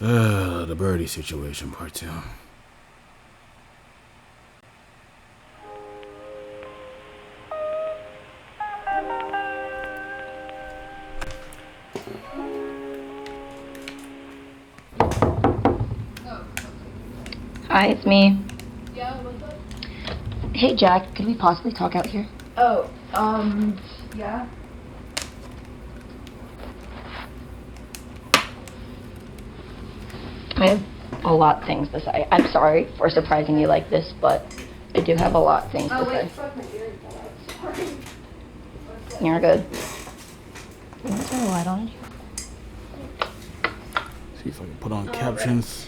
The Birdie Situation, part 2. Hi, it's me. Yeah, what's up? Hey, Jack, could we possibly talk out here? Oh, yeah. I have a lot of things to say. I'm sorry for surprising you like this, but I do have a lot of things to say. Fuck my ear. Sorry. You're good. Is there a light on? See if I can put on captions.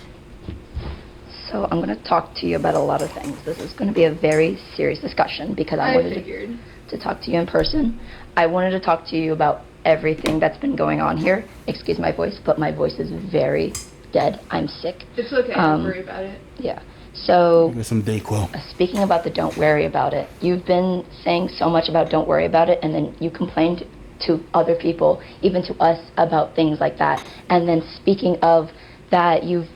So I'm going to talk to you about a lot of things. This is going to be a very serious discussion because I wanted to talk to you in person. I wanted to talk to you about everything that's been going on here. Excuse my voice, but my voice is very dead. I'm sick. It's okay, don't worry about it. Yeah. So, Get some Dayquil. speaking about the don't worry about it, you've been saying so much about don't worry about it, and then you complained to other people, even to us, about things like that. And then speaking of that, you've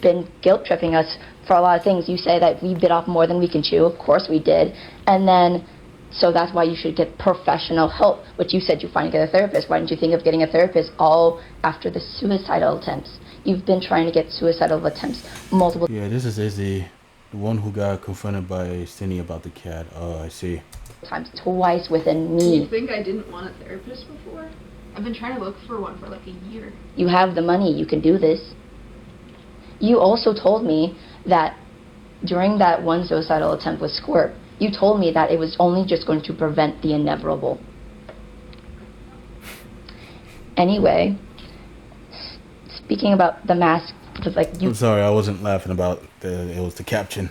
been guilt tripping us for a lot of things. You say that we bit off more than we can chew. Of course we did. And then, so that's why you should get professional help, which you said you finally get a therapist. Why didn't you think of getting a therapist all after the suicidal attempts? You've been trying to get suicidal attempts multiple Yeah, this is Izzy, the one who got confronted by Cindy about the cat. Oh, I see. times, twice within You me. think I didn't want a therapist before? I've been trying to look for one for like a year. You have the money, you can do this. You also told me that during that one suicidal attempt with Squirt, you told me that it was only just going to prevent the inevitable. Anyway, speaking about the mask, because like you I'm sorry, I wasn't laughing about it was the caption.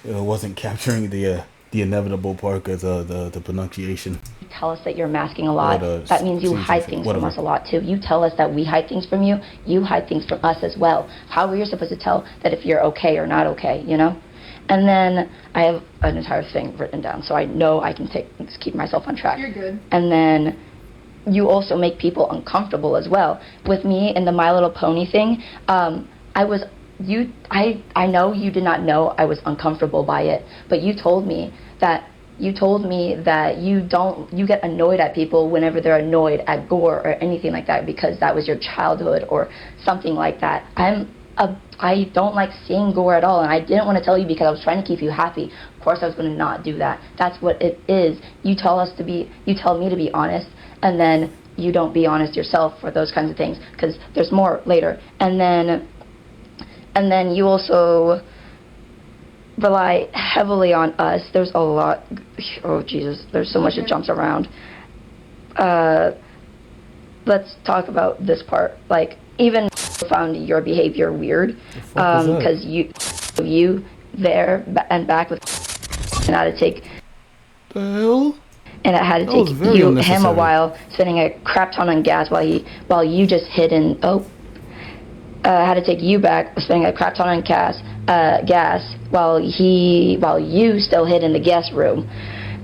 It wasn't capturing the inevitable part because the pronunciation. tell us that you're masking a lot, the that means you season hide thing, things whatever. from us a lot too. You tell us that we hide things from you, you hide things from us as well. How are you supposed to tell that if you're okay or not okay, you know? And then I have an entire thing written down, so I know I can just keep myself on track. You're good. And then you also make people uncomfortable as well. With me and the My Little Pony thing, I know you did not know I was uncomfortable by it, but you told me that you get annoyed at people whenever they're annoyed at gore or anything like that because that was your childhood or something like that. I don't like seeing gore at all, and I didn't want to tell you because I was trying to keep you happy. Of course I was going to not do that. That's what it is. You tell me to be honest, and then you don't be honest yourself for those kinds of things because there's more later. And then you also rely heavily on us. There's a lot. Oh Jesus, there's so much that jumps around. Let's talk about this part. Like, even found your behavior weird because you there and back with and had to take The hell? and it had to That was take very him a unnecessary. while spending a crap ton on gas while you just hid in had to take you back spending a crap ton on gas while you still hid in the guest room.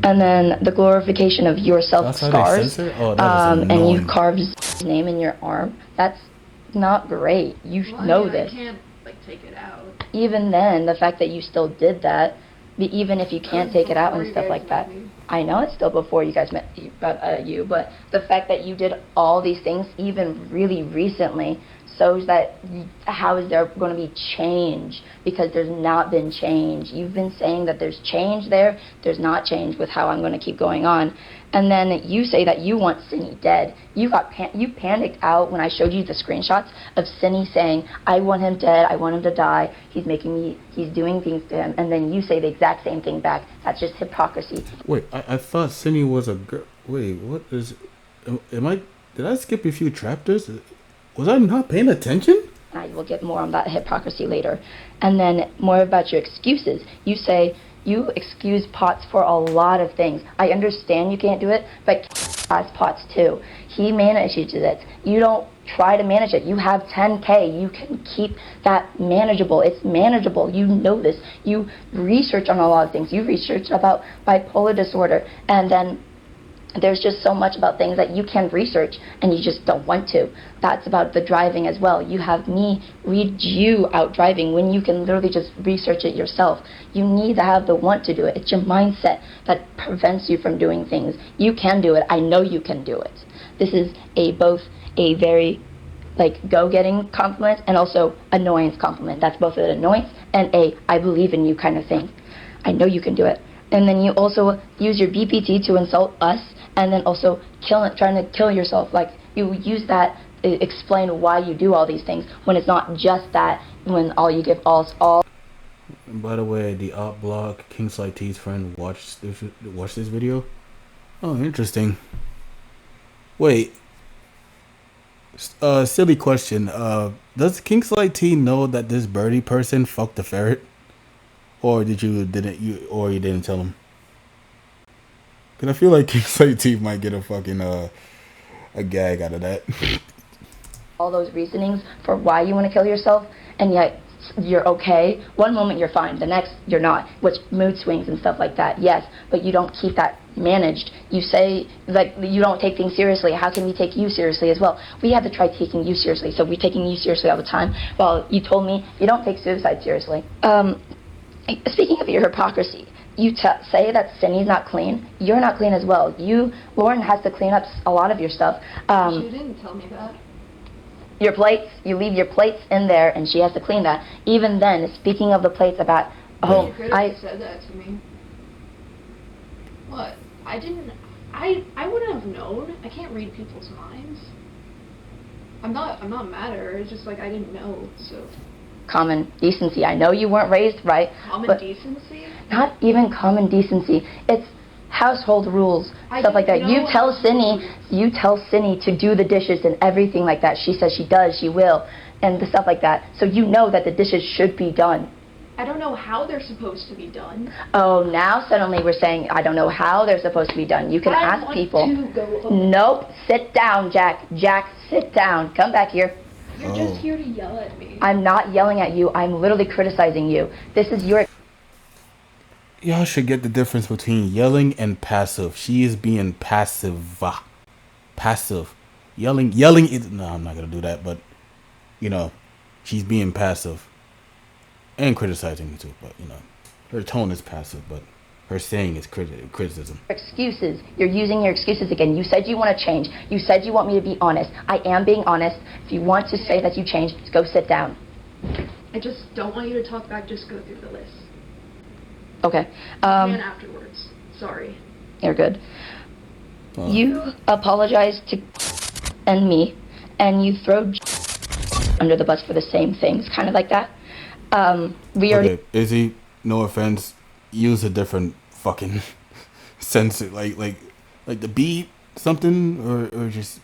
And then the glorification of your self That's how they scars, censor? Oh, that is and annoying. you carved his name in your arm. That's not great. You Well, know I this. can't like take it out. Even then, the fact that you still did that, even if you can't take it out and stuff like that. I know it's still before you guys met you, but the fact that you did all these things even really recently shows that how is there going to be change? Because there's not been change. You've been saying that there's change there. There's not change with how I'm going to keep going on. And then you say that you want Cindy dead. You panicked out when I showed you the screenshots of Cindy saying, I want him dead, I want him to die, he's doing things to him. And then you say the exact same thing back. That's just hypocrisy. Wait, I thought Cindy was a girl. Wait, what is? Did I skip a few chapters? Was I not paying attention? I will get more on that hypocrisy later. And then more about your excuses. You say you excuse Potts for a lot of things. I understand you can't do it, but has Potts too. He manages it. You don't try to manage it. You have 10K. You can keep that manageable. It's manageable. You know this. You research on a lot of things. You research about bipolar disorder, and then There's just so much about things that you can research and you just don't want to. That's about the driving as well. You have me read you out driving when you can literally just research it yourself. You need to have the want to do it. It's your mindset that prevents you from doing things. You can do it. I know you can do it. This is both a very go-getting compliment and also annoyance compliment. That's both an annoyance and I believe in you kind of thing. I know you can do it. And then you also use your BPT to insult us, and then also trying to kill yourself. Like, you use that to explain why you do all these things when it's not just that, when all you give all. And by the way, the op block Kingsley T's friend watched this video. Oh, interesting. Wait. Silly question. Does Kingsley T know that this Birdie person fucked the ferret? Or you didn't tell him? Cause I feel like Kingsley T might get a fucking a gag out of that. All those reasonings for why you want to kill yourself, and yet you're okay. One moment you're fine, the next you're not, which mood swings and stuff like that. Yes, but you don't keep that managed. You say you don't take things seriously. How can we take you seriously as well? We have to try taking you seriously. So we're taking you seriously all the time. Well, you told me you don't take suicide seriously. Speaking of your hypocrisy, you say that Cindy's not clean. You're not clean as well. Lauren has to clean up a lot of your stuff. She didn't tell me that. Your plates, you leave your plates in there, and she has to clean that. Even then, speaking of the plates, You could have said that to me. What? I wouldn't have known. I can't read people's minds. I'm not mad at her. It's just like I didn't know. So. Common decency. I know you weren't raised right. Common decency? Not even common decency. It's household rules, stuff like that. You tell Cindy to do the dishes and everything like that. She says she does, she will, and the stuff like that. So you know that the dishes should be done. I don't know how they're supposed to be done. Oh, now suddenly we're saying I don't know how they're supposed to be done. You can ask people. To go home. Nope. Sit down, Jack. Jack, sit down. Come back here. You're just here to yell at me. I'm not yelling at you. I'm literally criticizing you. This is your... Y'all should get the difference between yelling and passive. She is being passive. Passive. Yelling is... No, I'm not going to do that, but, she's being passive. And criticizing you too, but, her tone is passive, but her saying is criticism. Excuses. You're using your excuses again. You said you want to change. You said you want me to be honest. I am being honest. If you want to say that you changed, just go sit down. I just don't want you to talk back. Just go through the list. Okay. And afterwards. Sorry. You're good. You apologize to and me, and you throw under the bus for the same things, kind of like that. Okay, Izzy, no offense, use a different fucking sensor, like the beat something, or just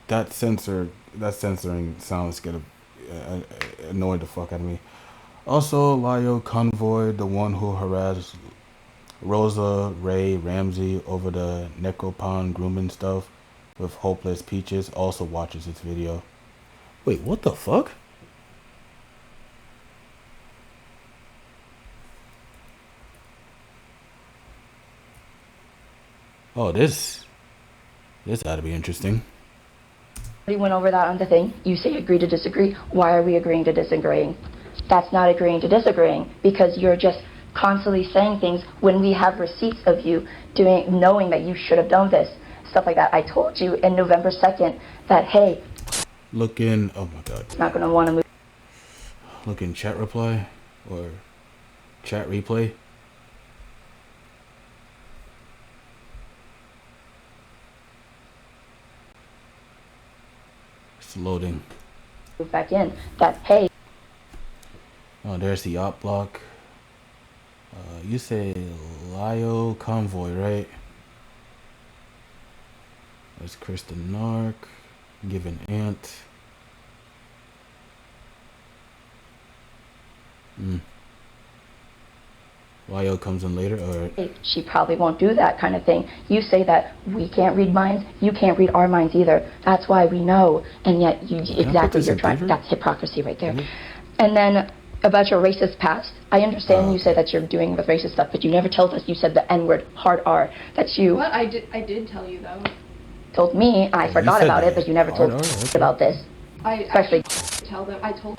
that censoring sounds gonna annoy the fuck out of me. Also, Lio Convoy, the one who harassed Rosa Ray Ramsey over the Necropon grooming stuff with Hopeless Peaches, also watches this video. Wait, what the fuck? Oh, this ought to be interesting. We went over that on the thing. You say agree to disagree. Why are we agreeing to disagreeing? That's not agreeing to disagreeing, because you're just constantly saying things when we have receipts of you knowing that you should have done this. Stuff like that. I told you in November 2nd that, hey, look in, oh my god. Not going to want to move. Look in chat reply or chat replay. It's loading. Move back in. That, hey. Oh, there's the op block. You say Lio Convoy, right? There's Kristen Nark. Given Ant. Lio comes in later, or she probably won't do that kind of thing. You say that we can't read minds, you can't read our minds either. That's why we know, and yet you exactly you're trying. That's hypocrisy right there. And then About your racist past. I understand you say Okay. that you're doing with racist stuff, but you never told us you said the N-word, hard R, that you What? I did tell you though. told me, and I Oh, you forgot said about it, that. but you never Hard told R. Okay. about this. I Especially, tell them. I told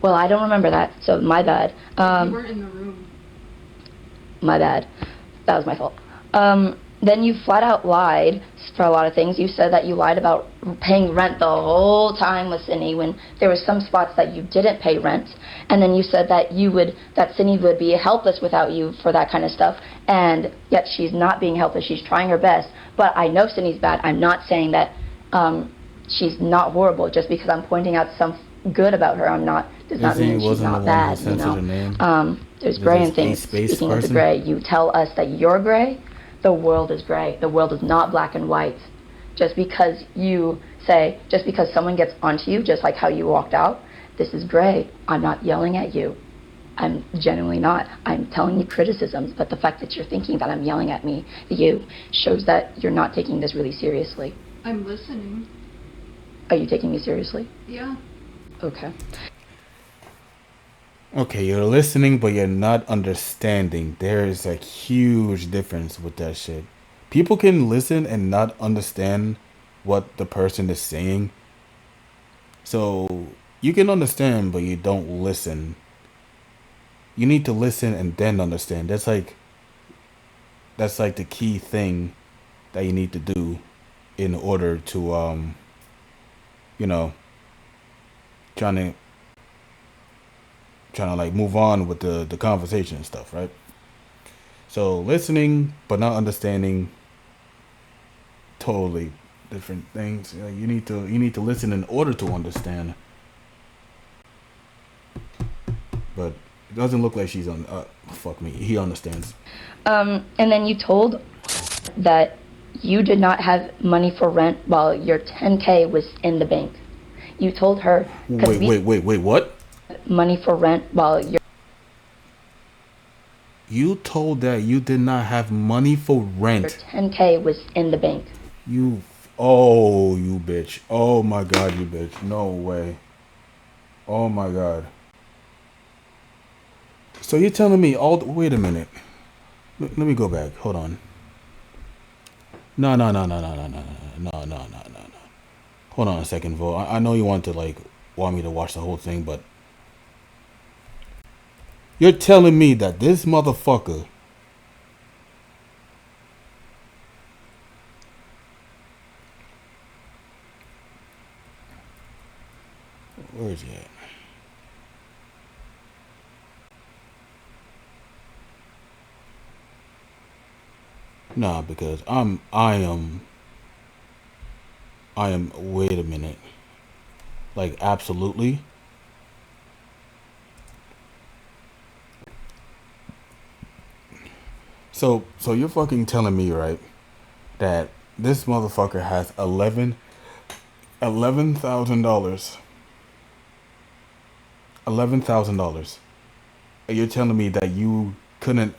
well, I don't remember that, so my bad. you weren't in the room. My bad. That was my fault. Then you flat out lied for a lot of things. You said that you lied about paying rent the whole time with Cindy when there were some spots that you didn't pay rent. And then you said that that Cindy would be helpless without you for that kind of stuff. And yet she's not being helpless. She's trying her best. But I know Cindy's bad. I'm not saying that she's not horrible just because I'm pointing out some good about her. Does not Izzy mean she's wasn't the not one who bad, censored her name. There's Was gray in this a things. space Speaking of the person? gray, you tell us that you're gray. The world is gray. The world is not black and white. Just because someone gets onto you, just like how you walked out, this is gray. I'm not yelling at you. I'm genuinely not. I'm telling you criticisms, but the fact that you're thinking that I'm yelling at you shows that you're not taking this really seriously. I'm listening. Are you taking me seriously? Yeah. Okay. Okay, you're listening, but you're not understanding. There is a huge difference with that shit. People can listen and not understand what the person is saying. So you can understand, but you don't listen. You need to listen and then understand. That's like the key thing that you need to do in order to you know, trying to like move on with the conversation and stuff, right? So listening but not understanding, totally different things. You need to listen in order to understand. But it doesn't look like she's on. Fuck me. He understands. And then you told that you did not have money for rent while your 10K was in the bank. You told her Wait. What? money for rent while your You told that you did not have money for rent. 10K was in the bank. You. Oh, you bitch. Oh my god, you bitch. No way. Oh my god. So you're telling me all. Wait a minute. Let me go back. Hold on. No. Hold on a second, Vo. I know you want me to watch the whole thing, but you're telling me that this motherfucker where is he at? Nah, because I am wait a minute. Like absolutely. So you're fucking telling me, right, that this motherfucker has $11,000. $11,000. And you're telling me that you couldn't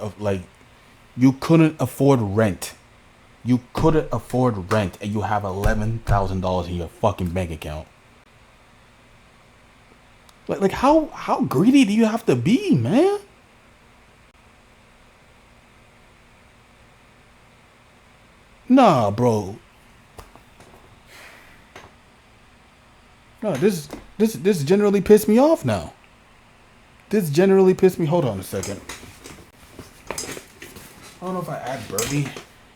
afford rent. You couldn't afford rent and you have $11,000 in your fucking bank account. Like how greedy do you have to be, man? Nah, bro. No, this generally pissed me off now. This generally pissed me. Hold on a second. I don't know if I add Birdie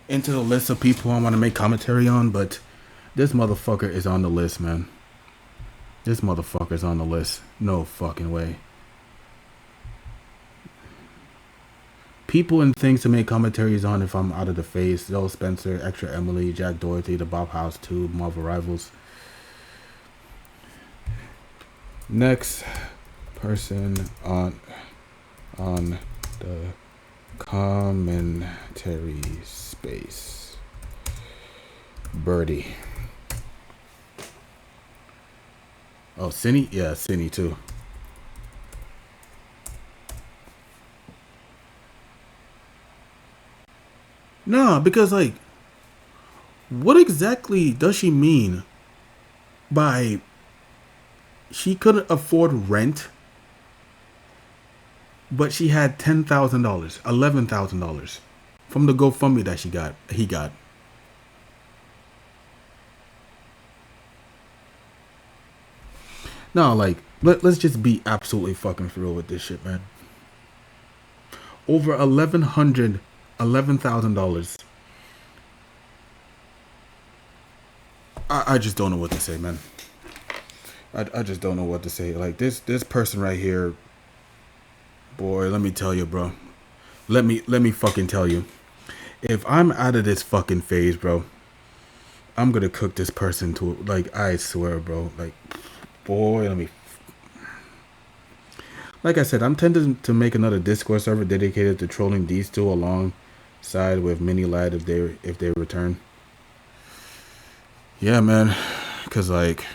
into the list of people I want to make commentary on, but this motherfucker is on the list, man. This motherfucker's on the list. No fucking way. People and things to make commentaries on if I'm out of the face. Zoe Spencer, Extra Emily, Jack Doherty, The Bob House 2, Marvel Rivals. Next person on the commentary space. Birdie. Oh, Cindy? Yeah, Cindy too. Nah, because what exactly does she mean by she couldn't afford rent but she had $10,000, $11,000 from the GoFundMe that he got. No, like let's just be absolutely fucking real with this shit, man. Over $11,000. I just don't know what to say, man. I just don't know what to say. Like this person right here, boy, let me tell you, bro. Let me fucking tell you. If I'm out of this fucking phase, bro, I'm gonna cook this person to, like, I swear, bro. Like, boy, let me. Like I said, I'm tempted to make another Discord server dedicated to trolling these two alongside with Mini Lad if they return. Yeah, man. Cause like,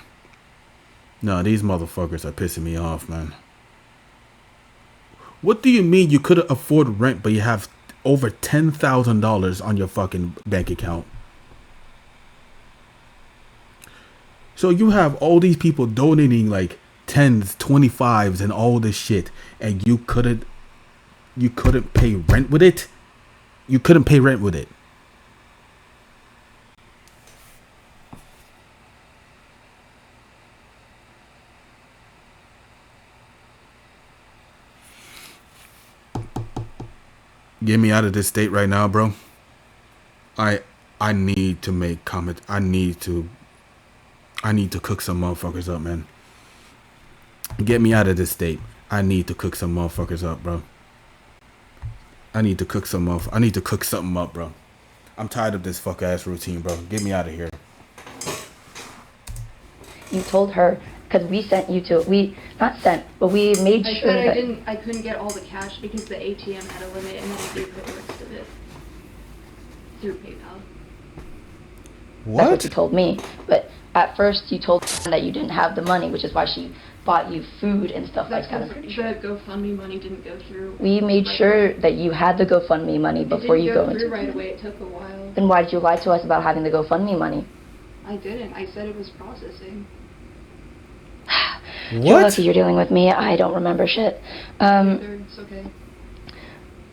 no, these motherfuckers are pissing me off, man. What do you mean you couldn't afford rent, but you have over $10,000 on your fucking bank account? So you have all these people donating like 10s, 25s, and all this shit, and you couldn't pay rent with it? You couldn't pay rent with it. Get me out of this state right now, bro. I need to make comment. I need to cook some motherfuckers up, man. Get me out of this state. I need to cook some motherfuckers up, bro. I need to cook something up, bro. I'm tired of this fuck ass routine, bro. Get me out of here. You told her, because we sent you to, we not sent, but we made I sure said that I couldn't get all the cash because the ATM had a limit, and then I gave her the rest of it through PayPal. That's what you told me. But at first you told her that you didn't have the money, which is why she bought you food and stuff like that. I'm pretty sure. The GoFundMe money didn't go through. We made sure that you had the GoFundMe money before you go into. It didn't go through right away. It took a while. Then why did you lie to us about having the GoFundMe money? I didn't. I said it was processing. What? You're lucky you're dealing with me. I don't remember shit. It's okay.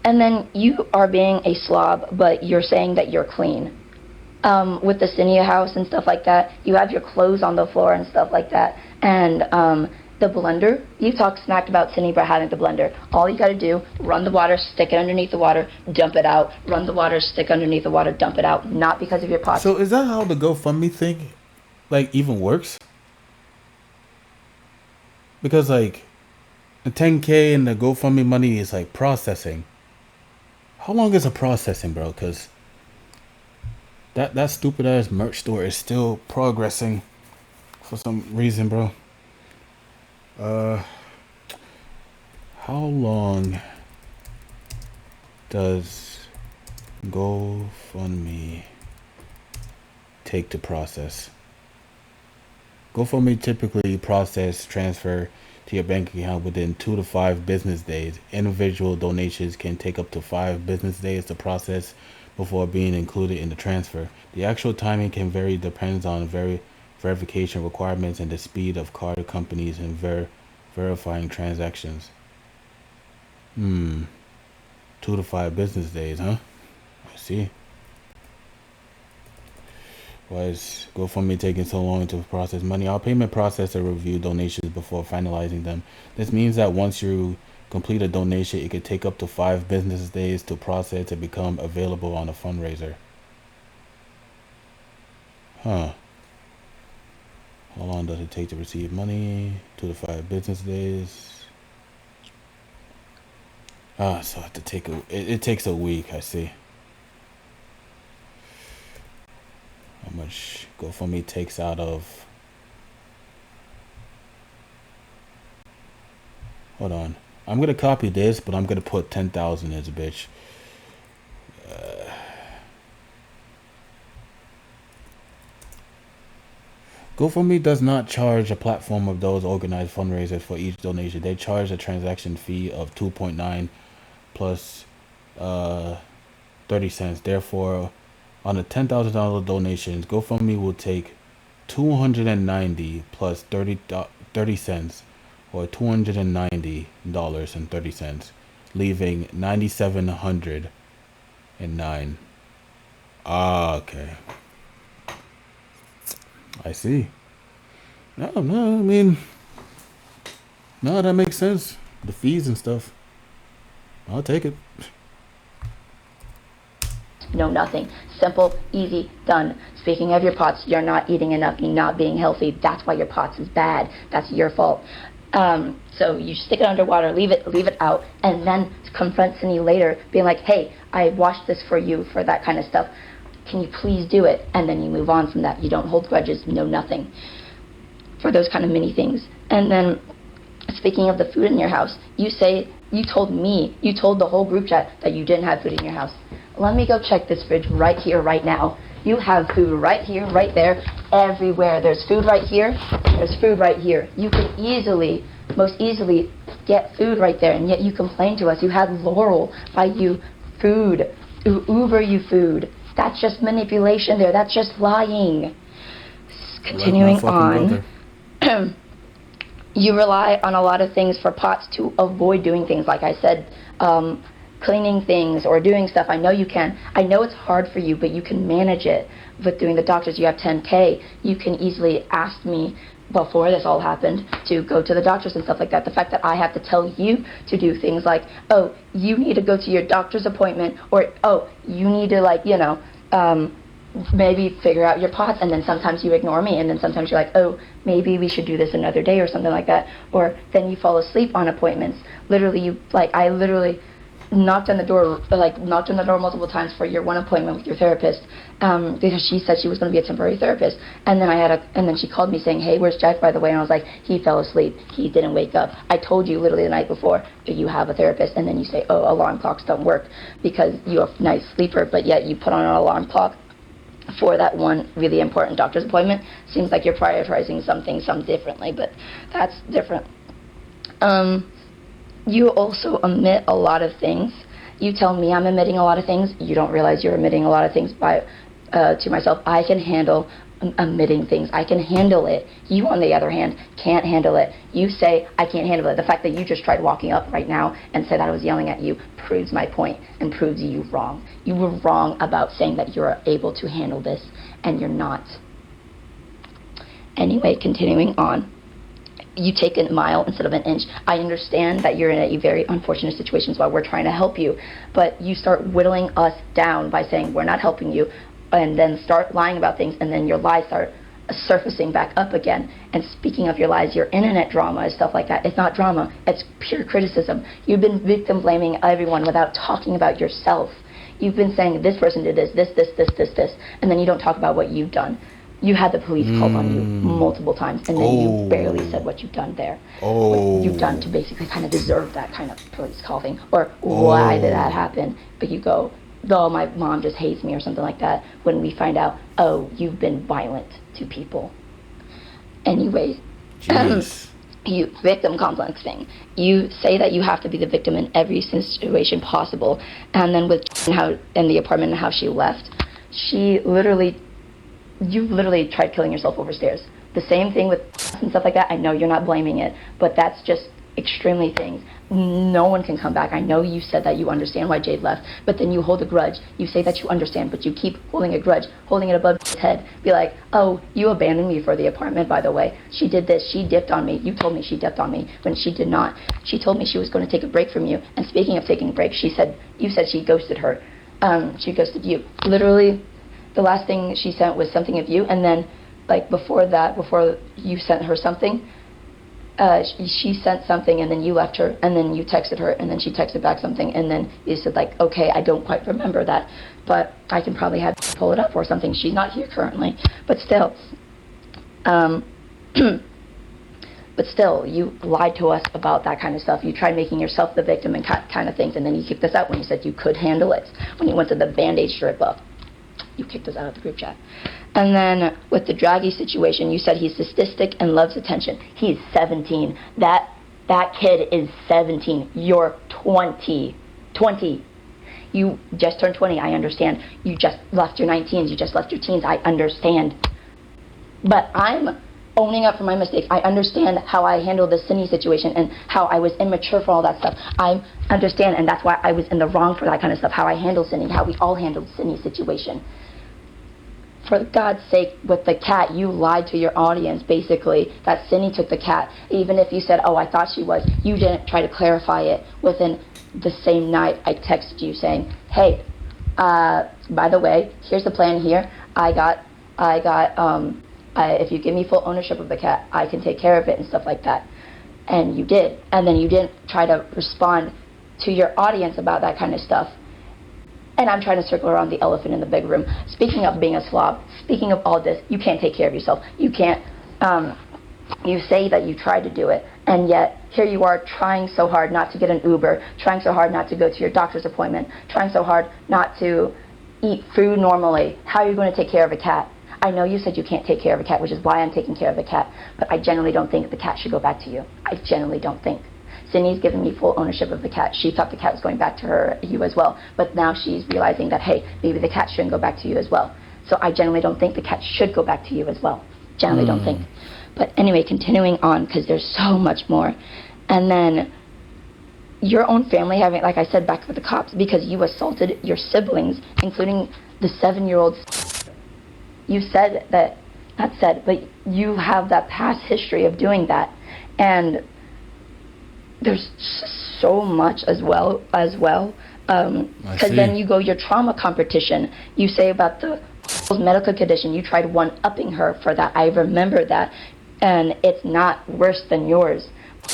And then you are being a slob, but you're saying that you're clean. With the Cinia house and stuff like that, you have your clothes on the floor and stuff like that. And the blender, you talk smacked about Cinia about having the blender. All you gotta do, run the water, stick it underneath the water, dump it out. Run the water, stick underneath the water, dump it out. Not because of your pocket. So is that how the GoFundMe thing, like, even works? Because, like, the 10K and the GoFundMe money is, like, processing. How long is a processing, bro? Because that stupid ass merch store is still progressing for some reason, bro. How long does GoFundMe take to process? GoFundMe typically process transfer to your bank account within 2 to 5 business days. Individual donations can take up to 5 business days to process before being included in the transfer. The actual timing can vary, depends on verification requirements and the speed of card companies in verifying transactions. 2 to 5 business days, huh? I see. Why is GoFundMe taking so long to process money? Our payment processor review donations before finalizing them. This means that once you complete a donation, it could take up to 5 business days to process to become available on a fundraiser. Huh. How long does it take to receive money? 2 to 5 business days. So I have to take it takes a week, I see. How much GoFundMe takes out of... Hold on. I'm going to copy this, but I'm going to put 10,000 as a bitch. GoFundMe does not charge a platform of those organized fundraisers for each donation. They charge a transaction fee of 2.9 plus 30 cents. Therefore, on a $10,000 donations, GoFundMe will take 290 plus 30 cents, or $290.30. leaving 9,709. Ah, okay. I see. No, no, I mean, no, that makes sense. The fees and stuff. I'll take it. No, nothing. Simple, easy, done. Speaking of your POTS, you're not eating enough, you're not being healthy. That's why your POTS is bad. That's your fault. So you stick it underwater, leave it out, and then confront Cindy later, being like, hey, I washed this for you for that kind of stuff. Can you please do it? And then you move on from that. You don't hold grudges, no nothing. For those kind of mini things. And then, speaking of the food in your house, you told the whole group chat that you didn't have food in your house. Let me go check this fridge right here, right now. You have food right here, right there, everywhere. There's food right here, there's food right here. You can most easily get food right there, and yet you complain to us. You had Laurel buy you food, Uber you food. That's just manipulation there, that's just lying. Continuing on. You rely on a lot of things for POTS to avoid doing things, like I said, cleaning things or doing stuff. I know you can. I know it's hard for you, but you can manage it. With doing the doctors, you have 10K. You can easily ask me before this all happened to go to the doctors and stuff like that. The fact that I have to tell you to do things like, oh, you need to go to your doctor's appointment, or, oh, you need to, maybe figure out your POTS, and then sometimes you ignore me, and then sometimes you're like, oh, maybe we should do this another day or something like that, or then you fall asleep on appointments. Literally, I literally knocked on the door multiple times for your one appointment with your therapist, because she said she was going to be a temporary therapist, and then she called me saying, hey, where's Jack, by the way? And I was like, he fell asleep, he didn't wake up. I told you literally the night before, do you have a therapist? And then you say, oh, alarm clocks don't work because you're a nice sleeper, but yet you put on an alarm clock for that one really important doctor's appointment. Seems like you're prioritizing some differently, but that's different. You also omit a lot of things. You tell me I'm omitting a lot of things. You don't realize you're omitting a lot of things to myself. I can handle omitting things. I can handle it. You, on the other hand, can't handle it. You say, I can't handle it. The fact that you just tried walking up right now and said I was yelling at you proves my point and proves you wrong. You were wrong about saying that you're able to handle this, and you're not. Anyway, continuing on. You take a mile instead of an inch. I understand that you're in a very unfortunate situation while we're trying to help you, but you start whittling us down by saying we're not helping you, and then start lying about things, and then your lies start surfacing back up again. And speaking of your lies, your internet drama and stuff like that, it's not drama, it's pure criticism. You've been victim blaming everyone without talking about yourself. You've been saying this person did this, and then you don't talk about what you've done. You had the police called on you multiple times, and then you barely said what you've done there. What you've done to basically kind of deserve that kind of police call thing, or why did that happen? But you go, oh, my mom just hates me or something like that, when we find out, oh, you've been violent to people. Anyways, you victim complexing. You say that you have to be the victim in every situation possible, and then with how in the apartment and how she left, you literally tried killing yourself over stairs. The same thing with and stuff like that. I know you're not blaming it, but that's just extremely things. No one can come back. I know you said that you understand why Jade left, but then you hold a grudge. You say that you understand, but you keep holding a grudge, holding it above his head. Be like, oh, you abandoned me for the apartment, by the way. She did this. She dipped on me. You told me she dipped on me when she did not. She told me she was going to take a break from you. And speaking of taking a break, you said she ghosted her. She ghosted you. Literally, the last thing she sent was something of you, and then, like, before you sent her something, she sent something, and then you left her, and then you texted her, and then she texted back something, and then you said, like, okay, I don't quite remember that, but I can probably have to pull it up or something. She's not here currently, but still, you lied to us about that kind of stuff. You tried making yourself the victim and kind of things, and then you kicked us out when you said you could handle it, when you went to the Band-Aid strip up. You kicked us out of the group chat. And then with the Draghi situation, you said he's sadistic and loves attention. He's 17. That kid is 17. You're 20. 20. You just turned 20, I understand. You just left your 19s. You just left your teens, I understand. But I'm owning up for my mistakes. I understand how I handled the Cindy situation and how I was immature for all that stuff. I understand, and that's why I was in the wrong for that kind of stuff, how I handled Cindy, how we all handled Cindy's situation. For God's sake, with the cat, you lied to your audience, basically, that Cindy took the cat. Even if you said, oh, I thought she was, you didn't try to clarify it. Within the same night, I texted you saying, hey, by the way, here's the plan here. If you give me full ownership of the cat, I can take care of it and stuff like that. And you did. And then you didn't try to respond to your audience about that kind of stuff. And I'm trying to circle around the elephant in the big room. Speaking of being a slob, speaking of all this, you can't take care of yourself. You can't, you say that you tried to do it, and yet here you are trying so hard not to get an Uber, trying so hard not to go to your doctor's appointment, trying so hard not to eat food normally. How are you going to take care of a cat? I know you said you can't take care of a cat, which is why I'm taking care of the cat, but I generally don't think the cat should go back to you. I generally don't think. Cindy's given me full ownership of the cat. She thought the cat was going back to you as well, but now she's realizing that, hey, maybe the cat shouldn't go back to you as well. So I generally don't think the cat should go back to you as well. Generally don't think. But anyway, continuing on, because there's so much more. And then your own family having, like I said, back with the cops, because you assaulted your siblings, including the 7-year-old. You said that, not said, but you have that past history of doing that. And there's so much as well, because then you go your trauma competition. You say about the medical condition, you tried one-upping her for that. I remember that, and it's not worse than yours.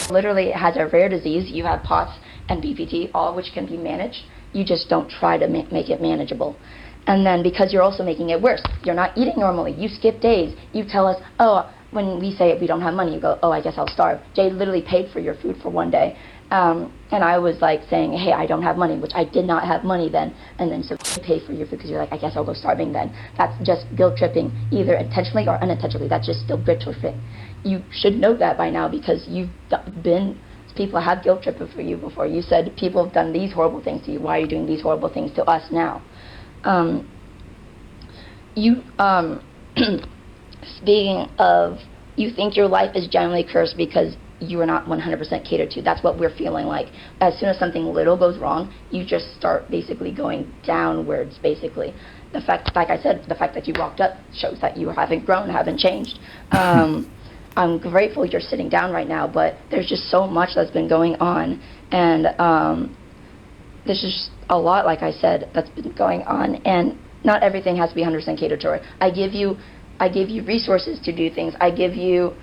Literally, it has a rare disease. You have POTS and BPT, all of which can be managed. You just don't try to make it manageable. And then because you're also making it worse, you're not eating normally. You skip days. You tell us, oh, when we say we don't have money, you go, oh, I guess I'll starve. Jay literally paid for your food for one day. And I was like saying, hey, I don't have money, which I did not have money then. And then so you pay for your food because you're like, I guess I'll go starving then. That's just guilt tripping, either intentionally or unintentionally. That's just still guilt tripping. You should know that by now because people have guilt tripping for you before. You said people have done these horrible things to you. Why are you doing these horrible things to us now? Speaking of, you think your life is generally cursed because you are not 100% catered to. That's what we're feeling like. As soon as something little goes wrong, you just start basically going downwards, basically. The fact, like I said, the fact that you walked up shows that you haven't grown, haven't changed. I'm grateful you're sitting down right now, but there's just so much that's been going on. And there's just a lot, like I said, that's been going on. And not everything has to be 100% catered toward. I give you resources to do things. I gave you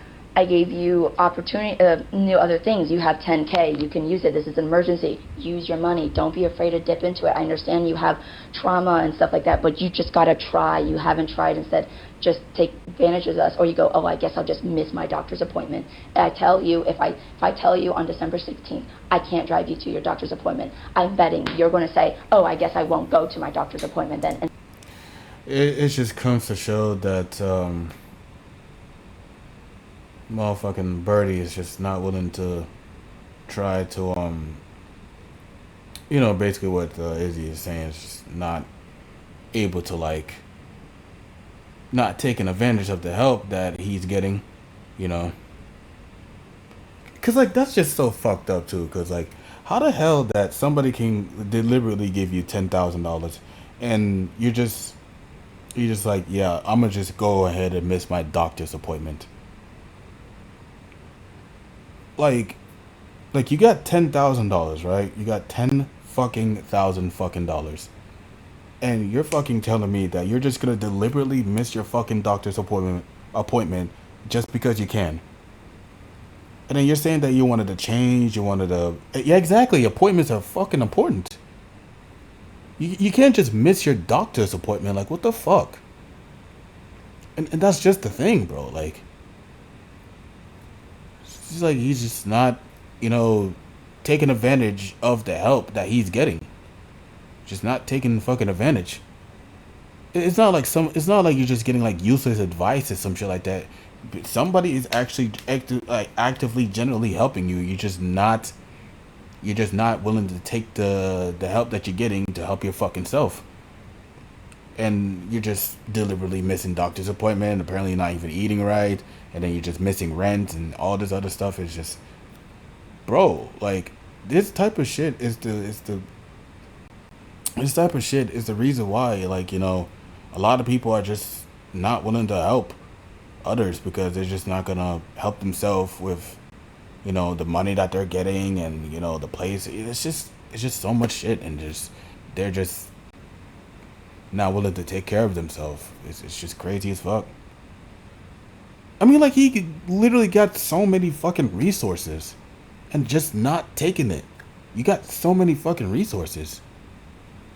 opportunity, new other things. You have 10K. You can use it. This is an emergency. Use your money. Don't be afraid to dip into it. I understand you have trauma and stuff like that, but you just gotta try. You haven't tried. Instead, just take advantage of us. Or you go, oh, I guess I'll just miss my doctor's appointment. And I tell you, if I tell you on December 16th, I can't drive you to your doctor's appointment, I'm betting you're going to say, oh, I guess I won't go to my doctor's appointment then. And it just comes to show that motherfucking Birdie is just not willing to try to basically what Izzy is saying is just not able to not taking advantage of the help that he's getting, because that's just so fucked up too, because how the hell that somebody can deliberately give you $10,000 and you're just like, yeah, I'm gonna just go ahead and miss my doctor's appointment. Like you got $10,000, right? You got $10,000 and you're fucking telling me that you're just gonna deliberately miss your fucking doctor's appointment just because you can. And then you're saying that you wanted to change, yeah, exactly. Appointments are fucking important. You can't just miss your doctor's appointment. Like, what the fuck? And that's just the thing, bro. Like, it's just like he's just not, taking advantage of the help that he's getting. Just not taking fucking advantage. It's not like you're just getting useless advice or some shit like that. But somebody is actually actively, generally helping you. You're just not willing to take the help that you're getting to help your fucking self. and you're just deliberately missing doctor's appointment, apparently not even eating right, and then you're just missing rent and all this other stuff. Is just, bro, like, this type of shit is the this type of shit is the reason why, like, a lot of people are just not willing to help others because they're just not gonna help themselves with, the money that they're getting, and the place. It's just so much shit, and just they're just not willing to take care of themselves. It's just crazy as fuck. I mean, like, literally got so many fucking resources and just not taking it. You got so many fucking resources.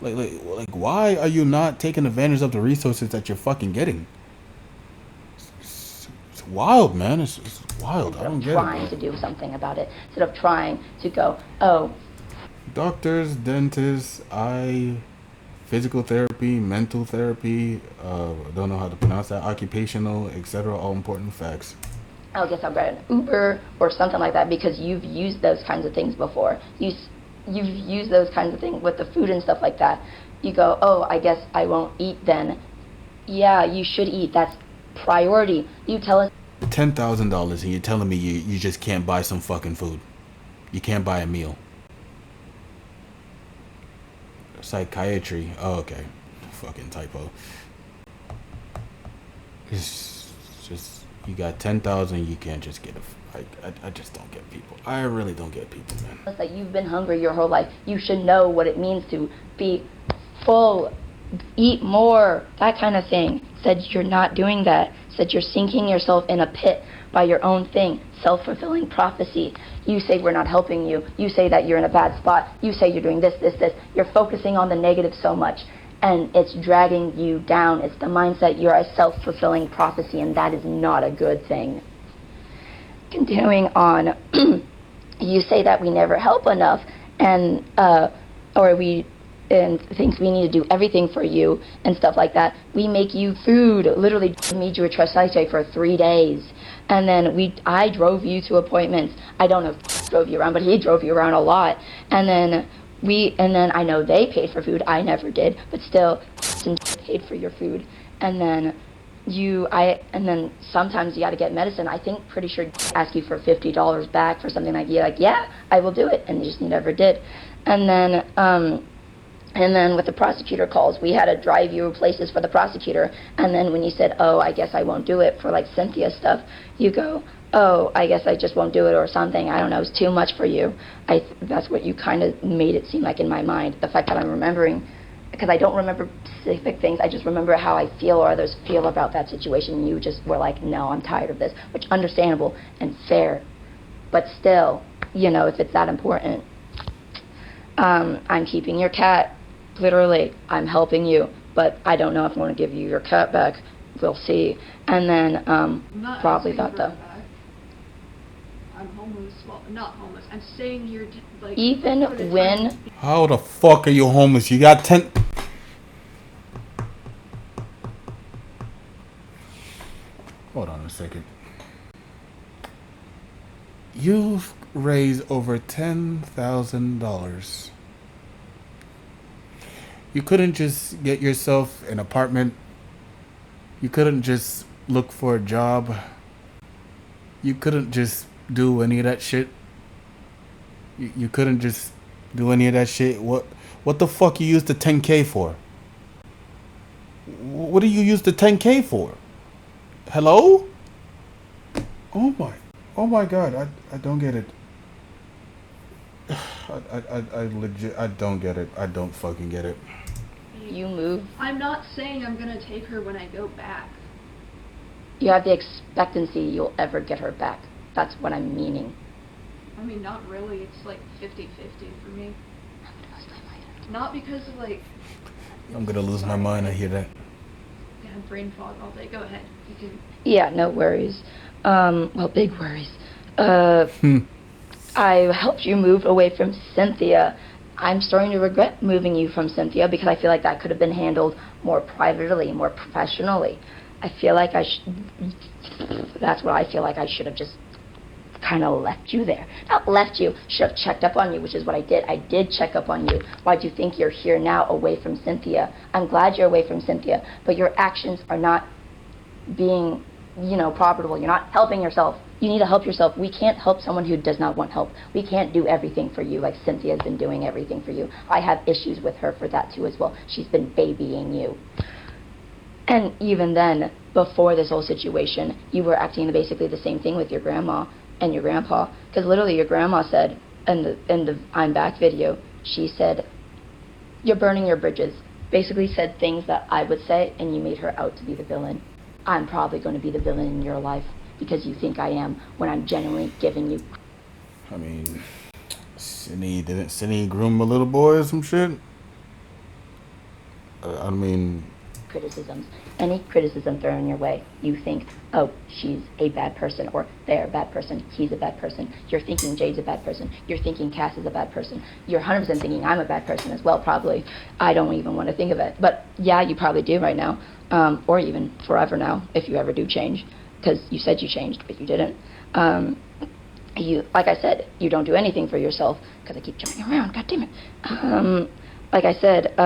Like, why are you not taking advantage of the resources that you're fucking getting? It's wild, man. It's wild. I don't get it. Trying to do something about it instead of trying to go, oh. Doctors, dentists, physical therapy, mental therapy, don't know how to pronounce that, occupational, etc. All important facts. I guess I'll get an Uber or something like that because you've used those kinds of things before. You've used those kinds of things with the food and stuff like that. You go, oh, I guess I won't eat then. Yeah, you should eat. That's priority. You tell us $10,000 and you're telling me you just can't buy some fucking food. You can't buy a meal. Psychiatry. Oh, okay. Fucking typo. It's just, you got 10,000, you can't just get I just don't get people. I really don't get people, man. that you've been hungry your whole life. You should know what it means to be full, eat more, that kind of thing. Said you're not doing that. Said you're sinking yourself in a pit by your own thing. Self-fulfilling prophecy. You say we're not helping you. You say that you're in a bad spot. You say you're doing this. You're focusing on the negative so much, and it's dragging you down. It's the mindset. You're a self-fulfilling prophecy, and that is not a good thing. Continuing on, you say that we never help enough, and and think we need to do everything for you and stuff like that. We make you food, literally made you a trachete for 3 days. And then I drove you to appointments. I don't know if drove you around, but he drove you around a lot. And then I know they paid for food. I never did, but still paid for your food. And then sometimes you got to get medicine. I think pretty sure ask you for $50 back for something like, you're like, yeah, I will do it. And you just never did. And then with the prosecutor calls, we had to drive you places for the prosecutor. And then when you said, oh, I guess I won't do it for like Cynthia stuff, you go, oh, I guess I just won't do it or something. I don't know, it's too much for you. That's what you kind of made it seem like in my mind. The fact that I'm remembering, because I don't remember specific things, I just remember how I feel or others feel about that situation. You just were like, no, I'm tired of this, which understandable and fair. But still, if it's that important. I'm keeping your cat. Literally, I'm helping you, but I don't know if I want to give you your cat back. We'll see. And then probably thought though. I'm homeless. Well, not homeless. I'm staying here even when. How the fuck are you homeless? You got 10. Hold on a second. You've raised over $10,000. You couldn't just get yourself an apartment. You couldn't just look for a job. You couldn't just do any of that shit. You couldn't just do any of that shit. What the fuck you use the 10K for? What do you use the 10K for? Hello? Oh my god, I don't get it. I legit, I don't get it. I don't fucking get it. You move. I'm not saying I'm gonna take her when I go back. You have the expectancy you'll ever get her back. That's what I'm meaning. I mean, not really. It's like 50-50 for me. Not because of I'm gonna lose my mind. I hear that. Yeah, brain fog all day. Go ahead. You can. Yeah, no worries. Well, big worries. I helped you move away from Cynthia. I'm starting to regret moving you from Cynthia because I feel like that could have been handled more privately, more professionally. I feel like that's what I feel like I should have just kind of left you there. Not left you, should have checked up on you, which is what I did. I did check up on you. Why do you think you're here now away from Cynthia? I'm glad you're away from Cynthia, but your actions are not being, profitable. You're not helping yourself. You need to help yourself. We can't help someone who does not want help. We can't do everything for you like Cynthia's been doing everything for you. I have issues with her for that too as well. She's been babying you. And even then, before this whole situation, you were acting basically the same thing with your grandma and your grandpa. Because literally your grandma said in the I'm Back video, she said, you're burning your bridges. Basically said things that I would say, and you made her out to be the villain. I'm probably going to be the villain in your life because you think I am when I'm genuinely giving you. I mean, didn't Cindy groom a little boy or some shit? I mean... criticisms. Any criticism thrown your way, you think, oh, she's a bad person, or they're a bad person, he's a bad person. You're thinking Jade's a bad person. You're thinking Cass is a bad person. You're 100% thinking I'm a bad person as well, probably. I don't even want to think of it. But yeah, you probably do right now, or even forever now, if you ever do change, because you said you changed, but you didn't. Like I said, you don't do anything for yourself, because I keep jumping around, god damn it. Like I said,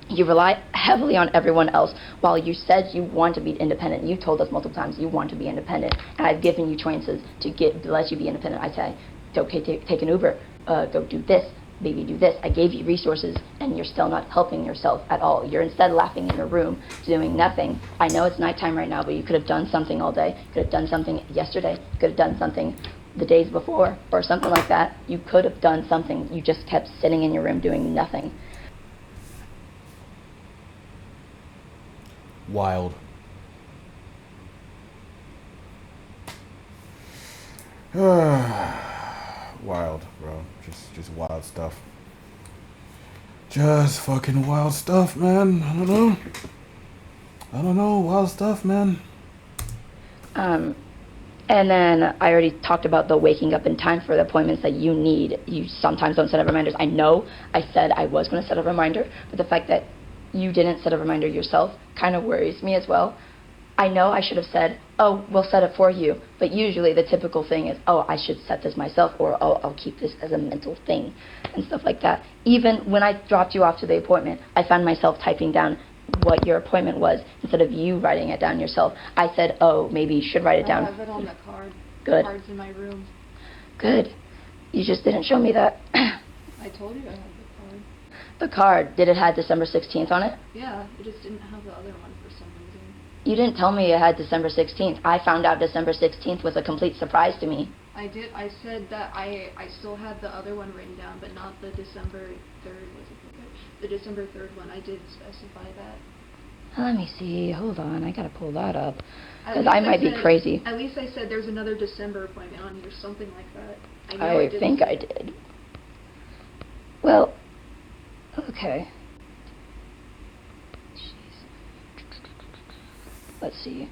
you rely heavily on everyone else. While you said you want to be independent, you told us multiple times you want to be independent, and I've given you choices to let you be independent. I say, okay, take an Uber, go do this, maybe do this. I gave you resources, and you're still not helping yourself at all. You're instead laughing in your room, doing nothing. I know it's nighttime right now, but you could have done something all day. You could have done something yesterday. You could have done something the days before, or something like that. You could have done something. You just kept sitting in your room doing nothing. Wild. Wild, bro. Just wild stuff. Just fucking wild stuff, man. I don't know. Wild stuff, man. And then I already talked about the waking up in time for the appointments that you need. You sometimes don't set up reminders. I know I said I was going to set a reminder, but the fact that you didn't set a reminder yourself kind of worries me as well. I know I should have said, oh, we'll set it for you. But usually the typical thing is, oh, I should set this myself, or oh, I'll keep this as a mental thing and stuff like that. Even when I dropped you off to the appointment, I found myself typing down what your appointment was instead of you writing it down yourself. I said, oh, maybe you should write it down. I have it on the card. Good. The card's in my room. Good. You just didn't show me that. I told you I had the card. The card, did it have December 16th on it? Yeah, it just didn't have the other one for some reason. You didn't tell me it had December 16th. I found out December 16th was a complete surprise to me. I did. I said that I still had the other one written down, but not the December 3rd. Was it the December 3rd one? I did specify that. Let me see. Hold on. I gotta pull that up. Because I might be crazy. At least I said there's another December appointment on here, something like that. I think I did. Well, okay. Jeez. Let's see.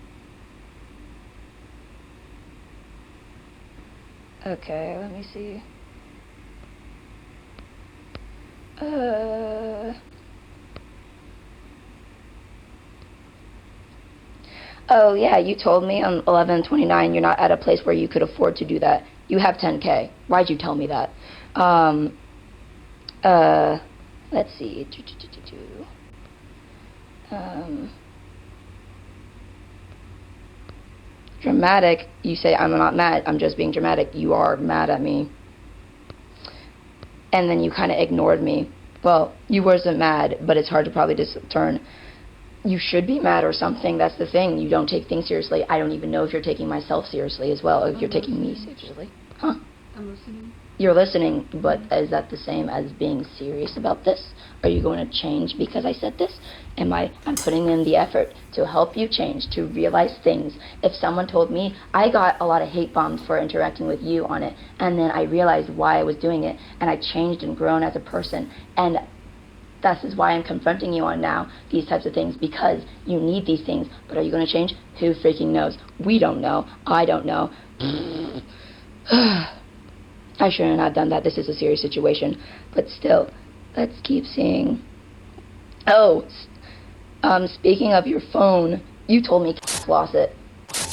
Okay, let me see. Oh yeah, you told me on 11/29 you're not at a place where you could afford to do that. You have 10K. Why'd you tell me that? Let's see. Dramatic. You say I'm not mad. I'm just being dramatic. You are mad at me. And then you kind of ignored me. Well, you wasn't mad, but it's hard to probably discern. You should be mad or something. That's the thing. You don't take things seriously. I don't even know if you're taking myself seriously as well, if you're taking me seriously. Huh. I'm listening. You're listening, but is that the same as being serious about this? Are you going to change because I said this? I'm putting in the effort to help you change, to realize things. If someone told me, I got a lot of hate bombs for interacting with you on it, and then I realized why I was doing it, and I changed and grown as a person, and this is why I'm confronting you on now, these types of things, because you need these things. But are you going to change? Who freaking knows? We don't know. I don't know. I shouldn't have done that. This is a serious situation. But still, let's keep seeing. Oh, speaking of your phone, you told me Cass lost it.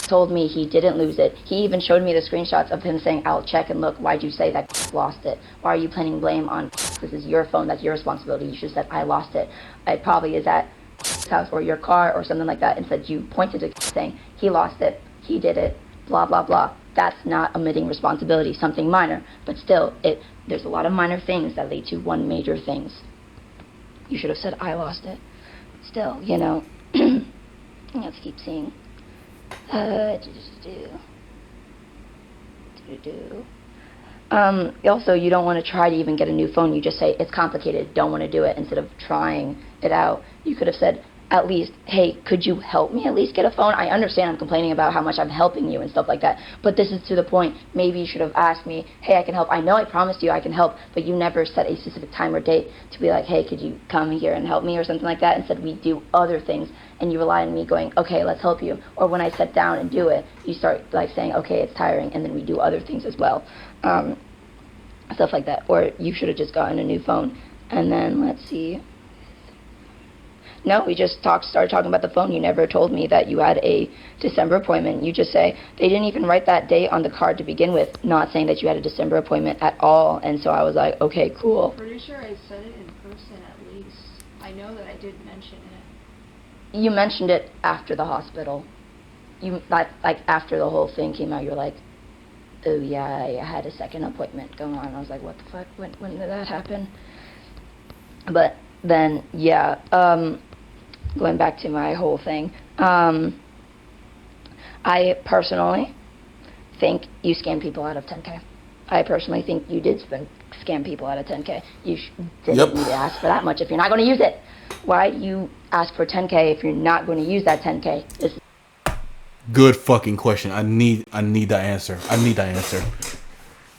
told me he didn't lose it. He even showed me the screenshots of him saying, I'll check and look. Why'd you say that lost it? Why are you planting blame on this is your phone, that's your responsibility. You should have said, I lost it. It probably is at house or your car or something like that. Instead, you pointed to saying, he lost it, he did it, blah, blah, blah. That's not omitting responsibility, something minor. But still, there's a lot of minor things that lead to one major things. You should have said, I lost it. Still, you know, let's keep seeing. Also, you don't want to try to even get a new phone. You just say, it's complicated, don't want to do it, instead of trying it out. You could have said, at least, hey, could you help me at least get a phone? I understand I'm complaining about how much I'm helping you and stuff like that, but this is to the point. Maybe you should have asked me, hey, I can help. I know I promised you I can help, but you never set a specific time or date to be like, hey, could you come here and help me or something like that? Instead, we do other things, and you rely on me going, okay, let's help you. Or when I sit down and do it, you start like saying, okay, it's tiring, and then we do other things as well. Stuff like that. Or you should have just gotten a new phone. And then, let's see. No, we just started talking about the phone. You never told me that you had a December appointment. You just say, they didn't even write that date on the card to begin with, not saying that you had a December appointment at all. And so I was like, okay, cool. I'm pretty sure I said it in person at least. I know that I did mention it. You mentioned it after the hospital. Like after the whole thing came out, you were like, oh yeah, I had a second appointment going on. I was like, what the fuck? When did that happen? But then, yeah, going back to my whole thing, I personally think you scam people out of 10K. I personally think you did scam people out of 10K. You didn't need to ask for that much if you're not going to use it. Why you ask for 10K if you're not going to use that 10K? Good fucking question. I need that answer.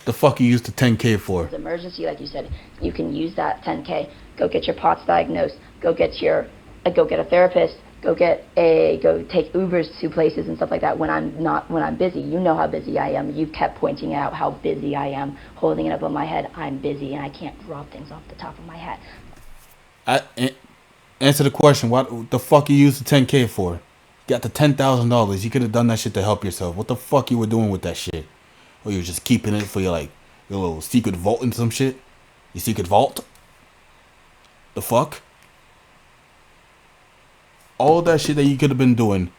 The fuck you used the 10K for? It's emergency, like you said. You can use that 10K. Go get your POTS diagnosed. Go get a therapist. Go take Ubers to places and stuff like that when I'm busy. You know how busy I am. You kept pointing out how busy I am, holding it up on my head. I'm busy and I can't drop things off the top of my head. Answer the question. What the fuck you used the 10K for? You got the $10,000. You could have done that shit to help yourself. What the fuck you were doing with that shit? Or you were just keeping it for your little secret vault and some shit? Your secret vault? The fuck? All that shit that you could have been doing,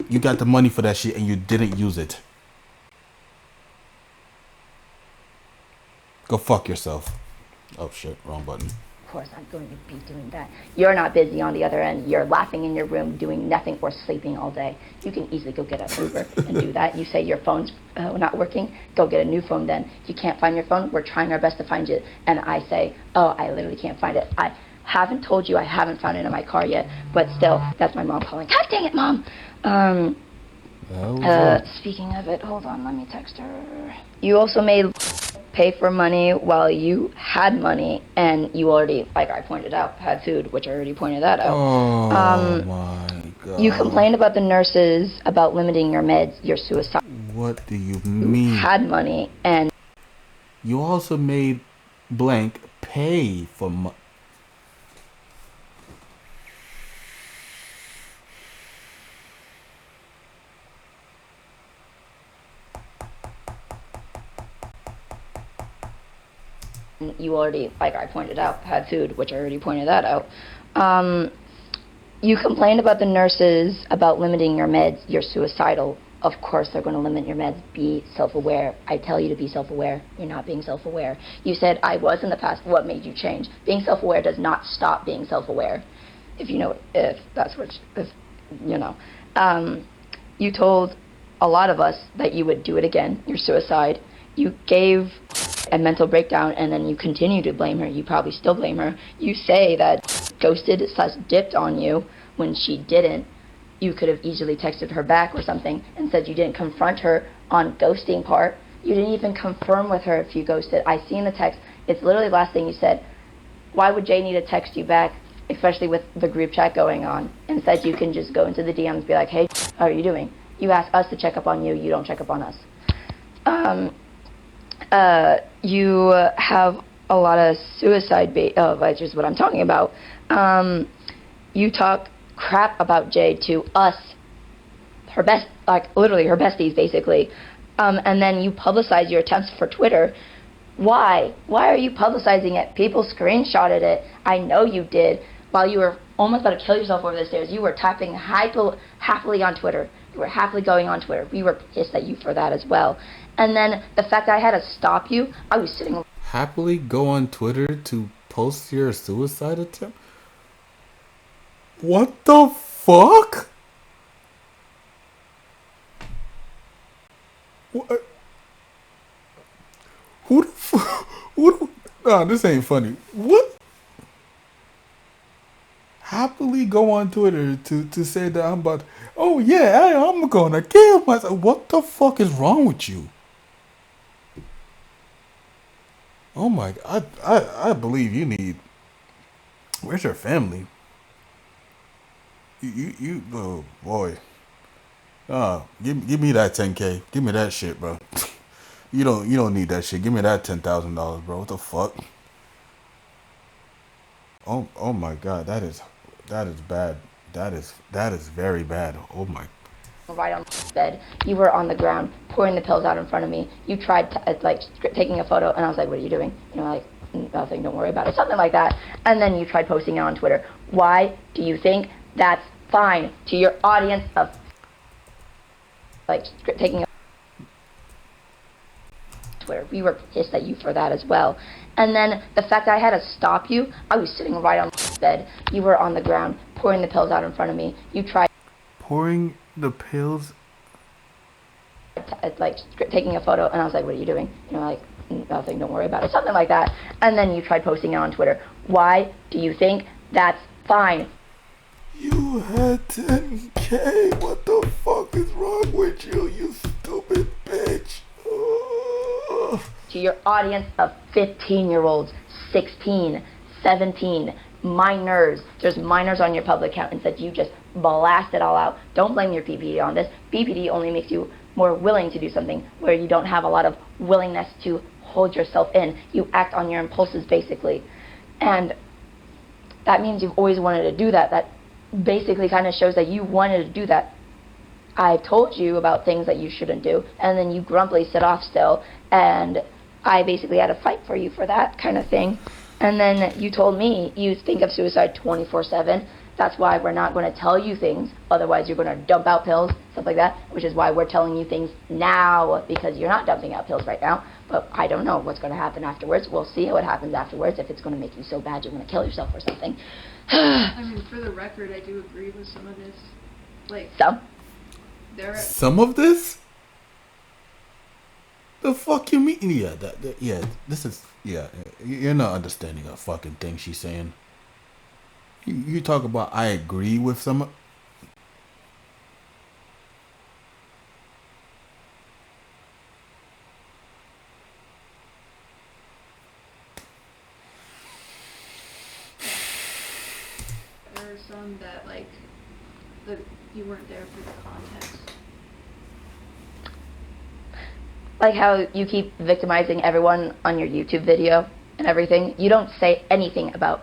you got the money for that shit and you didn't use it. Go fuck yourself. Oh shit, wrong button. Of course I'm going to be doing that. You're not busy on the other end. You're laughing in your room, doing nothing or sleeping all day. You can easily go get an Uber and do that. You say your phone's not working, go get a new phone then. If you can't find your phone, we're trying our best to find it. And I say, oh, I literally can't find it. I haven't told you I haven't found it in my car yet, but still, that's my mom calling. God dang it, Mom! Speaking of it, hold on, let me text her. You also made pay for money while you had money, and you already, like I pointed out, had food, which I already pointed that out. Oh my God. You complained about the nurses about limiting your meds, your suicide. What do you mean? You had money, and you also made blank pay for money. You already, like I pointed out, had food, which I already pointed that out. You complained about the nurses about limiting your meds. You're suicidal. Of course they're going to limit your meds. Be self-aware. I tell you to be self-aware. You're not being self-aware. You said, I was in the past. What made you change? Being self-aware does not stop being self-aware. If you know, if that's what, if, you know. You told a lot of us that you would do it again. Your suicide. You gave a mental breakdown, and then you continue to blame her. You probably still blame her. You say that ghosted / dipped on you when she didn't. You could have easily texted her back or something and said you didn't confront her on ghosting part. You didn't even confirm with her if you ghosted. I see in the text, it's literally the last thing you said. Why would Jay need to text you back, especially with the group chat going on? Instead, you can just go into the DMs and be like, hey, how are you doing? You ask us to check up on you. You don't check up on us. You have a lot of suicide which is what I'm talking about. You talk crap about Jay to us her best, like literally her besties, basically. And then you publicize your attempts for Twitter. Why? Why are you publicizing it? People screenshotted it. I know you did. While you were almost about to kill yourself over the stairs, you were typing happily on Twitter. You were happily going on Twitter. We were pissed at you for that as well. And then the fact that I had to stop you, I was sitting... Happily go on Twitter to post your suicide attempt? What the fuck? What? Who the fuck? Nah, this ain't funny. What? Happily go on Twitter to say that I'm about... Oh yeah, I'm gonna kill myself. What the fuck is wrong with you? Oh my God, I believe you need... Where's your family? You oh boy. Give me that 10K. Give me that shit, bro. You don't need that shit. Give me that $10,000, bro. What the fuck? Oh my God, that is bad. That is very bad. Oh my. right on the bed. You were on the ground, pouring the pills out in front of me. You tried taking a photo, and I was like, "What are you doing?" You know, like, "Nothing. Don't worry about it." Something like that. And then you tried posting it on Twitter. Why do you think that's fine to your audience of taking a Twitter? We were pissed at you for that as well. And then the fact that I had to stop you, I was sitting right on the bed. You were on the ground, pouring the pills out in front of me. You tried Pouring the pills. taking a photo, and I was like, "What are you doing?" You know, like, "Nothing. Don't worry about it." Something like that. And then you tried posting it on Twitter. Why do you think that's fine? You had 10K. What the fuck is wrong with you, you stupid bitch? Ugh. To your audience of 15-year-olds, 16, 17, minors. There's minors on your public account, and said you just blast it all out. Don't blame your BPD on this. BPD only makes you more willing to do something where you don't have a lot of willingness to hold yourself in. You act on your impulses, basically. And that means you've always wanted to do that. That basically kind of shows that you wanted to do that. I told you about things that you shouldn't do, and then you grumpily sit off still, and I basically had to fight for you for that kind of thing. And then you told me you think of suicide 24/7. That's why we're not going to tell you things. Otherwise, you're going to dump out pills, stuff like that, which is why we're telling you things now, because you're not dumping out pills right now. But I don't know what's going to happen afterwards. We'll see what happens afterwards, if it's going to make you so bad you're going to kill yourself or something. I mean, for the record, I do agree with some of this. Like, So? Some of this? The fuck you mean? Yeah, this is, yeah, you're not understanding a fucking thing she's saying. You talk about I agree with some. There are some that, like, you weren't there for the context. Like how you keep victimizing everyone on your YouTube video and everything. You don't say anything about,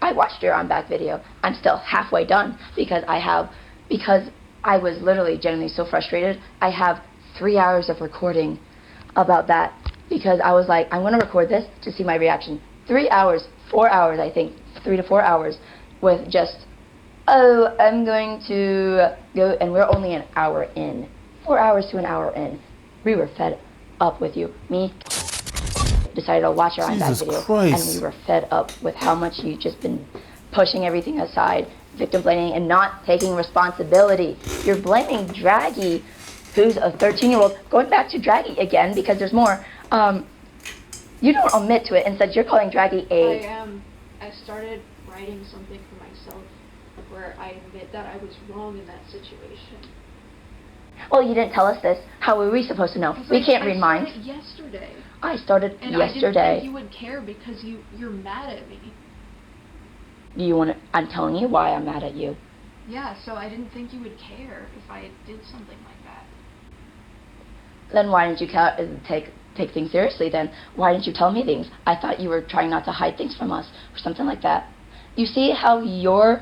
I watched your I'm back video. I'm still halfway done because I was literally genuinely so frustrated. I have 3 hours of recording about that because I was like, I'm going to record this to see my reaction. 3 hours, 4 hours, I think, 3 to 4 hours with just, oh, I'm going to go, and we're only an hour in. 4 hours to an hour in. We were fed up with you. Me decided to watch our I'm back video, Christ. and we were fed up with how much you've just been pushing everything aside, victim blaming, and not taking responsibility. You're blaming Draggy, who's a 13-year-old. Going back to Draggy again, because there's more. You don't admit to it. Instead, you're calling Draggy a... I started writing something for myself where I admit that I was wrong in that situation. Well, you didn't tell us this. How were we supposed to know? We can't read minds. I started yesterday. I started and yesterday. I didn't think you would care because you're mad at me. Do you want to... I'm telling you why I'm mad at you. Yeah, so I didn't think you would care if I did something like that. Then why didn't you take things seriously then? Why didn't you tell me things? I thought you were trying not to hide things from us or something like that. You see how your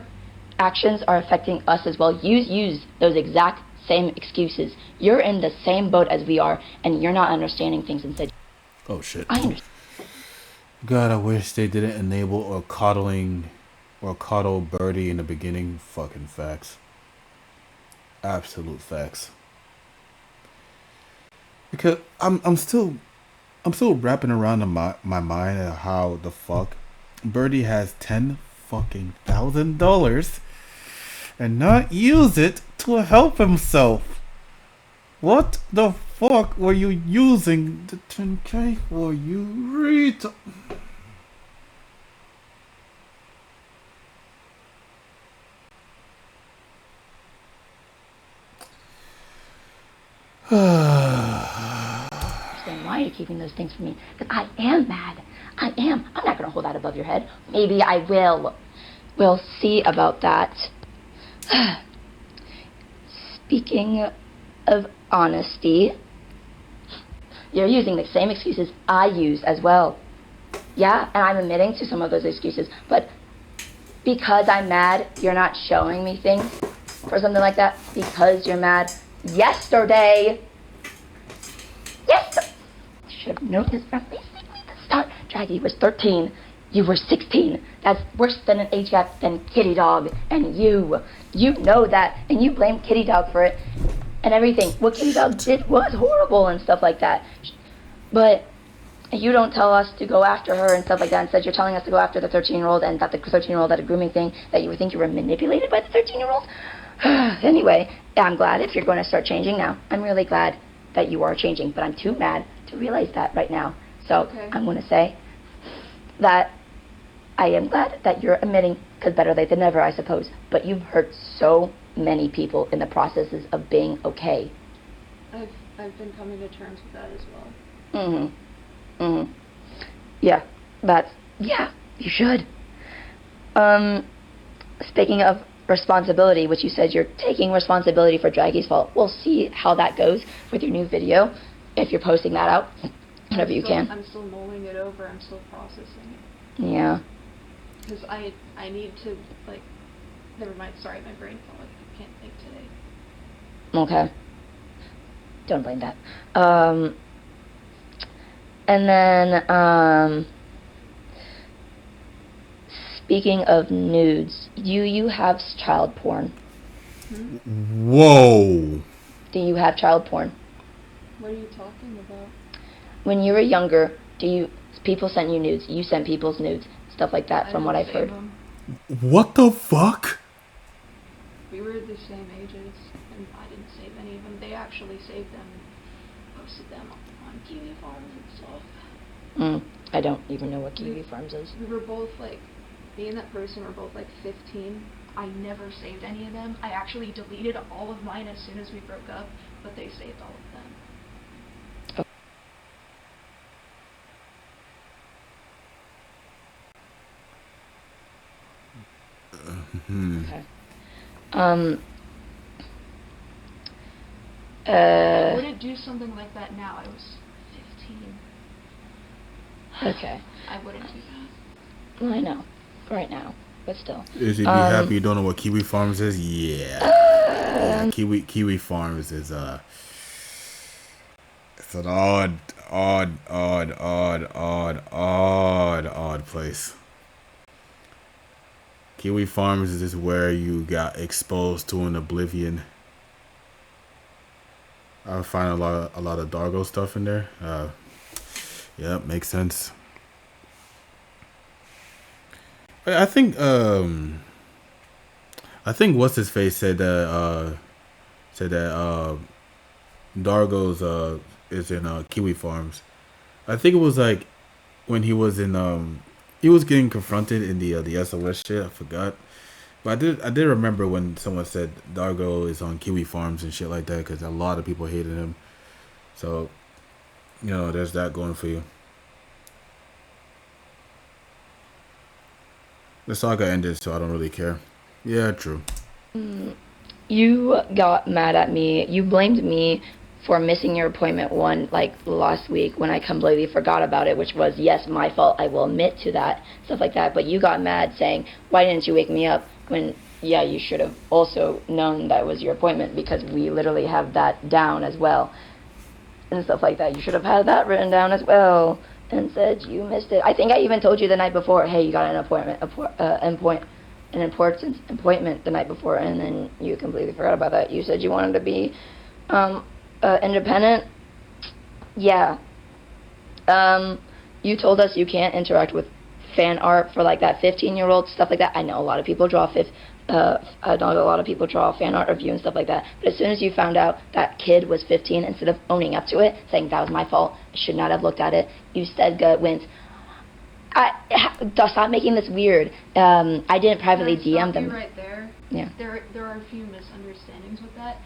actions are affecting us as well? Use those exact same excuses. You're in the same boat as we are, and you're not understanding things instead. Oh shit. I understand. God, I wish they didn't enable or coddle Birdie in the beginning. Fucking facts. Absolute facts. Because I'm still wrapping around in my mind of how the fuck Birdie has $10,000 and not use it to help himself. What the fuck were you using the 10K for, you retard? Understand why you're keeping those things from me. Because I am mad. I am. I'm not going to hold that above your head. Maybe I will. We'll see about that. Speaking of honesty, you're using the same excuses I use as well. Yeah, and I'm admitting to some of those excuses, but because I'm mad, you're not showing me things for something like that. Because you're mad yesterday. Yes, should have known this from basically the start. Draggy was 13. You were 16. That's worse than an age gap than Kitty Dog. And you know that, and you blame Kitty Dog for it and everything. What Kitty Dog did was horrible and stuff like that. But you don't tell us to go after her and stuff like that. Instead, you're telling us to go after the 13-year-old, and that the 13-year-old had a grooming thing, that you think you were manipulated by the 13-year-old. Anyway, I'm glad if you're going to start changing now. I'm really glad that you are changing, but I'm too mad to realize that right now. So okay. I'm going to say that I am glad that you're admitting, because better late than never, I suppose. But you've hurt so many people in the processes of being okay. I've been coming to terms with that as well. Yeah, you should. Speaking of responsibility, which you said you're taking responsibility for Draggy's fault. We'll see how that goes with your new video, if you're posting that out whenever you can. I'm still mulling it over. I'm still processing it. Yeah. Because I need to, like, never mind. Sorry, my brain felt like I can't think today. Okay. Don't blame that. And then, speaking of nudes, you have child porn. Whoa. Do you have child porn? What are you talking about? When you were younger, people sent you nudes? You sent people's nudes, stuff like that, from what I've heard. Them. What the fuck? We were the same ages, and I didn't save any of them. They actually saved them and posted them on Kiwi Farms and stuff. I don't even know what Kiwi Farms is. We were both like, me and that person were both like 15. I never saved any of them. I actually deleted all of mine as soon as we broke up, but they saved all of them. Okay. I wouldn't do something like that now. I was 15. Okay. I wouldn't do that. Well, I know. Right now. But still. Is he be happy you don't know what Kiwi Farms is? Yeah. Kiwi Farms is it's an odd place. Kiwi Farms is just where you got exposed to an oblivion. I find a lot of Dargo stuff in there. Yeah, makes sense. I think what's his face said that Dargo's is in Kiwi Farms. I think it was like when he was in he was getting confronted in the SOS shit. I forgot, but I did remember when someone said Dargo is on Kiwi Farms and shit like that, because a lot of people hated him. So, you know, there's that going for you. The saga ended, so I don't really care. Yeah, true. You got mad at me. You blamed me for missing your appointment last week when I completely forgot about it, which was, yes, my fault. I will admit to that, stuff like that. But you got mad saying, why didn't you wake me up when yeah, you should have also known that was your appointment, because we literally have that down as well. And stuff like that. You should have had that written down as well and said you missed it. I think I even told you the night before, hey, you got an important appointment the night before, and then you completely forgot about that. You said you wanted to be independent. Yeah. You told us you can't interact with fan art for like that 15-year-old stuff like that. I know a lot of people draw fan art of you and stuff like that. But as soon as you found out that kid was 15, instead of owning up to it, saying that was my fault, I should not have looked at it, you instead went, stop making this weird. I didn't privately DM them. Right there. Yeah. There are a few misunderstandings with that.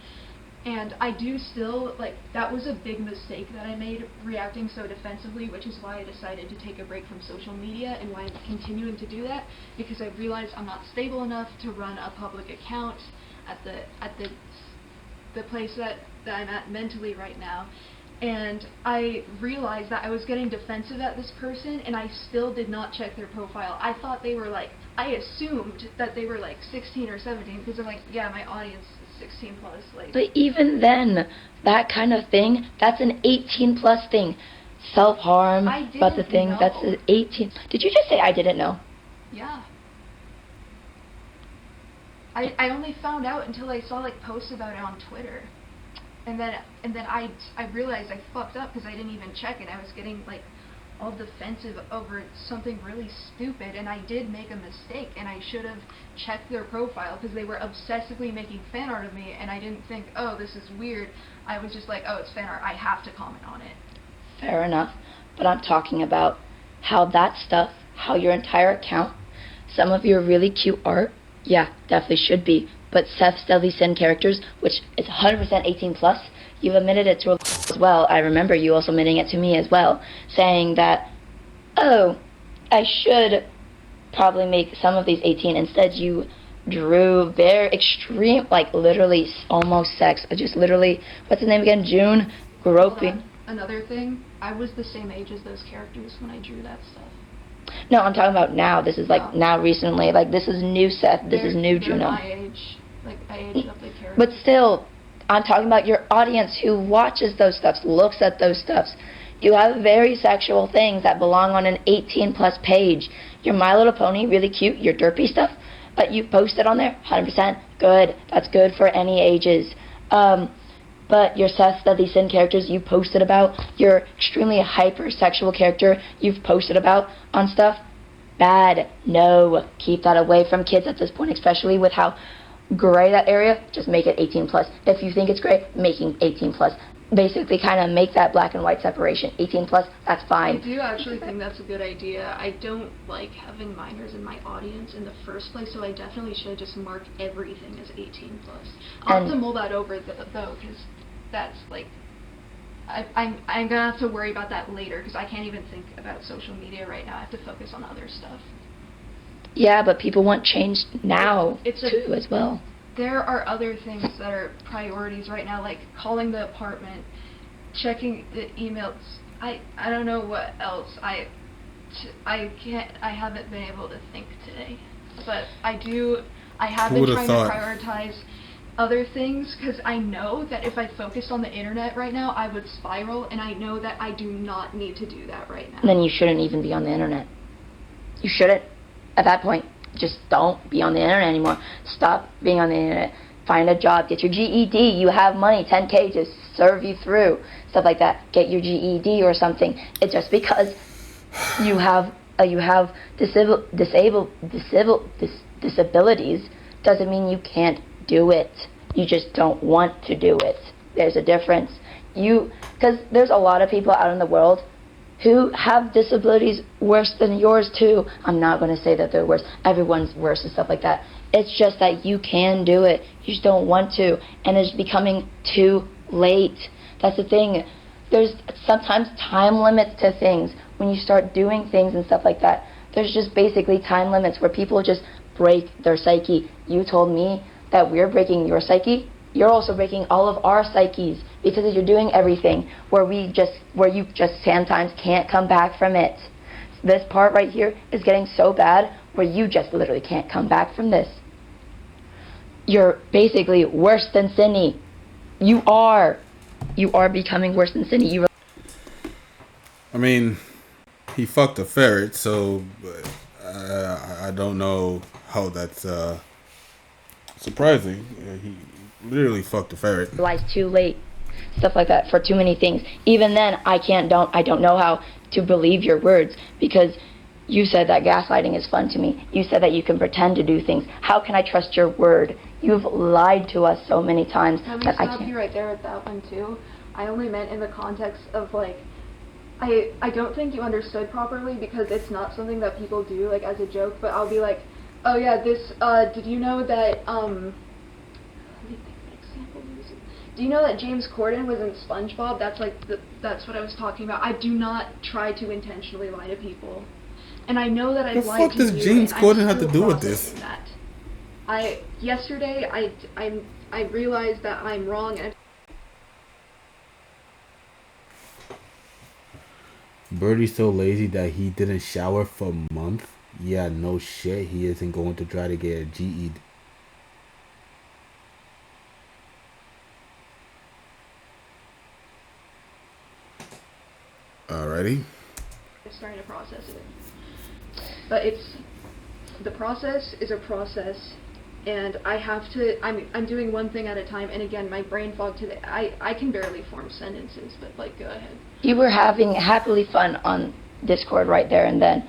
And I do still, like, that was a big mistake that I made, reacting so defensively, which is why I decided to take a break from social media, and why I'm continuing to do that, because I realized I'm not stable enough to run a public account at the place that I'm at mentally right now. And I realized that I was getting defensive at this person, and I still did not check their profile. I thought they were like, I assumed that they were like 16 or 17, because I'm like, yeah, my audience is 16 plus. Like. But even then, that kind of thing, that's an 18 plus thing. Self-harm, but the thing, know. that's an 18. Did you just say I didn't know? Yeah. I only found out until I saw like posts about it on Twitter. And then I realized I fucked up because I didn't even check it. I was getting like all defensive over something really stupid, and I did make a mistake, and I should have checked their profile because they were obsessively making fan art of me, and I didn't think, oh, this is weird. I was just like, oh, it's fan art, I have to comment on it. Fair enough, but I'm talking about how that stuff, how your entire account, some of your really cute art, yeah, definitely should be, but Seth's Deadly Sin characters, which is 100% 18 plus, you've admitted it to as well. I remember you also admitting it to me as well, saying that, oh, I should probably make some of these 18. Instead, you drew very extreme, like literally almost sex, just literally, what's his name again? June, groping. Another thing, I was the same age as those characters when I drew that stuff. No, I'm talking about now. This is like now recently. Like this is new Seth. This is new Juno. My age. Like I aged up the character. But still, I'm talking about your audience who watches those stuffs, looks at those stuffs. You have very sexual things that belong on an 18 plus page. Your My Little Pony, really cute, your derpy stuff, but you post it on there, 100% good. That's good for any ages. But your Seth Deadly Sin characters you posted about, your extremely hyper-sexual character you've posted about on stuff, bad. No, keep that away from kids at this point, especially with how gray that area, just make it 18 plus. If you think it's gray, making 18 plus. Basically kind of make that black and white separation. 18 plus, that's fine. I do actually think that's a good idea. I don't like having minors in my audience in the first place, so I definitely should just mark everything as 18 plus. I'll have to mull that over though, because that's like, I'm gonna have to worry about that later, because I can't even think about social media right now. I have to focus on other stuff. Yeah, but people want change now too as well. There are other things that are priorities right now, like calling the apartment, checking the emails. I don't know what else. I haven't been able to think today, but I have been trying to prioritize other things, because I know that if I focused on the internet right now, I would spiral, and I know that I do not need to do that right now. Then you shouldn't even be on the internet. You shouldn't. At that point, just don't be on the internet anymore. Stop being on the internet. Find a job. Get your GED. You have money. 10K to serve you through. Stuff like that. Get your GED or something. It's just because you have disabilities doesn't mean you can't do it. You just don't want to do it. There's a difference. Because there's a lot of people out in the world who have disabilities worse than yours too. I'm not going to say that they're worse. Everyone's worse and stuff like that. It's just that you can do it. You just don't want to. And it's becoming too late. That's the thing. There's sometimes time limits to things. When you start doing things and stuff like that, there's just basically time limits where people just break their psyche. You told me that we're breaking your psyche. You're also breaking all of our psyches because you're doing everything where you just sometimes can't come back from it. This part right here is getting so bad where you just literally can't come back from this. You're basically worse than Cindy. You are becoming worse than Cindy. I mean, he fucked a ferret, so I don't know how that's surprising. He literally fucked a ferret. Realize too late, stuff like that, for too many things. Even then, I don't know how to believe your words, because you said that gaslighting is fun to me. You said that you can pretend to do things. How can I trust your word? You've lied to us so many times Let me that I stop can't. you right there with that one too. I only meant in the context of like, I don't think you understood properly, because it's not something that people do like as a joke. But I'll be like, oh yeah, this. Did you know that? Let me think of an example. Do you know that James Corden was in SpongeBob? That's like that's what I was talking about. I do not try to intentionally lie to people, and I know that I've The lied fuck to does you. James and Corden I'm have to still do with this? processing that. Yesterday I realized that I'm wrong, and Birdie's so lazy that he didn't shower for a month. Yeah, no shit. He isn't going to try to get a GED. Alrighty. I'm starting to process it. But the process is a process, and I have to. I'm doing one thing at a time. And again, my brain fog today. I can barely form sentences. But like, go ahead. You were having happily fun on Discord right there and then.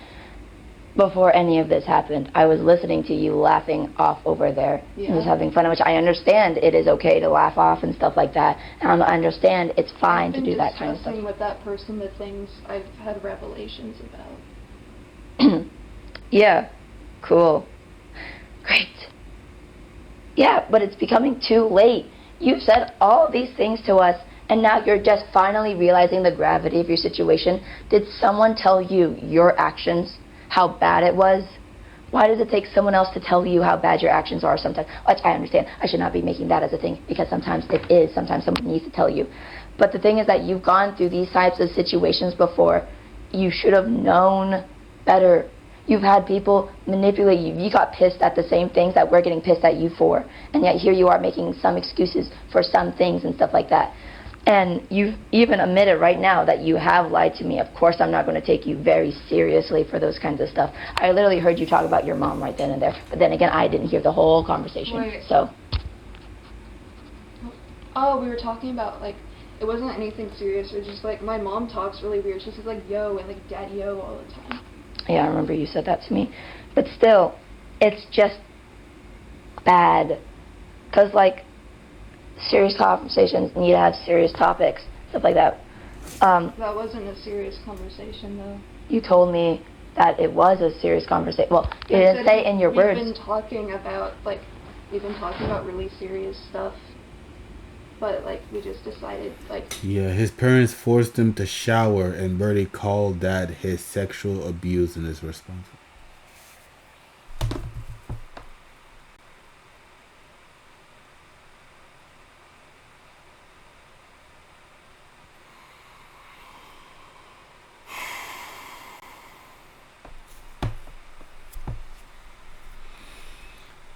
Before any of this happened, I was listening to you laughing off over there. Yeah. I was having fun, which I understand it is okay to laugh off and stuff like that. And I understand it's fine to do that kind of stuff. I've been discussing with that person the things I've had revelations about. Yeah, cool. Great. Yeah, but it's becoming too late. You've said all these things to us, and now you're just finally realizing the gravity of your situation. Did someone tell you your actions, how bad it was? Why does it take someone else to tell you how bad your actions are sometimes? Which I understand. I should not be making that as a thing, because sometimes it is. Sometimes someone needs to tell you. But the thing is that you've gone through these types of situations before. You should have known better. You've had people manipulate you. You got pissed at the same things that we're getting pissed at you for. And yet here you are making some excuses for some things and stuff like that. And you've even admitted right now that you have lied to me. Of course, I'm not going to take you very seriously for those kinds of stuff. I literally heard you talk about your mom right then and there. But then again, I didn't hear the whole conversation. Wait. So. Oh, we were talking about, like, it wasn't anything serious. It was just, like, my mom talks really weird. She says, like, yo and, like, daddy-o all the time. Yeah, I remember you said that to me. But still, it's just bad. Because, like, serious conversations need to have serious topics, stuff like that. That wasn't a serious conversation, though. You told me that it was a serious conversation. Well, you didn't say in your words. We've been talking about really serious stuff. But, like, we just decided, like... Yeah, his parents forced him to shower, and Birdie called that his sexual abuse and is responsible.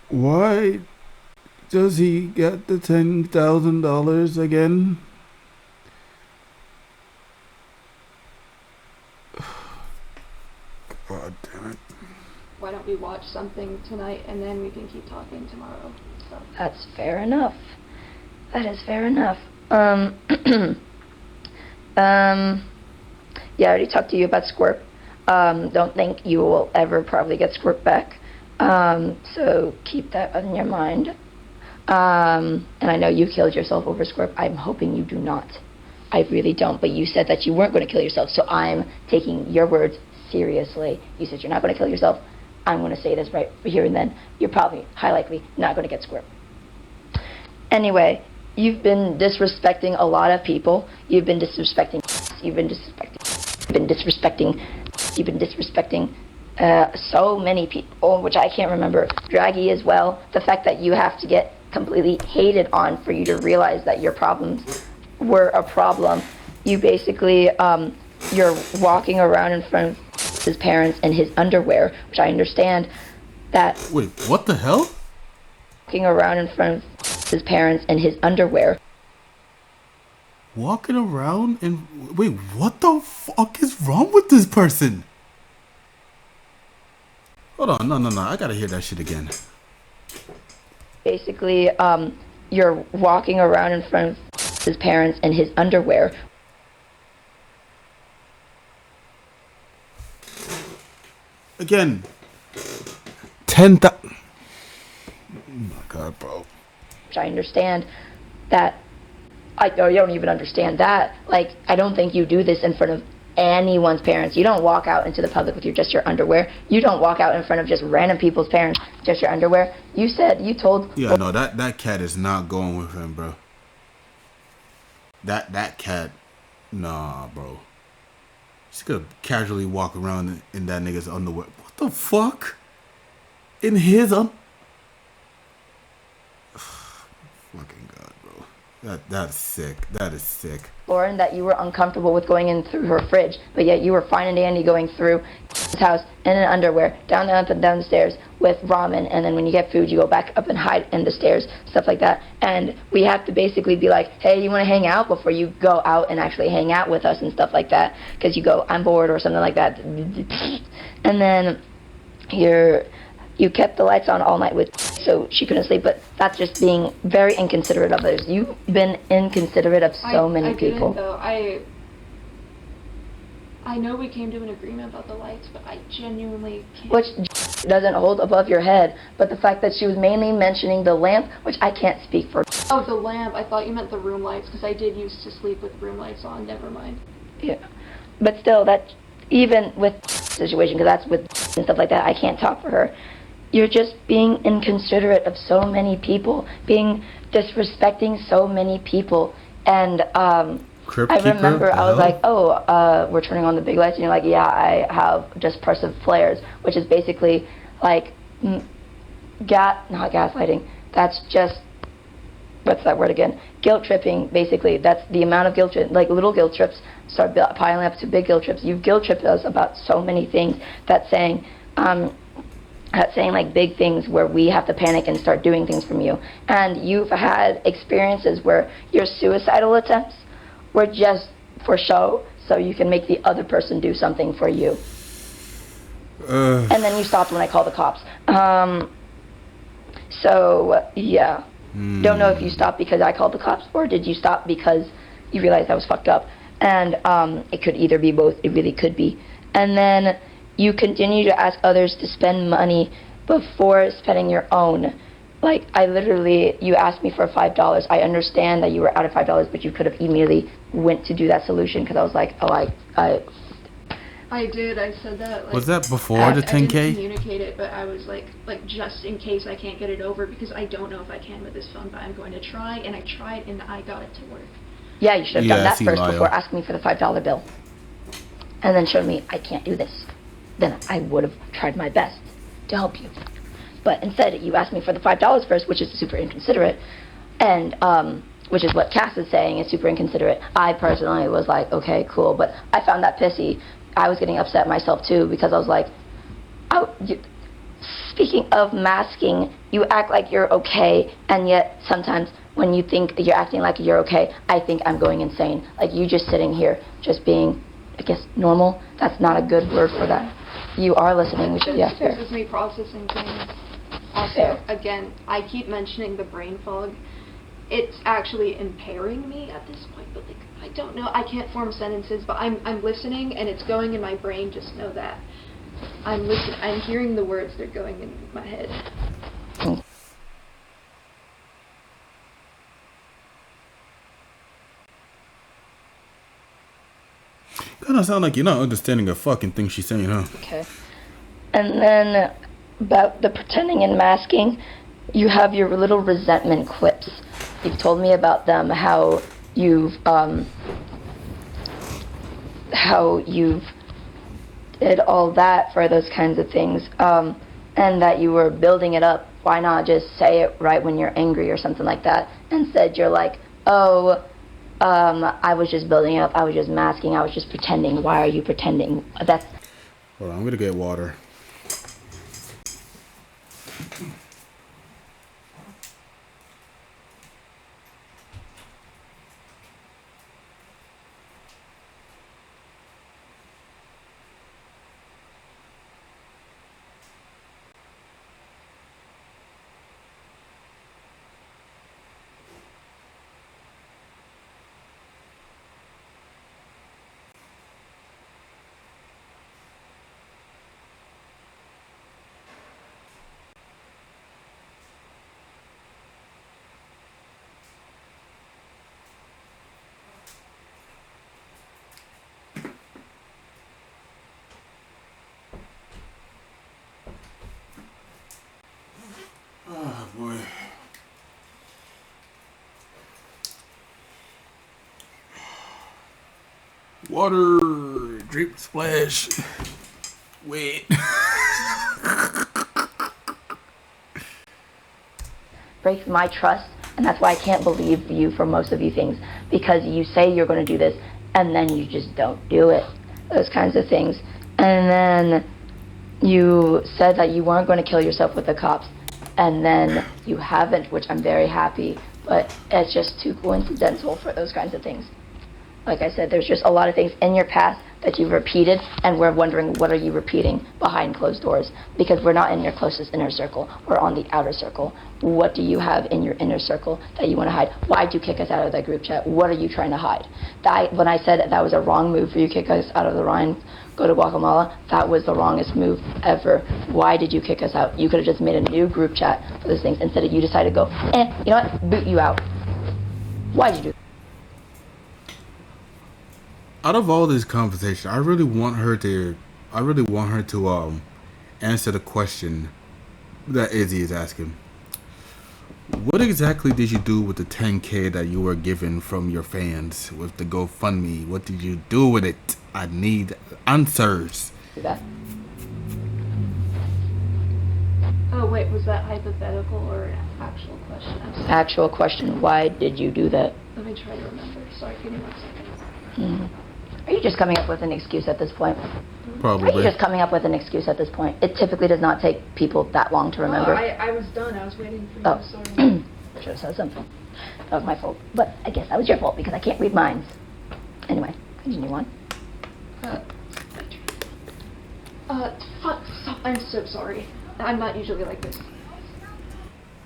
Why does he get the $10,000 again? God damn it. Why don't we watch something tonight, and then we can keep talking tomorrow? So. That's fair enough. That is fair enough. Yeah, I already talked to you about Squirt. Don't think you will ever probably get Squirt back. So keep that in your mind. And I know you killed yourself over Squirt. I'm hoping you do not. I really don't. But you said that you weren't going to kill yourself, so I'm taking your words seriously. You said you're not going to kill yourself. I'm going to say this right here and then. You're probably, high likely, not going to get Squirt. Anyway, you've been disrespecting a lot of people. You've been disrespecting so many people, which I can't remember. Draggy as well. The fact that you have to get completely hated on for you to realize that your problems were a problem. You basically, you're walking around in front of his parents in his underwear, which I understand that... Wait, what the hell? walking around in front of his parents in his underwear. Walking around and wait, what the fuck is wrong with this person? Hold on, no, I gotta hear that shit again. Basically, you're walking around in front of his parents in his underwear. Again, 10,000. Oh my god, bro. Which I understand that. You don't even understand that. Like, I don't think you do this in front of anyone's parents. You don't walk out into the public with just your underwear. You don't walk out in front of just random people's parents, just your underwear. You told. Yeah, no, that cat is not going with him, bro. That cat, nah, bro. She's gonna casually walk around in that nigga's underwear. What the fuck? In his fucking god, bro. That's sick. That is sick. Lauren, that you were uncomfortable with going in through her fridge, but yet you were fine and dandy going through his house in an underwear, down and up and down the stairs with ramen, and then when you get food, you go back up and hide in the stairs, stuff like that. And we have to basically be like, hey, you want to hang out before you go out and actually hang out with us and stuff like that, because you go, I'm bored or something like that. And then you kept the lights on all night so she couldn't sleep, but that's just being very inconsiderate of others. You've been inconsiderate of so many people. Didn't, though. I know we came to an agreement about the lights, but I genuinely can't. Which doesn't hold above your head, but the fact that she was mainly mentioning the lamp, which I can't speak for. Oh, the lamp. I thought you meant the room lights, because I did used to sleep with room lights on. Never mind. Yeah. But still, that, even with situation, because that's with and stuff like that, I can't talk for her. You're just being inconsiderate of so many people, being disrespecting so many people. And I remember I was like, we're turning on the big lights. And you're like, yeah, I have just pressive flares, which is basically like, not gaslighting. That's just, what's that word again? Guilt tripping, basically. That's the amount of guilt trip, like little guilt trips start piling up to big guilt trips. You've guilt tripped us about so many things. That's saying like big things where we have to panic and start doing things from you. And you've had experiences where your suicidal attempts were just for show, so you can make the other person do something for you. And then you stopped when I called the cops. So, yeah. Don't know if you stopped because I called the cops, or did you stop because you realized I was fucked up. And it could either be both. It really could be. And then you continue to ask others to spend money before spending your own. Like, you asked me for $5. I understand that you were out of $5, but you could have immediately went to do that solution, because I was like, I did. I said that. Like, was that before the 10K? I didn't communicate it, but I was like just in case I can't get it over, because I don't know if I can with this phone, but I'm going to try. And I tried, and I got it to work. Yeah, you should have done that first before asking me for the $5 bill, and then showed me I can't do this. Then I would have tried my best to help you. But instead, you asked me for the $5 first, which is super inconsiderate, and which is what Cass is saying is super inconsiderate. I personally was like, okay, cool, but I found that pissy. I was getting upset myself too, because I was like, speaking of masking, you act like you're okay, and yet sometimes when you think you're acting like you're okay, I think I'm going insane. Like, you just sitting here, just being, I guess, normal. That's not a good word for that. You are listening, which is, yeah, fair. This is me processing things. Also, fair. Again, I keep mentioning the brain fog. It's actually impairing me at this point, but like, I don't know. I can't form sentences, but I'm listening, and it's going in my brain. Just know that I'm listening. I'm hearing the words. They're going in my head. Kind of sound like you're not understanding a fucking thing she's saying, huh? Okay. And then about the pretending and masking, you have your little resentment quips. You've told me about them, how you've did all that for those kinds of things, and that you were building it up. Why not just say it right when you're angry or something like that? Instead, you're like, I was just building up, I was just masking, I was just pretending. Why are you pretending? That's... Hold on, I'm gonna get water. Water, drip splash. Wait. Breaks my trust, and that's why I can't believe you for most of you things, because you say you're going to do this and then you just don't do it, those kinds of things. And then you said that you weren't going to kill yourself with the cops, and then you haven't, which I'm very happy, but it's just too coincidental for those kinds of things. Like I said, there's just a lot of things in your past that you've repeated, and we're wondering what are you repeating behind closed doors, because we're not in your closest inner circle. We're on the outer circle. What do you have in your inner circle that you want to hide? Why'd you kick us out of that group chat? What are you trying to hide? When I said that was a wrong move for you to kick us out of the Rhine, go to Guatemala, that was the wrongest move ever. Why did you kick us out? You could have just made a new group chat for those things instead of you decided to go, you know what, boot you out. Why'd you do that? Out of all this conversation, I really want her to answer the question that Izzy is asking. What exactly did you do with the 10K that you were given from your fans with the GoFundMe? What did you do with it? I need answers. Oh, wait, was that hypothetical or an actual question? Actual question, why did you do that? Let me try to remember. Sorry, give me 1 second. Mm-hmm. Are you just coming up with an excuse at this point? Probably. Are you just coming up with an excuse at this point? It typically does not take people that long to remember. Oh, I was done. I was waiting for you to sort of... Should have said something. That was my fault. But I guess that was your fault because I can't read minds. Anyway, continue on. Fuck. I'm so sorry. I'm not usually like this.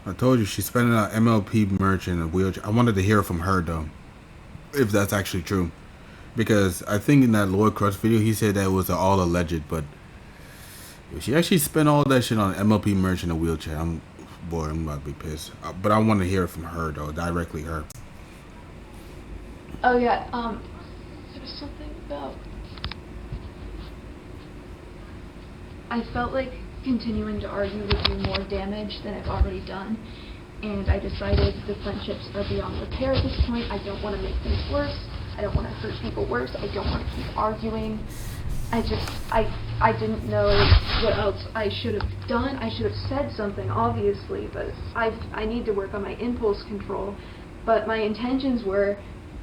I told you she's spending on MLP merch in a wheelchair. I wanted to hear from her though, if that's actually true. Because I think in that Lloyd Crush video, he said that it was all alleged, but if she actually spent all that shit on MLP merch in a wheelchair, I'm about to be pissed. But I want to hear it from her, though, directly her. Oh, yeah, there was something about... I felt like continuing to argue would do more damage than I've already done, and I decided the friendships are beyond repair at this point. I don't want to make things worse. I don't want to hurt people worse. I don't want to keep arguing. I didn't know what else I should have done. I should have said something, obviously, but I need to work on my impulse control. But my intentions were,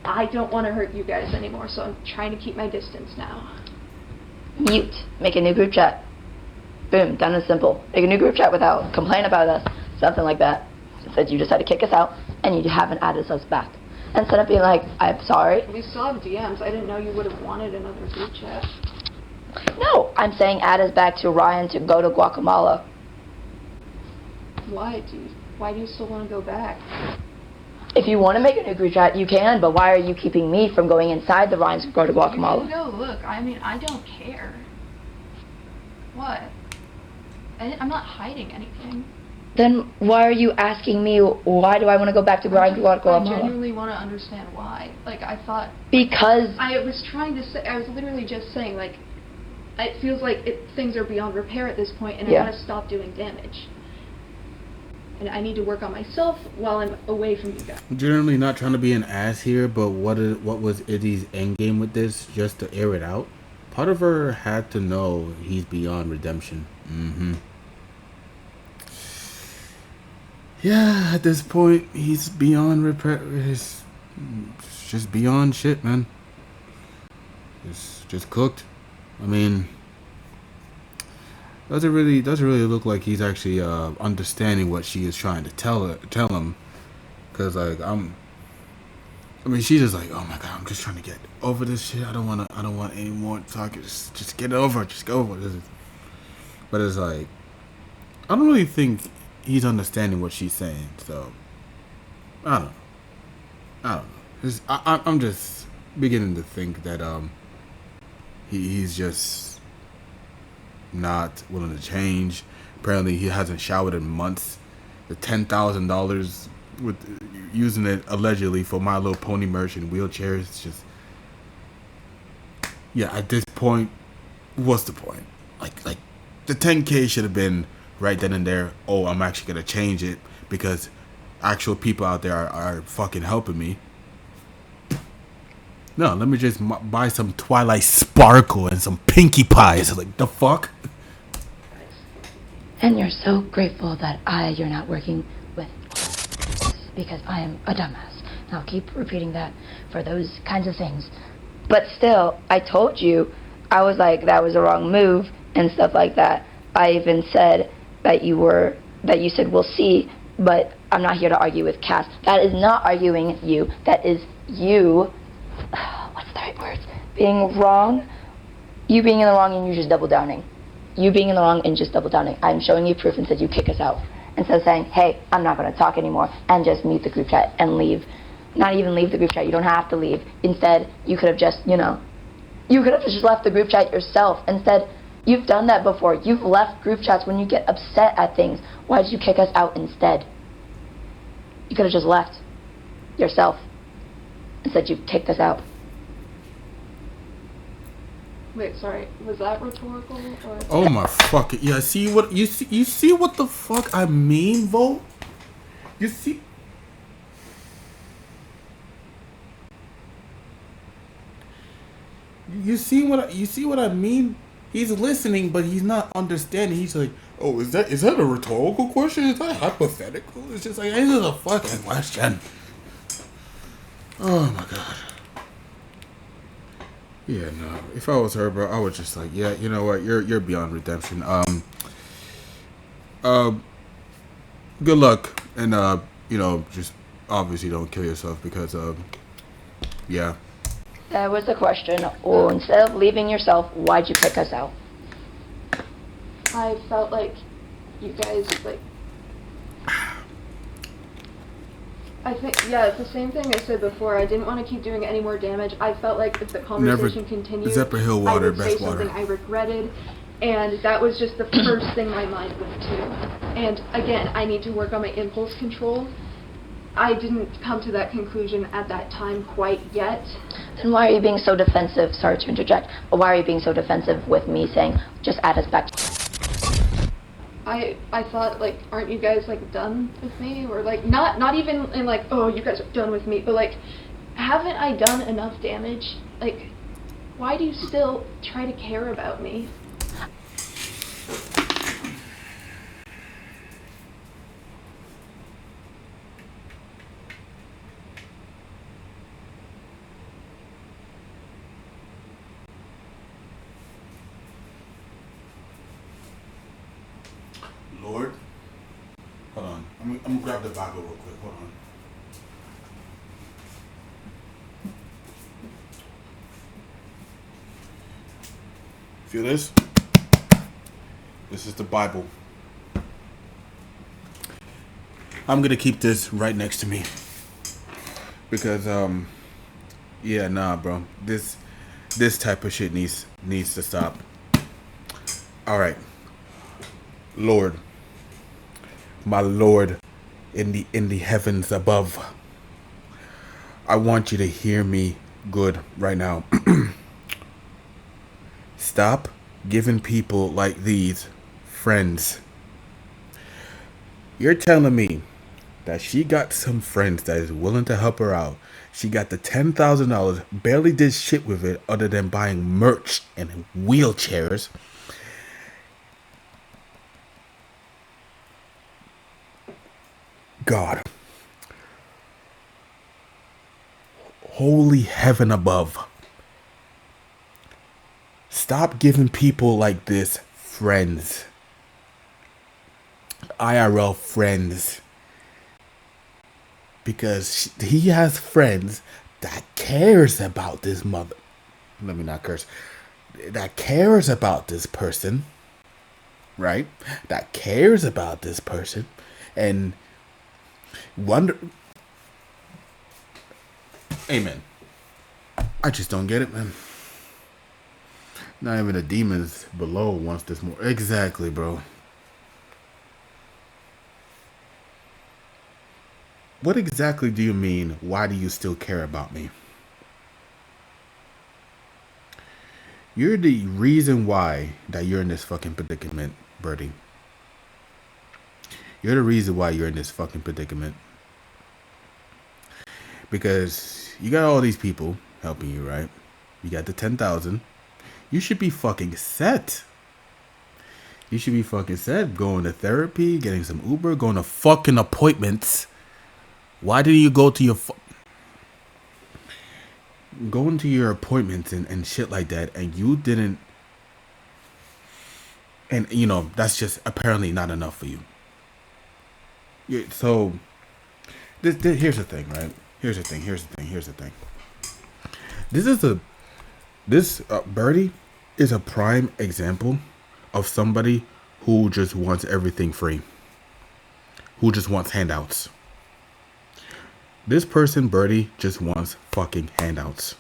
I don't want to hurt you guys anymore, so I'm trying to keep my distance now. Mute. Make a new group chat. Boom. Done and simple. Make a new group chat without complain about us. Something like that. Instead, you decided to kick us out, and you haven't added us back. Instead of being like, I'm sorry. We still have DMs. I didn't know you would have wanted another group chat. No, I'm saying add us back to Ryan to go to Guatemala. Why do you still want to go back? If you want to make a new group chat, you can, but why are you keeping me from going inside the Rhines to go to Guatemala? You can go look. I mean, I don't care. What? I'm not hiding anything. Then why are you asking me, why do I want to go back to Guatemala? I genuinely want to understand why. Like, I thought... Because... I was trying to say... I was literally just saying, like, it feels like things are beyond repair at this point, and I want to stop doing damage. And I need to work on myself while I'm away from you guys. Generally not trying to be an ass here, but what was Izzy's end game with this? Just to air it out? Part of her had to know he's beyond redemption. Mm-hmm. Yeah, at this point, he's beyond repair. He's just beyond shit, man. It's just cooked. I mean, doesn't really look like he's actually understanding what she is trying to tell him. Cause like she's just like, oh my god, I'm just trying to get over this shit. I don't want any more talk. Just get over it. Just go over it. But it's like, I don't really think he's understanding what she's saying. So I don't know. I'm just beginning to think that he's just not willing to change. Apparently he hasn't showered in months. The $10,000 with using it allegedly for My Little Pony merch and wheelchairs. It's just, yeah, at this point, what's the point? Like the 10K should have been right then and there. Oh, I'm actually gonna change it because actual people out there are fucking helping me. No, let me just buy some Twilight Sparkle and some Pinkie Pies. Like, the fuck? And you're so grateful that you're not working with because I am a dumbass. And I'll keep repeating that for those kinds of things. But still, I told you, I was like, that was a wrong move and stuff like that. I even said that you said, we'll see, but I'm not here to argue with Cass. That is not arguing you. That is you, what's the right words? Being wrong. You being in the wrong and you just double downing. You being in the wrong and just double downing. I'm showing you proof and said you kick us out. Instead of saying, hey, I'm not going to talk anymore and just mute the group chat and leave. Not even leave the group chat. You don't have to leave. Instead, you could have just, you could have just left the group chat yourself. Instead, you've done that before. You've left group chats when you get upset at things. Why did you kick us out instead? You could have just left yourself. Instead, you kicked us out. Wait, sorry. Was that rhetorical or? Oh my fucking yeah! See what you see? You see what the fuck I mean, Vo? You see? You see what I mean? He's listening, but he's not understanding. He's like, "Oh, is that a rhetorical question? Is that hypothetical?" It's just like, this is a fucking question. Oh my god. Yeah, no. If I was her, bro, I would just like, yeah, you know what? You're beyond redemption. Good luck, and just obviously don't kill yourself because yeah. That was the question. Or instead of leaving yourself, why'd you kick us out? I felt like you guys, I think, yeah, it's the same thing I said before. I didn't want to keep doing any more damage. I felt like if the conversation continued, Zephyr water, I would say best water. something I regretted, and that was just the first thing my mind went to. And again, I need to work on my impulse control. I didn't come to that conclusion at that time quite yet. Then why are you being so defensive? Sorry to interject, but why are you being so defensive with me saying, just add us back? I thought, aren't you guys, done with me? Or, not even in, oh, you guys are done with me, but, haven't I done enough damage? Why do you still try to care about me? Lord, hold on. I'm gonna grab the Bible real quick. Hold on. Feel this? This is the Bible. I'm gonna keep this right next to me because yeah, nah, bro. This type of shit needs to stop. All right, Lord. My Lord, in the heavens above, I want you to hear me good right now. Stop giving people like these friends. You're telling me that she got some friends that is willing to help her out. She got the $10,000, barely did shit with it other than buying merch and wheelchairs. God, holy heaven above, stop giving people like this friends, IRL friends, because he has friends that cares about this mother, let me not curse, that cares about this person, right, that cares about this person, and wonder. Amen. I just don't get it, man. Not even the demons below wants this more. Exactly, bro. What exactly do you mean? Why do you still care about me? You're the reason why that you're in this fucking predicament, Birdie. You're the reason why you're in this fucking predicament. Because you got all these people helping you, right? You got the 10,000. You should be fucking set. You should be fucking set. Going to therapy, getting some Uber, going to fucking appointments. Why didn't you go to your going to your appointments and shit like that, and you didn't? And you know that's just apparently not enough for you. So here's the thing, right? Here's the thing. This Birdie is a prime example of somebody who just wants everything free, who just wants handouts. This person, Birdie, just wants fucking handouts.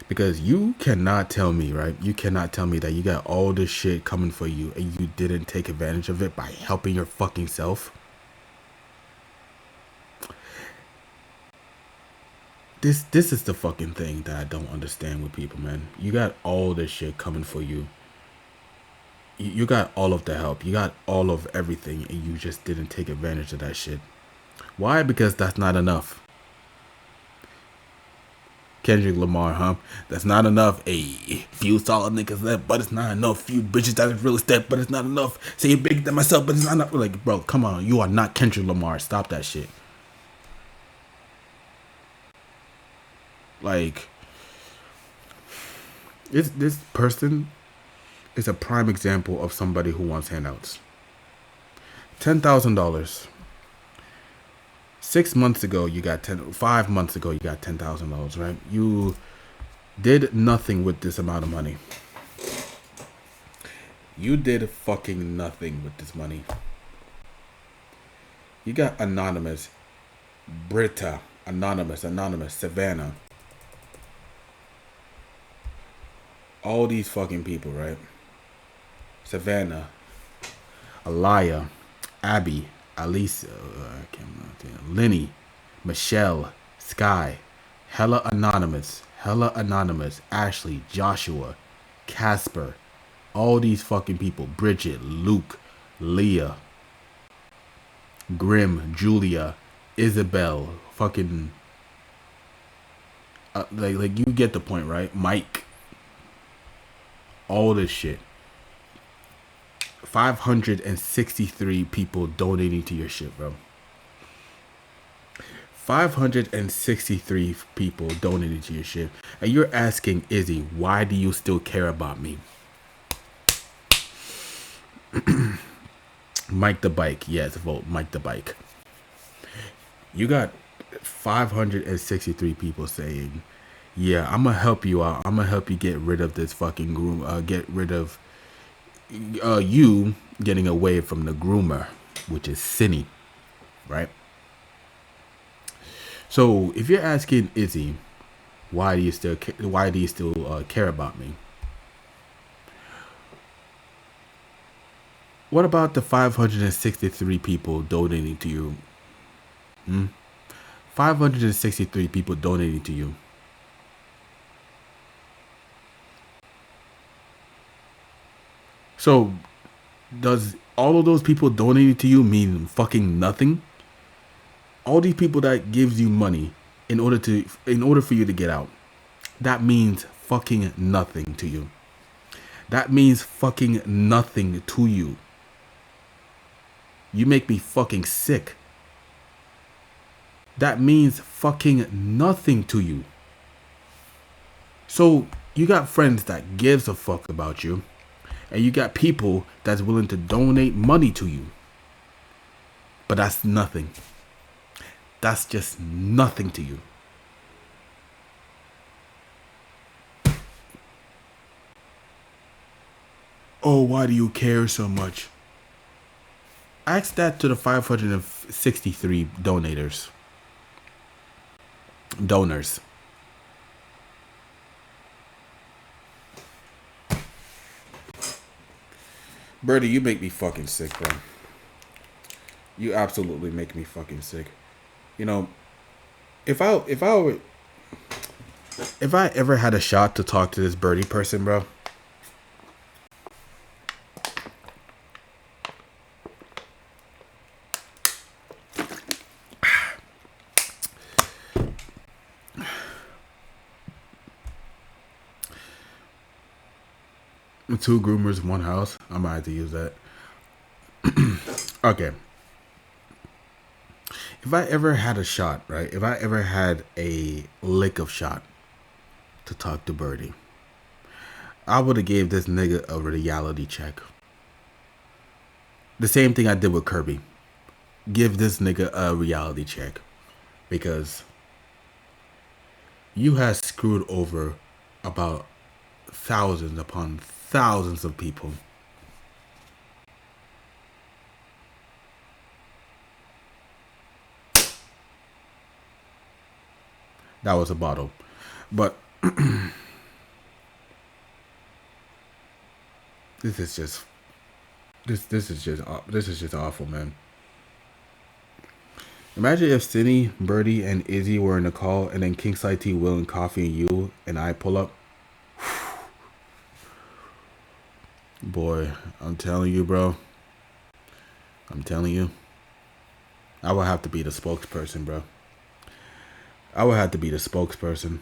Because you cannot tell me, right? You cannot tell me that you got all this shit coming for you and you didn't take advantage of it by helping your fucking self. This is the fucking thing that I don't understand with people, man. You got all this shit coming for you. You got all of the help. You got all of everything and you just didn't take advantage of that shit. Why? Because that's not enough. Kendrick Lamar, huh? That's not enough. A few solid niggas left, but it's not enough. Few bitches that is real estate, but it's not enough. Say it bigger than myself, but it's not enough. Like, bro, come on. You are not Kendrick Lamar. Stop that shit. Like, this person is a prime example of somebody who wants handouts. $10,000. 6 months ago, you got 5 months ago, you got $10,000, right? You did nothing with this amount of money. You did fucking nothing with this money. You got Anonymous, Britta, Anonymous, Savannah. All these fucking people, right? Savannah, Aliyah, Abby, Alisa, Lenny, Michelle, Sky, Hella Anonymous, Ashley, Joshua, Casper, all these fucking people, Bridget, Luke, Leah, Grim, Julia, Isabel, fucking, like you get the point, right? Mike, all this shit. 563 people donating to your shit, bro. 563 people donating to your shit. And you're asking Izzy, why do you still care about me? Mike the Bike. Yes, vote Mike the Bike. You got 563 people saying, yeah, I'm going to help you out. I'm going to help you get rid of this fucking groom. Get rid of you getting away from the groomer, which is Cinny, right? So if you're asking Izzy, why do you still care about me? What about the 563 people donating to you? 563 people donating to you. So, does all of those people donating to you mean fucking nothing? All these people that gives you money in order for you to get out, that means fucking nothing to you. That means fucking nothing to you. You make me fucking sick. That means fucking nothing to you. So, you got friends that gives a fuck about you. And you got people that's willing to donate money to you. But that's nothing. That's just nothing to you. Oh, why do you care so much? Ask that to the 563 donors. Birdie, you make me fucking sick, bro. You absolutely make me fucking sick. You know, if I ever had a shot to talk to this Birdie person, bro, Two groomers, one house. I might have to use that. Okay. If I ever had a shot, right? If I ever had a lick of shot to talk to Birdie, I would have gave this nigga a reality check. The same thing I did with Kirby. Give this nigga a reality check. Because you have screwed over about thousands upon thousands of people. That was a bottle. But this is just awful, man. Imagine if Cindy, Birdie, and Izzy were in the call, and then Kingside T, Will, and Coffee, and you and I pull up. Boy, I'm telling you, bro. I'm telling you. I would have to be the spokesperson, bro. I would have to be the spokesperson.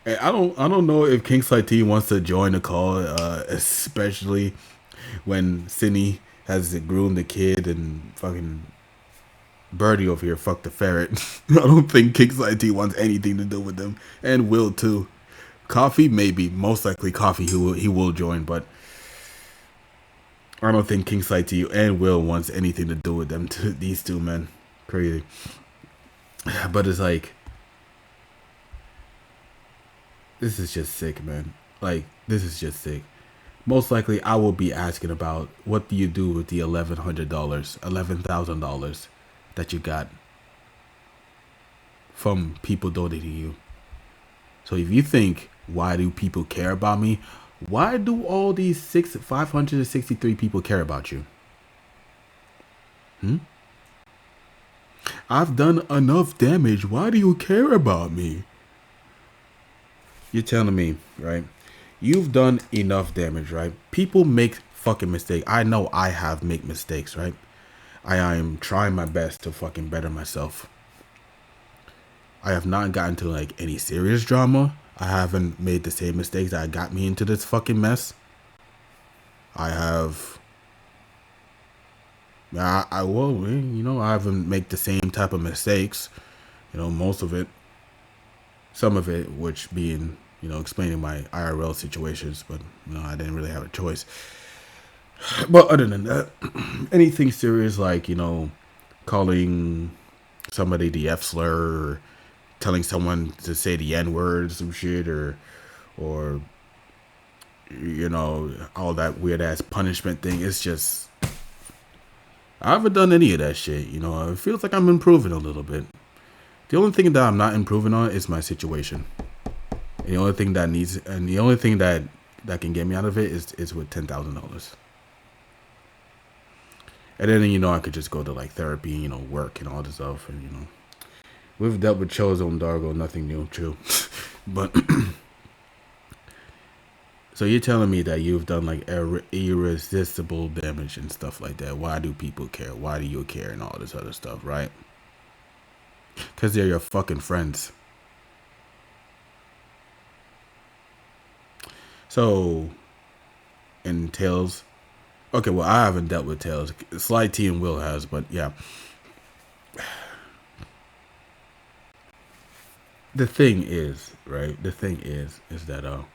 And I don't know if Kingside T wants to join the call, especially when Cindy has groomed the kid and fucking Birdie over here fucked the ferret. I don't think Kingside T wants anything to do with them, and Will too. Coffee, maybe, most likely Coffee. He will join, but I don't think Kingside T and Will wants anything to do with them. These two men, crazy. But it's like, this is just sick, man. Like, this is just sick. Most likely, I will be asking about what do you do with the $11,000 that you got from people donating you. So if you think, why do people care about me? Why do all these 563 people care about you? I've done enough damage. Why do you care about me? You're telling me, right? You've done enough damage, right? People make fucking mistakes. I know I have made mistakes, right? I am trying my best to fucking better myself. I have not gotten to like any serious drama. I haven't made the same mistakes that got me into this fucking mess. I have. I haven't made the same type of mistakes. Most of it. Some of it, which being, explaining my IRL situations, but I didn't really have a choice. But other than that, anything serious like, calling somebody the F slur, or telling someone to say the N word, some shit, or all that weird ass punishment thing. It's just, I haven't done any of that shit. It feels like I'm improving a little bit. The only thing that I'm not improving on is my situation. And the only thing that can get me out of it is with $10,000. And then I could just go to like therapy, work and all this stuff, and we've dealt with Chozo Dargo, nothing new, true. But so you're telling me that you've done like irresistible damage and stuff like that. Why do people care? Why do you care and all this other stuff, right? Because they're your fucking friends. So, in Tails, okay, well, I haven't dealt with Tails. Sly T and Will has, but yeah. The thing is, right? The thing is that,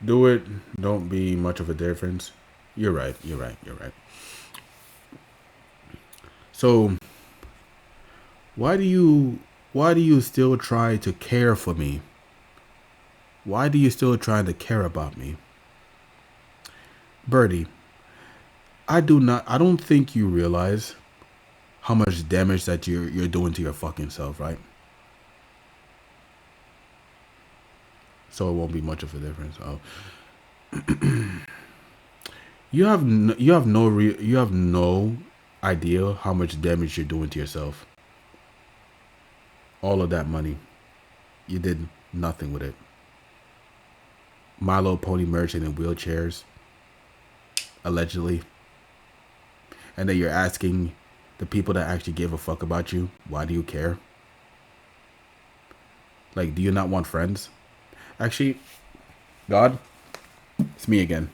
do it, don't be much of a difference. You're right. So, why do you still try to care for me? Why do you still try to care about me? Birdie, I don't think you realize how much damage that you're doing to your fucking self, right? So it won't be much of a difference. Oh. You have no idea how much damage you're doing to yourself. All of that money, you did nothing with it. My Little Pony merchant in wheelchairs, allegedly. And then you're asking the people that actually give a fuck about you, why do you care? Like, do you not want friends? Actually, God, it's me again.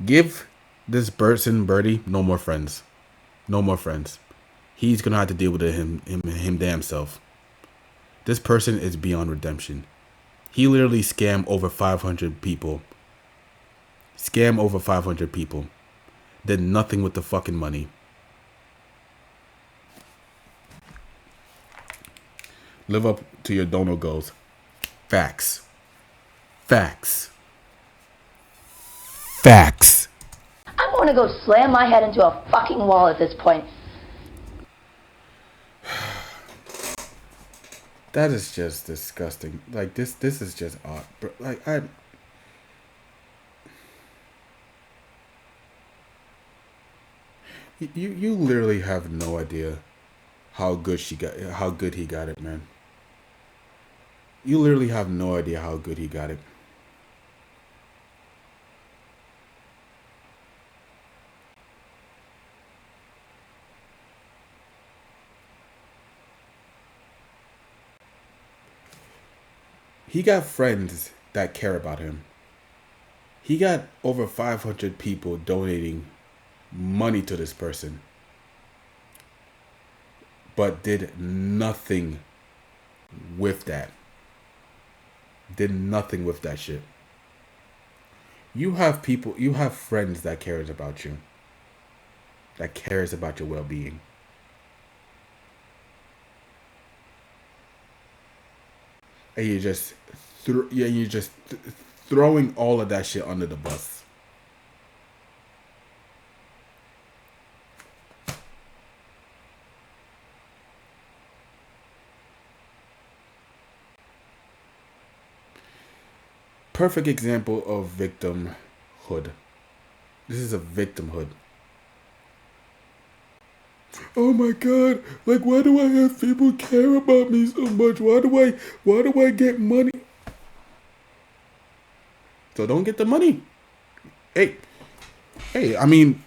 Give this person, Birdie, no more friends. No more friends. He's gonna have to deal with it him damn self. This person is beyond redemption. He literally scammed over 500 people. Scam over 500 people. Did nothing with the fucking money. Live up to your donor goals. Facts. Facts. Facts. I'm going to go slam my head into a fucking wall at this point. That is just disgusting. Like this is just odd. Like you literally have no idea how good he got it, man. You literally have no idea how good he got it. He got friends that care about him. He got over 500 people donating money to this person, but did nothing with that. Did nothing with that shit. You have friends that cares about you. That cares about your well-being. And you're just throwing all of that shit under the bus. Perfect example of victimhood. This is a victimhood. Oh my God! Like, why do I have people care about me so much? Why do I get money? So don't get the money. Hey, I mean,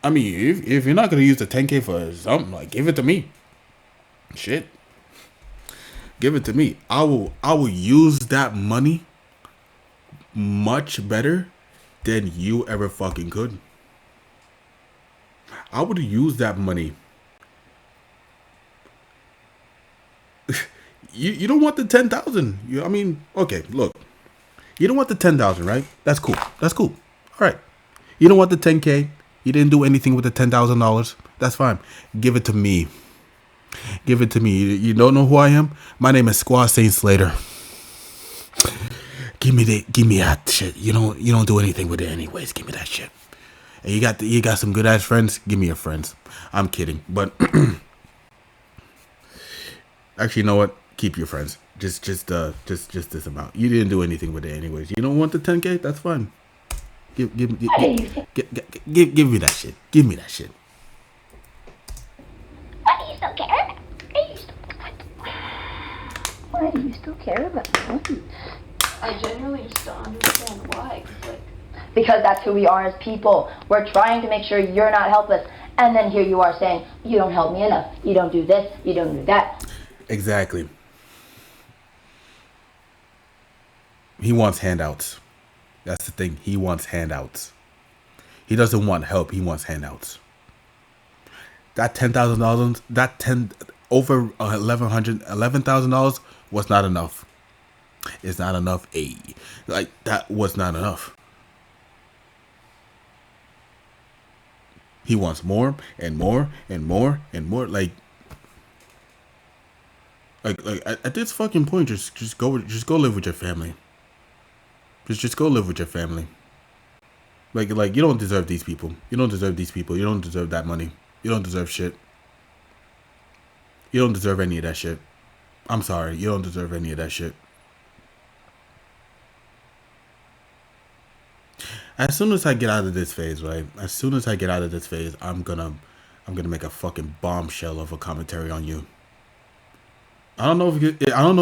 if you're not gonna use the 10K for something, like, give it to me. Shit, give it to me. I will use that money much better than you ever fucking could. I would use that money. You don't want the 10,000. I mean, okay, look. You don't want the 10,000, right? That's cool. All right. You don't want the 10K. You didn't do anything with the $10,000. That's fine. Give it to me. Give it to me. You don't know who I am? My name is Squaw Saint Slater. Give me that shit. You don't do anything with it anyways. Give me that shit. And you got some good ass friends. Give me your friends. I'm kidding, but actually, you know what? Keep your friends. Just this amount. You didn't do anything with it anyways. You don't want the 10K? That's fine. Give me that shit. Give me that shit. Why do you still care? Why do you still care about money? I genuinely just don't understand why. Because that's who we are as people. We're trying to make sure you're not helpless. And then here you are saying, you don't help me enough. You don't do this. You don't do that. Exactly. He wants handouts. That's the thing. He wants handouts. He doesn't want help. He wants handouts. That $10,000, over $11,000 was not enough. It's not enough. Like, that was not enough. He wants more and more and more and more. Like at this fucking point, just go live with your family. Just go live with your family. Like you don't deserve these people. You don't deserve these people. You don't deserve that money. You don't deserve shit. You don't deserve any of that shit. I'm sorry. You don't deserve any of that shit. As soon as I get out of this phase, right? As soon as I get out of this phase, I'm gonna make a fucking bombshell of a commentary on you. I don't know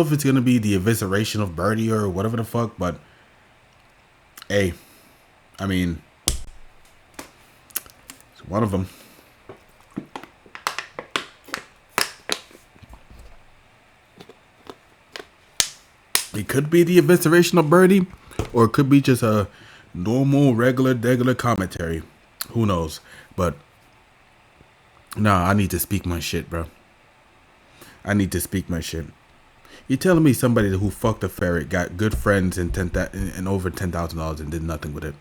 if it's gonna be the evisceration of Birdie or whatever the fuck, but hey, I mean, it's one of them. It could be the evisceration of Birdie, or it could be just a normal, regular commentary. Who knows? But nah, I need to speak my shit, bro. I need to speak my shit. You telling me somebody who fucked a ferret got good friends and over $10,000 and did nothing with it?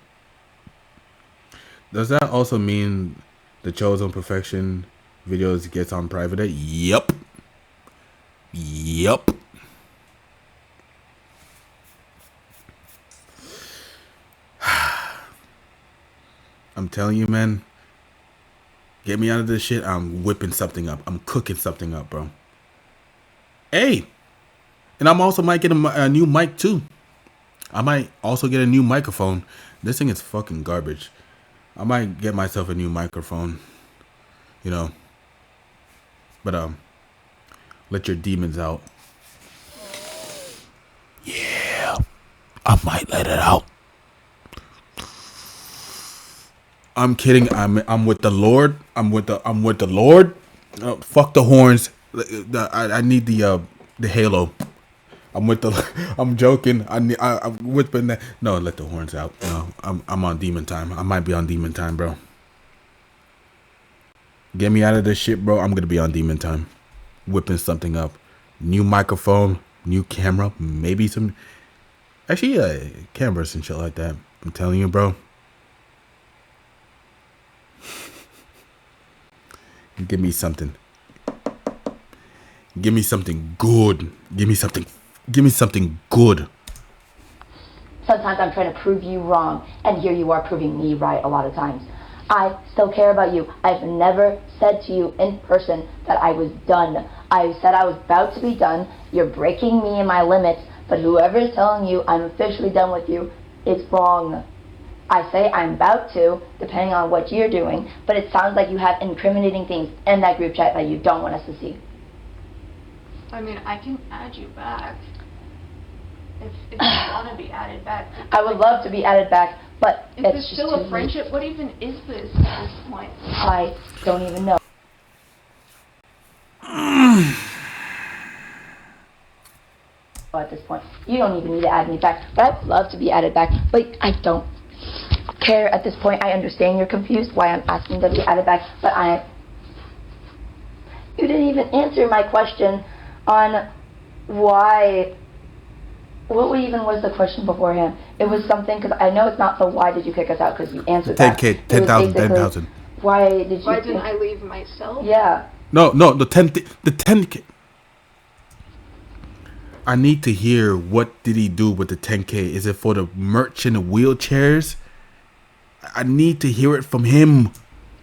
Does that also mean the Chosen Perfection videos gets on private? Yup. Yup. I'm telling you, man. Get me out of this shit. I'm whipping something up. I'm cooking something up, bro. Hey. And I'm also might get a new mic too. I might also get a new microphone. This thing is fucking garbage. I might get myself a new microphone. You know. But let your demons out. Yeah. I might let it out. I'm kidding. I'm with the Lord. I'm with the Lord. Fuck the horns. I need the halo. I'm with the. I'm joking. I'm whipping that. No, let the horns out. No, I'm on demon time. I might be on demon time, bro. Get me out of this shit, bro. I'm gonna be on demon time, whipping something up. New microphone, new camera, maybe some. Actually, cameras and shit like that. I'm telling you, bro. Give me something. Give me something good. Give me something good. Sometimes I'm trying to prove you wrong, and here you are proving me right a lot of times. I still care about you. I've never said to you in person that I was done. I said I was about to be done. You're breaking me and my limits, but whoever is telling you I'm officially done with you, it's wrong. I say I'm about to, depending on what you're doing, but it sounds like you have incriminating things in that group chat that you don't want us to see. I mean, I can add you back. If you want to be added back. I would love to be added back, but if it's still a friendship, what even is this at this point? I don't even know. At this point, you don't even need to add me back, but I'd love to be added back, but I don't care at this point. I understand you're confused why I'm asking to be added back, but you didn't even answer my question on why. What even was the question beforehand? It was something, because I know it's not the why did you kick us out, because you answered 10K, 10,000. Why did Why didn't I leave myself? Yeah. No, the 10K. I need to hear what did he do with the 10K. Is it for the merch and the wheelchairs? I need to hear it from him.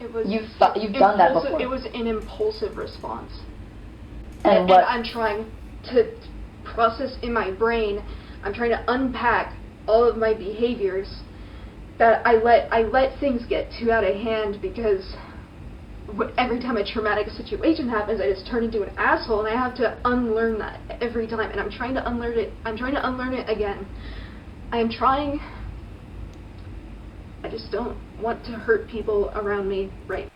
It was you've done that before. It was an impulsive response. And I'm trying to process in my brain. I'm trying to unpack all of my behaviors that I let things get too out of hand, because every time a traumatic situation happens, I just turn into an asshole, and I have to unlearn that every time. And I'm trying to unlearn it. I'm trying to unlearn it again. I am trying. I just don't want to hurt people around me right.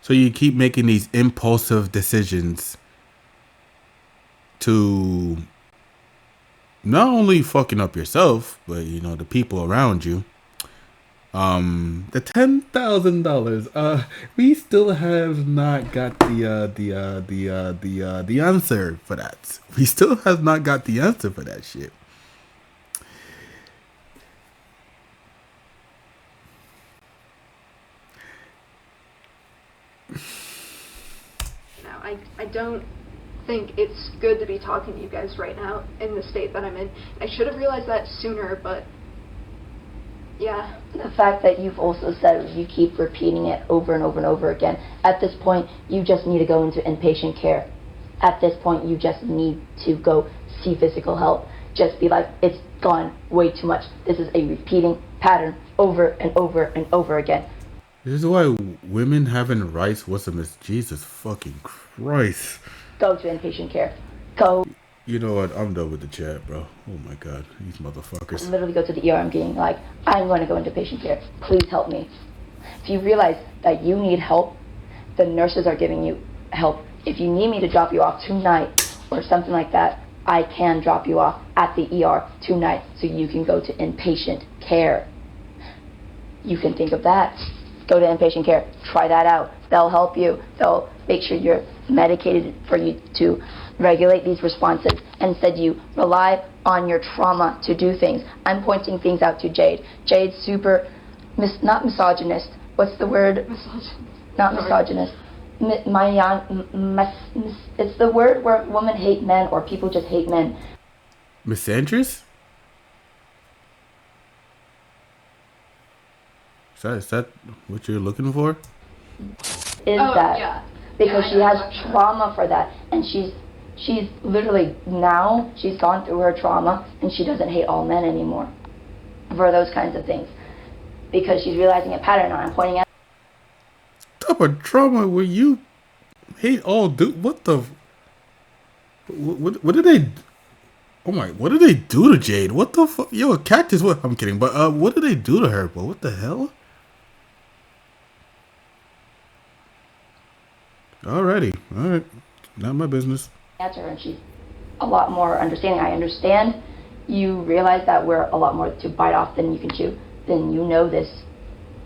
So you keep making these impulsive decisions to not only fucking up yourself, but the people around you. The $10,000. We still have not got the answer for that. We still have not got the answer for that shit. Now, I don't think it's good to be talking to you guys right now in the state that I'm in. I should have realized that sooner, but yeah. The fact that you've also said you keep repeating it over and over and over again. At this point, you just need to go into inpatient care. At this point, you just need to go see physical help. Just be like, it's gone way too much. This is a repeating pattern over and over and over again. This is why women having rights was a miss. Jesus fucking Christ. Go to inpatient care. Go. You know what? I'm done with the chat, bro. Oh my God, these motherfuckers. Literally go to the ER and being like, I'm going to go into patient care. Please help me. If you realize that you need help, the nurses are giving you help. If you need me to drop you off tonight or something like that, I can drop you off at the ER tonight so you can go to inpatient care. You can think of that. Go to inpatient care. Try that out. They'll help you. They'll make sure you're medicated for you to regulate these responses. Instead, you rely on your trauma to do things. I'm pointing things out to Jade. Jade's super, not misogynist. What's the word? Misogynist. Not misogynist. It's the word where women hate men or people just hate men. Misandrous? Is that what you're looking for? Because she has trauma for that, and she's literally now she's gone through her trauma and she doesn't hate all men anymore for those kinds of things because she's realizing a pattern. And I'm pointing out Type of trauma where you hate all dude. What the? What did they? Oh my! What did they do to Jade? What the fuck? Yo, a cactus? What? I'm kidding. But what did they do to her? But what the hell? Alrighty, all right, not my business. Answer, and she's a lot more understanding. I understand. You realize that we're a lot more to bite off than you can chew. Then you know this.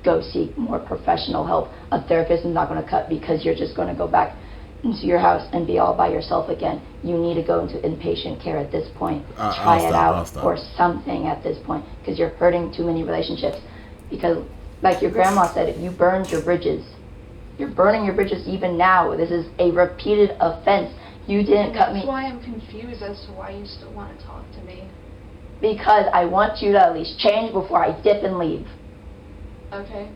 Go seek more professional help. A therapist is not going to cut because you're just going to go back into your house and be all by yourself again. You need to go into inpatient care at this point. Try it out or something at this point because you're hurting too many relationships. Because, like your grandma said, you burned your bridges. You're burning your bridges even now. This is a repeated offense. You didn't cut me. That's why I'm confused as to why you still want to talk to me. Because I want you to at least change before I dip and leave. Okay,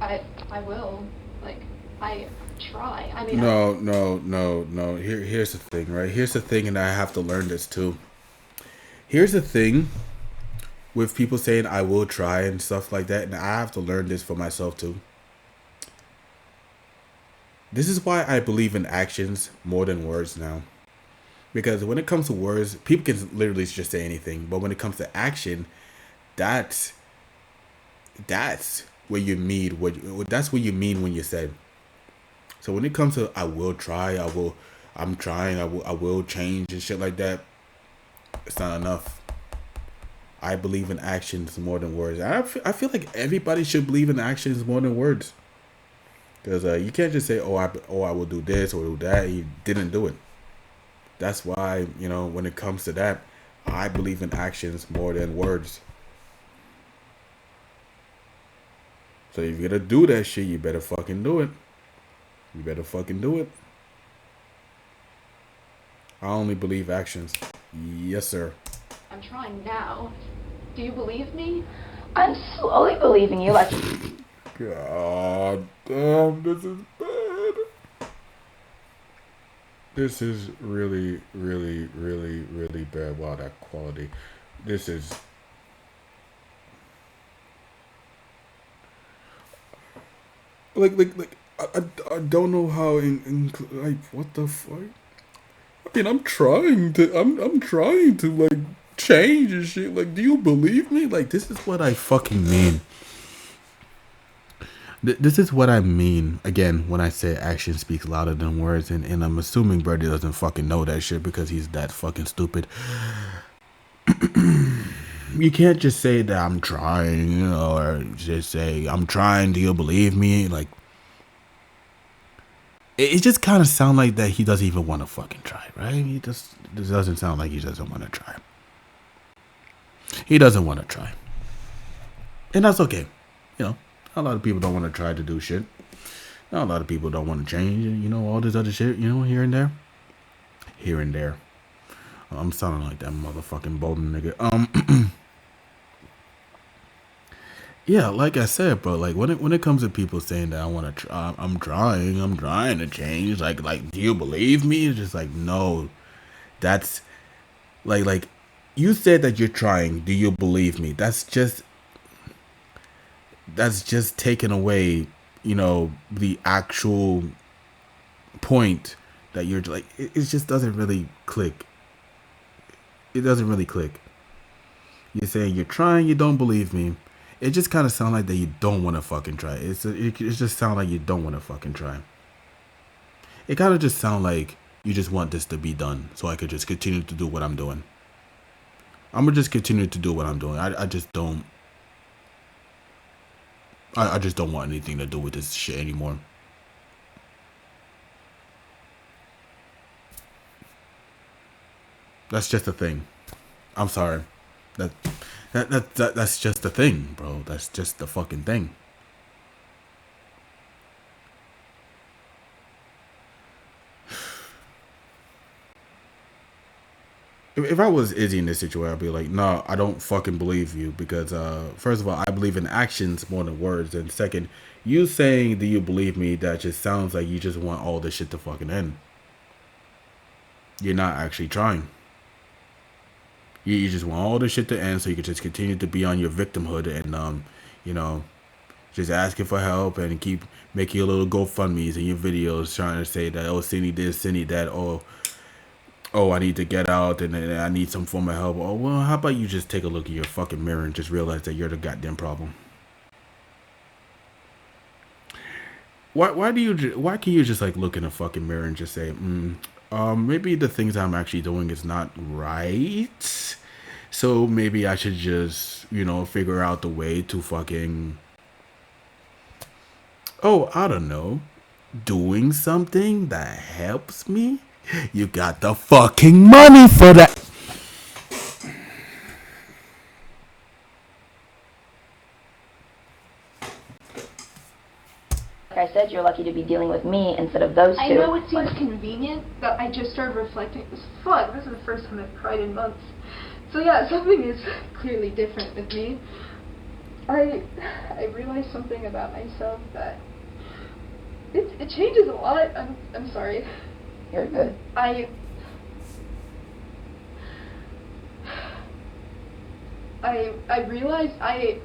I will. Like, I try. I mean. No. Here's the thing, right? Here's the thing, and I have to learn this too. Here's the thing with people saying I will try and stuff like that, and I have to learn this for myself too. This is why I believe in actions more than words now. Because when it comes to words, people can literally just say anything. But when it comes to action, that's what you mean. That's what you mean when you said. So when it comes to I will try, I'm trying, I will change and shit like that, it's not enough. I believe in actions more than words. I feel like everybody should believe in actions more than words. Because you can't just say, I will do this or do that. You didn't do it. That's why, when it comes to that, I believe in actions more than words. So if you're going to do that shit, you better fucking do it. You better fucking do it. I only believe actions. Yes, sir. I'm trying now. Do you believe me? I'm slowly believing you. Like. God damn, this is bad. This is really, really, really, really bad. Wow, that quality. This is. Like, I don't know how like, what the fuck? I mean, I'm trying to like change and shit. Like, do you believe me? Like, this is what I fucking mean. This is what I mean, again, when I say action speaks louder than words, and I'm assuming Birdie doesn't fucking know that shit because he's that fucking stupid. You can't just say that I'm trying, or just say, I'm trying, do you believe me? Like, it just kind of sounds like that he doesn't even want to fucking try, right? This doesn't sound like he doesn't want to try. He doesn't want to try. And that's okay, A lot of people don't want to try to do shit. A lot of people don't want to change, all this other shit, here and there. Here and there. I'm sounding like that motherfucking Bolden nigga. Yeah, like I said, bro, like when it comes to people saying that I want to try, I'm trying to change, like, do you believe me? It's just like, no, that's like, you said that you're trying, do you believe me? That's just taking away, the actual point that you're like, it just doesn't really click. It doesn't really click. You're saying you're trying, you don't believe me. it just kind of sounds like that you don't want to fucking try. It just sounds like you don't want to fucking try. It kind of just sounds like you just want this to be done so I could just continue to do what I'm doing. I'm gonna just continue to do what I'm doing. I just don't. I just don't want anything to do with this shit anymore. That's just a thing. I'm sorry. That's just the thing, bro. That's just the fucking thing. If I was Izzy in this situation, I'd be like, no, I don't fucking believe you because, first of all, I believe in actions more than words. And second, you saying, do you believe me? That just sounds like you just want all this shit to fucking end. You're not actually trying. You just want all this shit to end so you can just continue to be on your victimhood and, you know, just asking for help and keep making your little GoFundMes and your videos trying to say that, oh, Cindy this, Cindy that, oh, I need to get out and I need some form of help. Oh, well, how about you just take a look at your fucking mirror and just realize that you're the goddamn problem? Why can you just like look in a fucking mirror and just say, maybe the things I'm actually doing is not right. So maybe I should just, figure out the way to fucking, I don't know, doing something that helps me? You got the fucking money for that. Like I said, you're lucky to be dealing with me instead of those two. I know it seems convenient, but I just started reflecting. Fuck, this is the first time I've cried in months. So yeah, something is clearly different with me. I realized something about myself that it changes a lot. I'm sorry. You're good. I realized I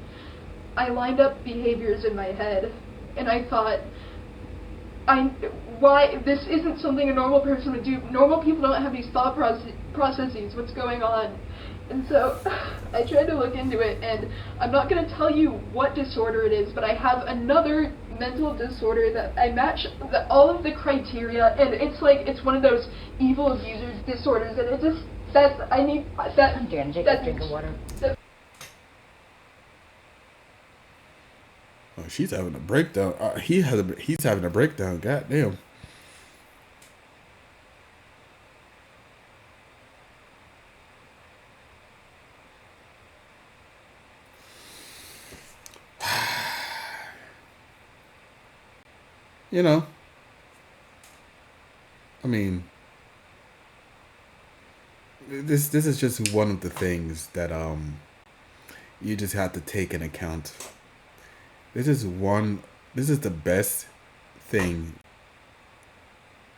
lined up behaviors in my head, and I thought, why this isn't something a normal person would do. Normal people don't have these thought processes. What's going on? And so I tried to look into it, and I'm not going to tell you what disorder it is, but I have another mental disorder that I match all of the criteria, and it's like, it's one of those evil abuser disorders, and it just, I need that. I'm gonna take a drink of water. Oh, she's having a breakdown. He's having a breakdown. God damn. I mean, this is just one of the things that you just have to take into account. This is the best thing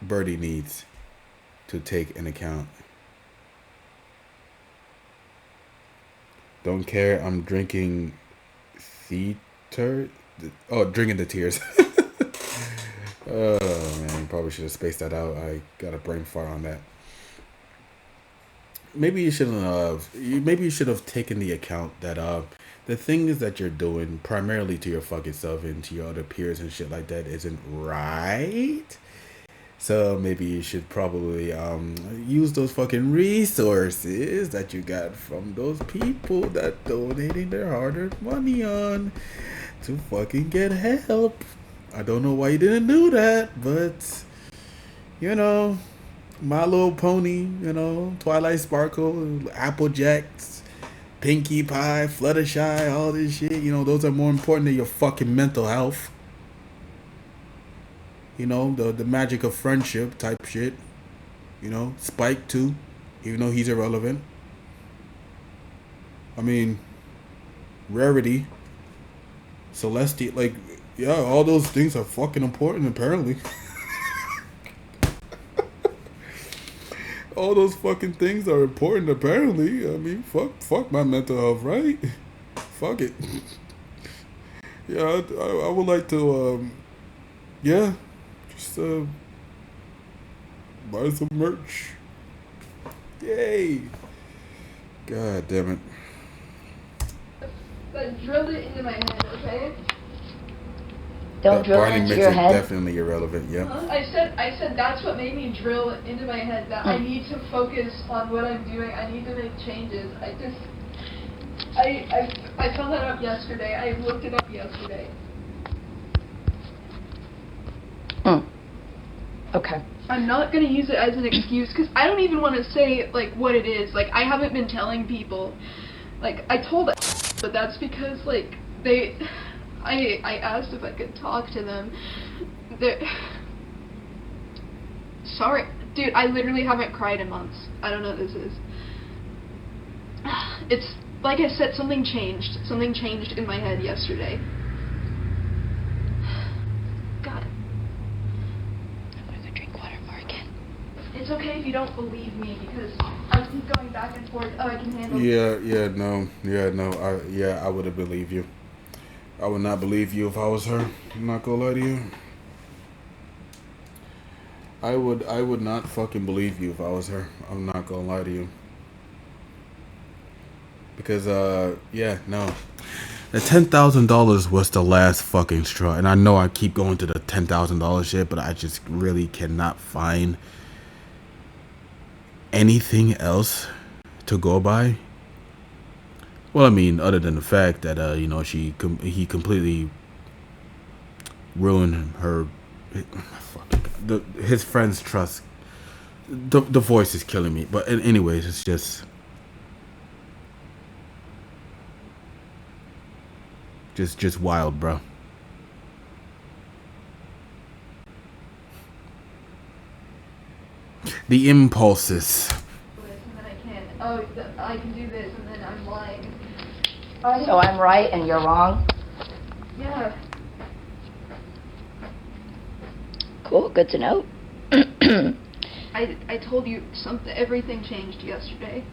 Birdie needs to take into account. Don't care. I'm drinking theater. Drinking the tears. Oh man, probably should have spaced that out. I got a brain fart on that. Maybe you shouldn't have. Maybe you should have taken the account that the things that you're doing primarily to your fucking self and to your other peers and shit like that isn't right. So maybe you should probably use those fucking resources that you got from those people that donating their hard-earned money on to fucking get help. I don't know why you didn't do that, but My Little Pony, Twilight Sparkle, Apple Jacks, Pinkie Pie, Fluttershy, all this shit, those are more important than your fucking mental health. The magic of friendship type shit. Spike too, even though he's irrelevant. I mean, Rarity, Celestia, like, yeah, all those things are fucking important apparently. All those fucking things are important apparently. I mean, fuck my mental health, right? Fuck it. Yeah, I would like to, just buy some merch. Yay! God damn it. that drilled it into my head, okay? Don't drill it Barney into makes your it head. definitely irrelevant. Yep. Huh? I said that's what made me drill into my head that I need to focus on what I'm doing. I need to make changes. I found that out yesterday. I looked it up yesterday. Okay. I'm not gonna use it as an excuse because I don't even want to say like what it is. Like I haven't been telling people. Like I told them, but that's because like I asked if I could talk to them. Sorry, dude. I literally haven't cried in months. I don't know what this is. It's like I said. Something changed. Something changed in my head yesterday. God. It's okay if you don't believe me because I keep going back and forth. Oh, I can handle it. I wouldn't believe you. I would not believe you if I was her. I'm not gonna lie to you. I would not fucking believe you if I was her. I'm not gonna lie to you. Because no. The $10,000 was the last fucking straw, and I know I keep going to the $10,000 shit, but I just really cannot find anything else to go by. Well, I mean, other than the fact that he completely ruined her, his friend's trust. The voice is killing me, but anyways, it's just wild, bro. The impulses. And then I can do this, and then I'm lying. So I'm right and you're wrong? Yeah. Cool, good to know. I told you everything changed yesterday.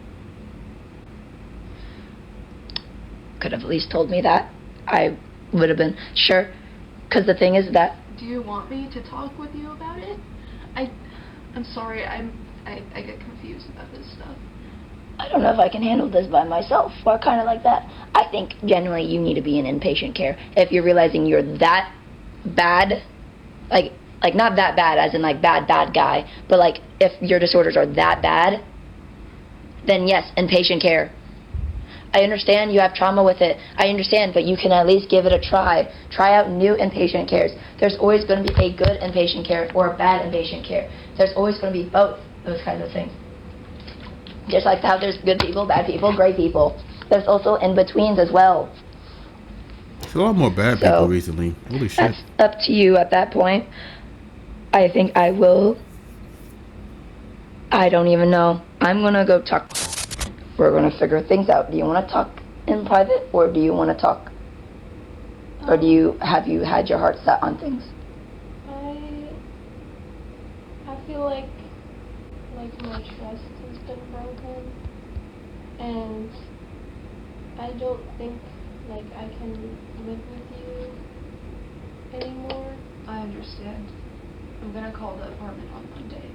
Could have at least told me that. I would have been sure. Because the thing is that... Do you want me to talk with you about it? I'm sorry, I get confused about this stuff. I don't know if I can handle this by myself, or kind of like that. I think generally you need to be in inpatient care if you're realizing you're that bad, like not that bad as in like bad guy, but like if your disorders are that bad, then yes, inpatient care. I understand you have trauma with it. I understand, but you can at least give it a try. Try out new inpatient cares. There's always going to be a good inpatient care or a bad inpatient care. There's always going to be both, those kinds of things. Just like how there's good people, bad people, great people. There's also in-betweens as well. There's a lot more bad people recently. Holy shit. That's up to you at that point. I think I will. I don't even know. I'm going to go talk. We're going to figure things out. Do you want to talk in private, or do you want to talk? Or have you had your heart set on things? I feel like my trust has been broken, and I don't think like I can live with you anymore. I understand. I'm gonna call the apartment on Monday.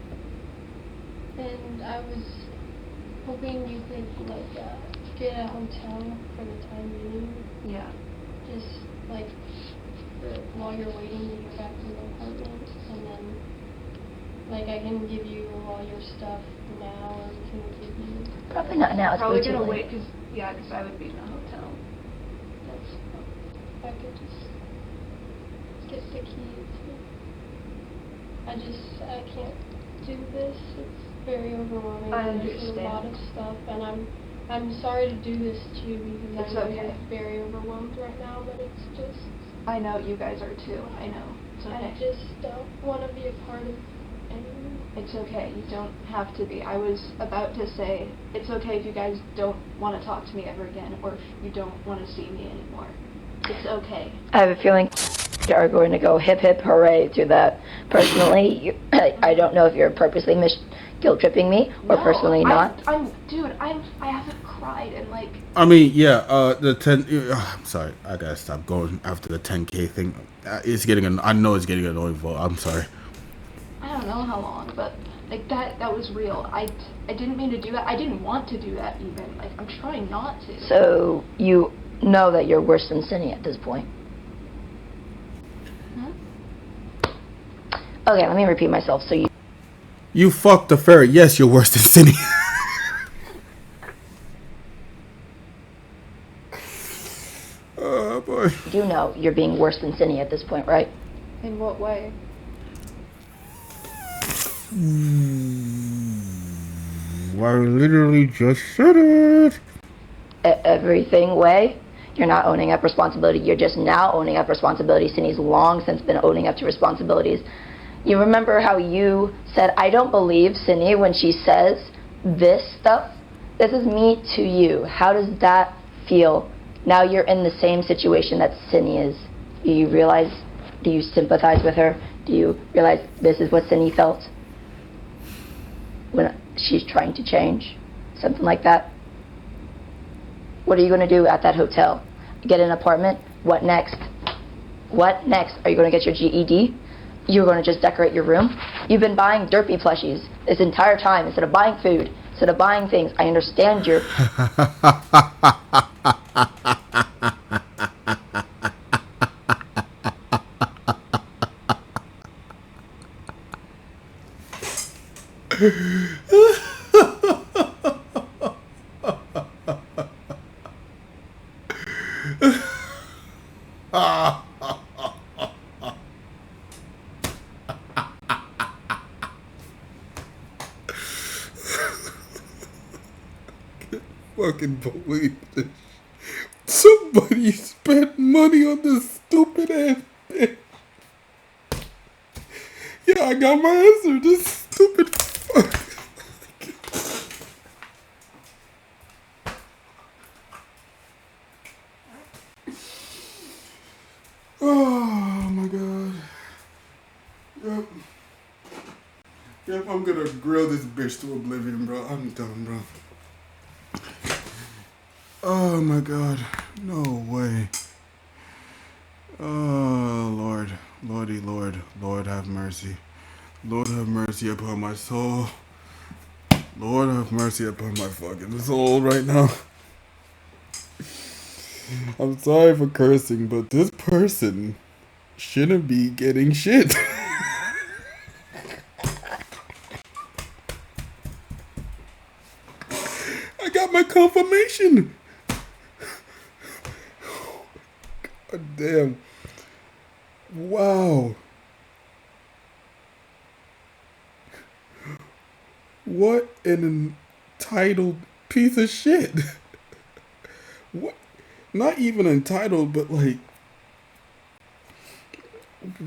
And I was hoping you could get a hotel for the time being. Yeah. Just while you're waiting to get back from the apartment, and then I can give you all your stuff now, or can give you. Probably not now. It's probably way too gonna late. wait because I would be in a hotel. That's if I could just get the keys. I can't do this. It's very overwhelming. I There's a lot understand. of stuff, and I'm sorry to do this to you because It's I know okay. you're very overwhelmed right now, but it's just. I know you guys are too. I know. It's okay. I just don't want to be a part of anything. It's okay. You don't have to be. I was about to say, it's okay if you guys don't want to talk to me ever again, or if you don't want to see me anymore. It's okay. I have a feeling you are going to go hip hip hooray to that. Personally, I don't know if you're purposely guilt tripping me or No, personally not. I haven't cried in I mean, yeah, the 10. I'm sorry, I gotta stop going after the 10K thing. It's getting. I know it's getting annoying. I'm sorry. I don't know how long, but that was real. I didn't mean to do that. I didn't want to do that even. I'm trying not to. So you know that you're worse than Cindy at this point. Huh? Okay, let me repeat myself. So You fucked the fairy. Yes, you're worse than Cindy. Oh boy. you know you're being worse than Cindy at this point, right? In what way? I literally just said it. Everything way. You're not owning up responsibility. You're just now owning up responsibility. Cindy's long since been owning up to responsibilities. You remember how you said, I don't believe Cindy when she says this stuff? This is me to you. How does that feel? Now you're in the same situation that Cindy is. Do you realize, do you sympathize with her? Do you realize this is what Cindy felt when she's trying to change? Something like that. What are you going to do at that hotel? Get an apartment? What next? What next? Are you going to get your GED? You're going to just decorate your room? You've been buying derpy plushies this entire time instead of buying food, instead of buying things. I understand your... Fucking believe this. Somebody spent money on this stupid ass bitch. Yeah, I got my answer. This stupid fuck. Oh my god. Yep. Yep, I'm gonna grill this bitch to oblivion, bro. I'm done, bro. Oh my god. No way. Oh Lord. Lordy Lord. Lord have mercy. Lord have mercy upon my soul. Lord have mercy upon my fucking soul right now. I'm sorry for cursing, but this person shouldn't be getting shit. I got my confirmation. God damn. Wow. What an entitled piece of shit. What? Not even entitled, but like,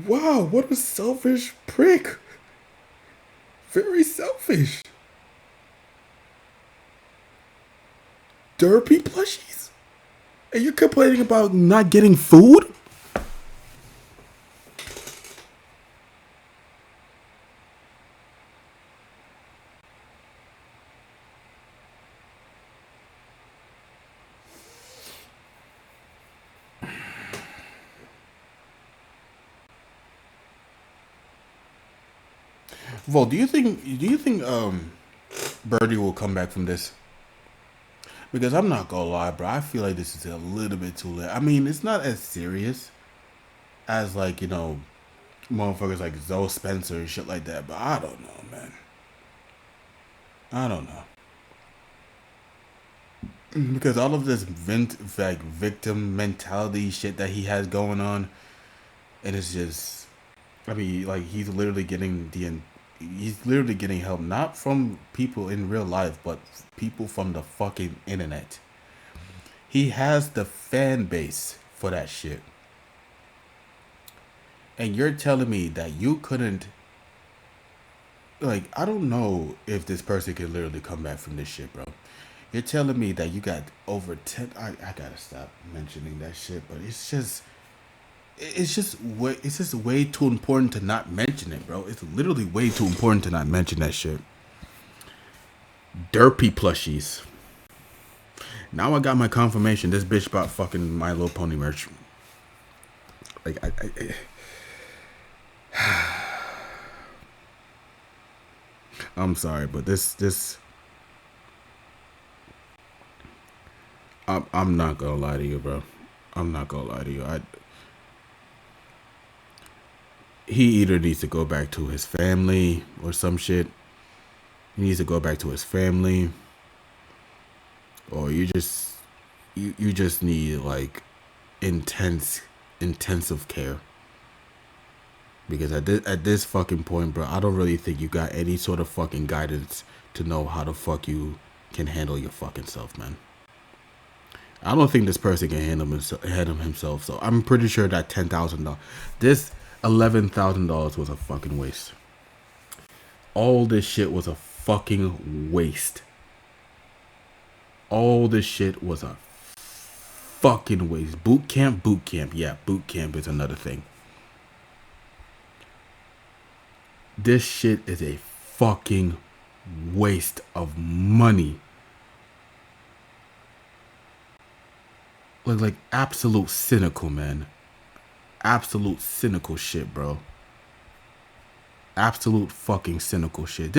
wow, what a selfish prick. Very selfish. Derpy plushies? And you're complaining about not getting food? Well, do you think Birdie will come back from this? Because I'm not gonna lie, bro. I feel like this is a little bit too late. I mean, it's not as serious as like, motherfuckers like Zoe Spencer and shit like that, but I don't know, man. I don't know. Because all of this victim mentality shit that he has going on, and it's just, I mean, like he's literally getting help not from people in real life, but people from the fucking internet. He has the fan base for that shit, and you're telling me that you couldn't, like, I don't know if this person can literally come back from this shit, bro. You're telling me that you got over 10. I gotta stop mentioning that shit, but it's just way too important to not mention it, bro. It's literally way too important to not mention that shit. Derpy plushies. Now I got my confirmation. This bitch bought fucking My Little Pony merch. Like I'm sorry, but this I'm not gonna lie to you, bro. I'm not gonna lie to you. He either needs to go back to his family or some shit. He needs to go back to his family, or you just need like intensive care. Because at this fucking point, bro, I don't really think you got any sort of fucking guidance to know how the fuck you can handle your fucking self, man. I don't think this person can handle himself. So I'm pretty sure that $10,000, this $11,000 was a fucking waste. All this shit was a fucking waste. All this shit was a fucking waste. Boot camp. Yeah, boot camp is another thing. This shit is a fucking waste of money. Like absolute cynical, man. Absolute cynical shit, bro. Absolute fucking cynical shit.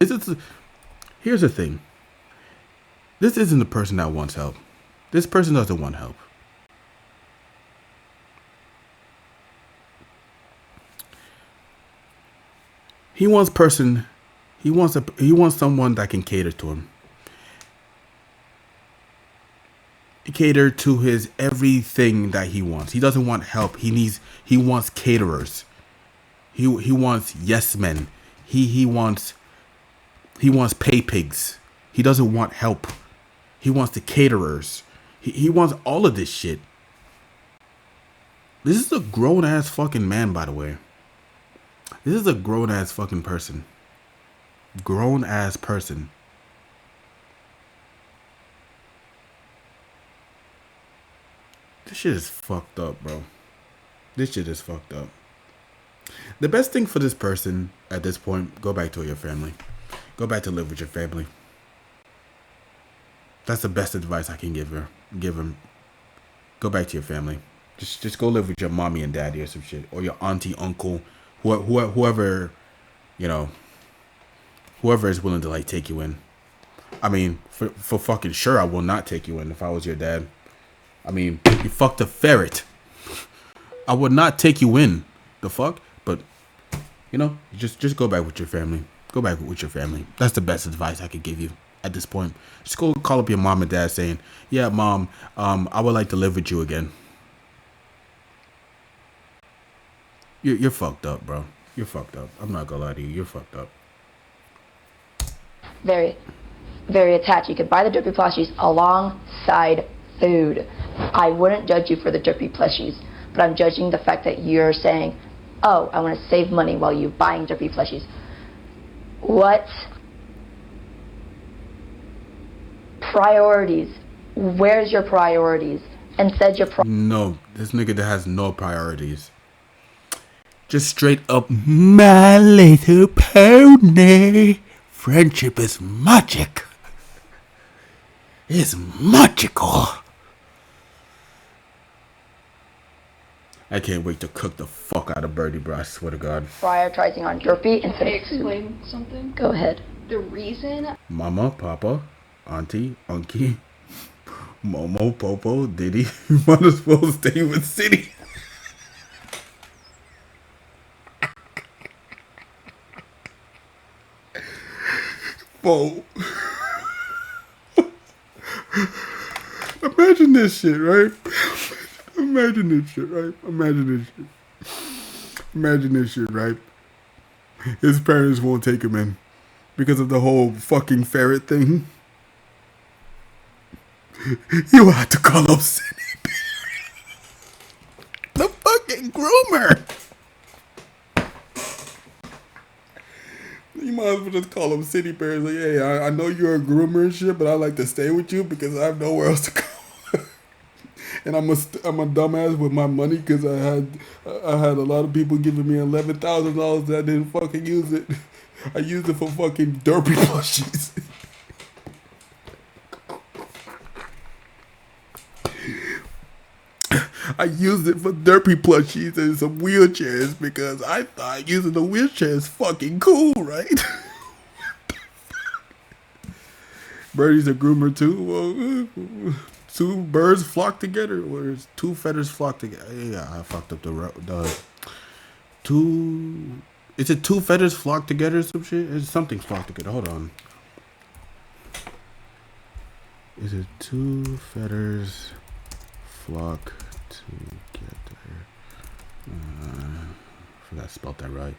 Here's the thing. This isn't the person that wants help. This person doesn't want help. He wants someone that can cater to him. Cater to his everything that he wants. He doesn't want help. He wants caterers. He wants yes men. He wants pay pigs. He doesn't want help. He wants the caterers. He wants all of this shit. This is a grown ass fucking man, by the way. This is a grown ass fucking person. Grown ass person. This shit is fucked up, bro. This shit is fucked up. The best thing for this person at this point, go back to your family. Go back to live with your family. That's the best advice I can give him. Go back to your family. Just go live with your mommy and daddy or some shit. Or your auntie, uncle, whoever, you know, whoever is willing to like take you in. I mean, for fucking sure, I will not take you in if I was your dad. I mean, you fucked a ferret. I would not take you in. The fuck? But, you know, just go back with your family. Go back with your family. That's the best advice I could give you at this point. Just go call up your mom and dad saying, yeah, mom, I would like to live with you again. You're fucked up, bro. You're fucked up. I'm not gonna lie to you. You're fucked up. Very, very attached. You could buy the derpy plushies alongside food. I wouldn't judge you for the derpy plushies, but I'm judging the fact that you're saying, oh, I want to save money while you're buying derpy plushies. What priorities? Where's your priorities? And said your No, this nigga that has no priorities. Just straight up, my little pony. Friendship is magic. It's magical. I can't wait to cook the fuck out of Birdie, bro. I swear to God. prioritizing on derpy instead Can I of food. explain something? Go ahead. The reason Mama, Papa, Auntie, Unky, Momo, Popo, Diddy. You might as well stay with City. Whoa. Imagine this shit, right? Imagine this shit, right? Imagine this shit, right? His parents won't take him in because of the whole fucking ferret thing. He will have to call up City. The fucking groomer. You might as well just call them city parents. Like, hey, I know you're a groomer and shit, but I like to stay with you because I have nowhere else to go. And I'm a dumbass with my money because I had a lot of people giving me $11,000 that I didn't fucking use it. I used it for fucking derpy plushies. I used it for derpy plushies and some wheelchairs because I thought using the wheelchair is fucking cool, right? Birdie's a groomer too. Well, Two birds flock together. Whereas two feathers flock together. Yeah, I fucked up the two. Is it two feathers flock together or some shit? It's something flock together. Hold on. Is it two feathers flock together? I forgot I spelled that right.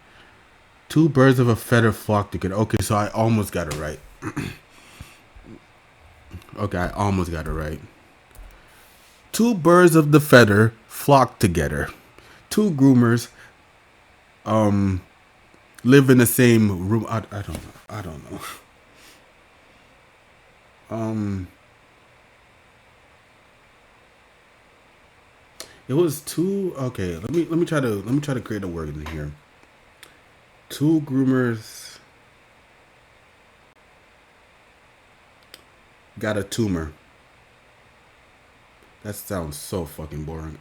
Two birds of a feather flock together. Okay, so I almost got it right. Okay, I almost got it right. Two birds of the feather flock together. Two groomers live in the same room. I don't know. I don't know. It was two. Okay, let me try to create a word in here. Two groomers got a tumor. That sounds so fucking boring.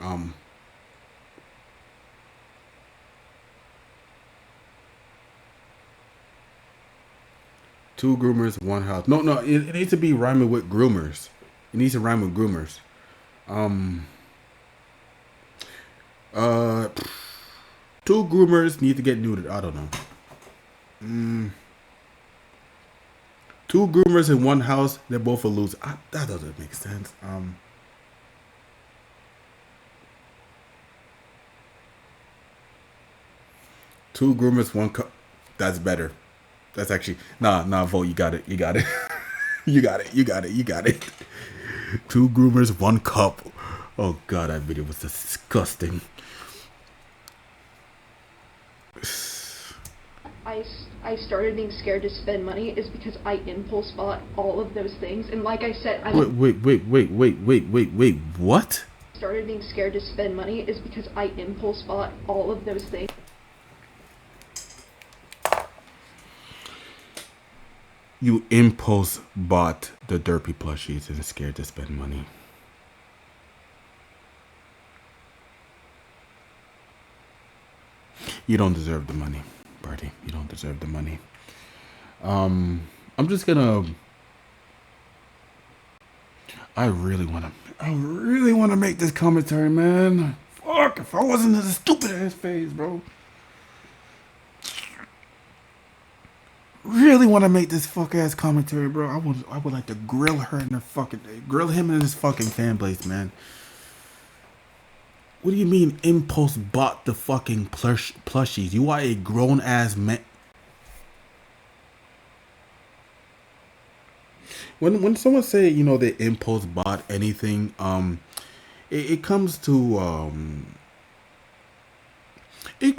Two groomers, one house. No, it needs to be rhyming with groomers. It needs to rhyme with groomers. Two groomers need to get neutered. I don't know. Two groomers in one house, they're both a loser. That doesn't make sense. Two groomers, one cup. That's better. That's actually Vote. You got it. You got it. you got it. You got it. You got it. Two groomers, one cup. Oh god, that video was disgusting. I started being scared to spend money is because I impulse bought all of those things, and like I said, Wait. What? Started being scared to spend money is because I impulse bought all of those things. You impulse bought the derpy plushies and scared to spend money. You don't deserve the money, Birdie. You don't deserve the money. I'm just gonna. I really wanna make this commentary, man. Fuck! If I wasn't in a stupid ass phase, bro. Really want to make this fuck ass commentary, bro. I would like to grill her in the fucking grill him in his fucking fan base, man. What do you mean impulse bought the fucking plushies? You are a grown ass man. When someone say, you know, they impulse bought anything, it comes to you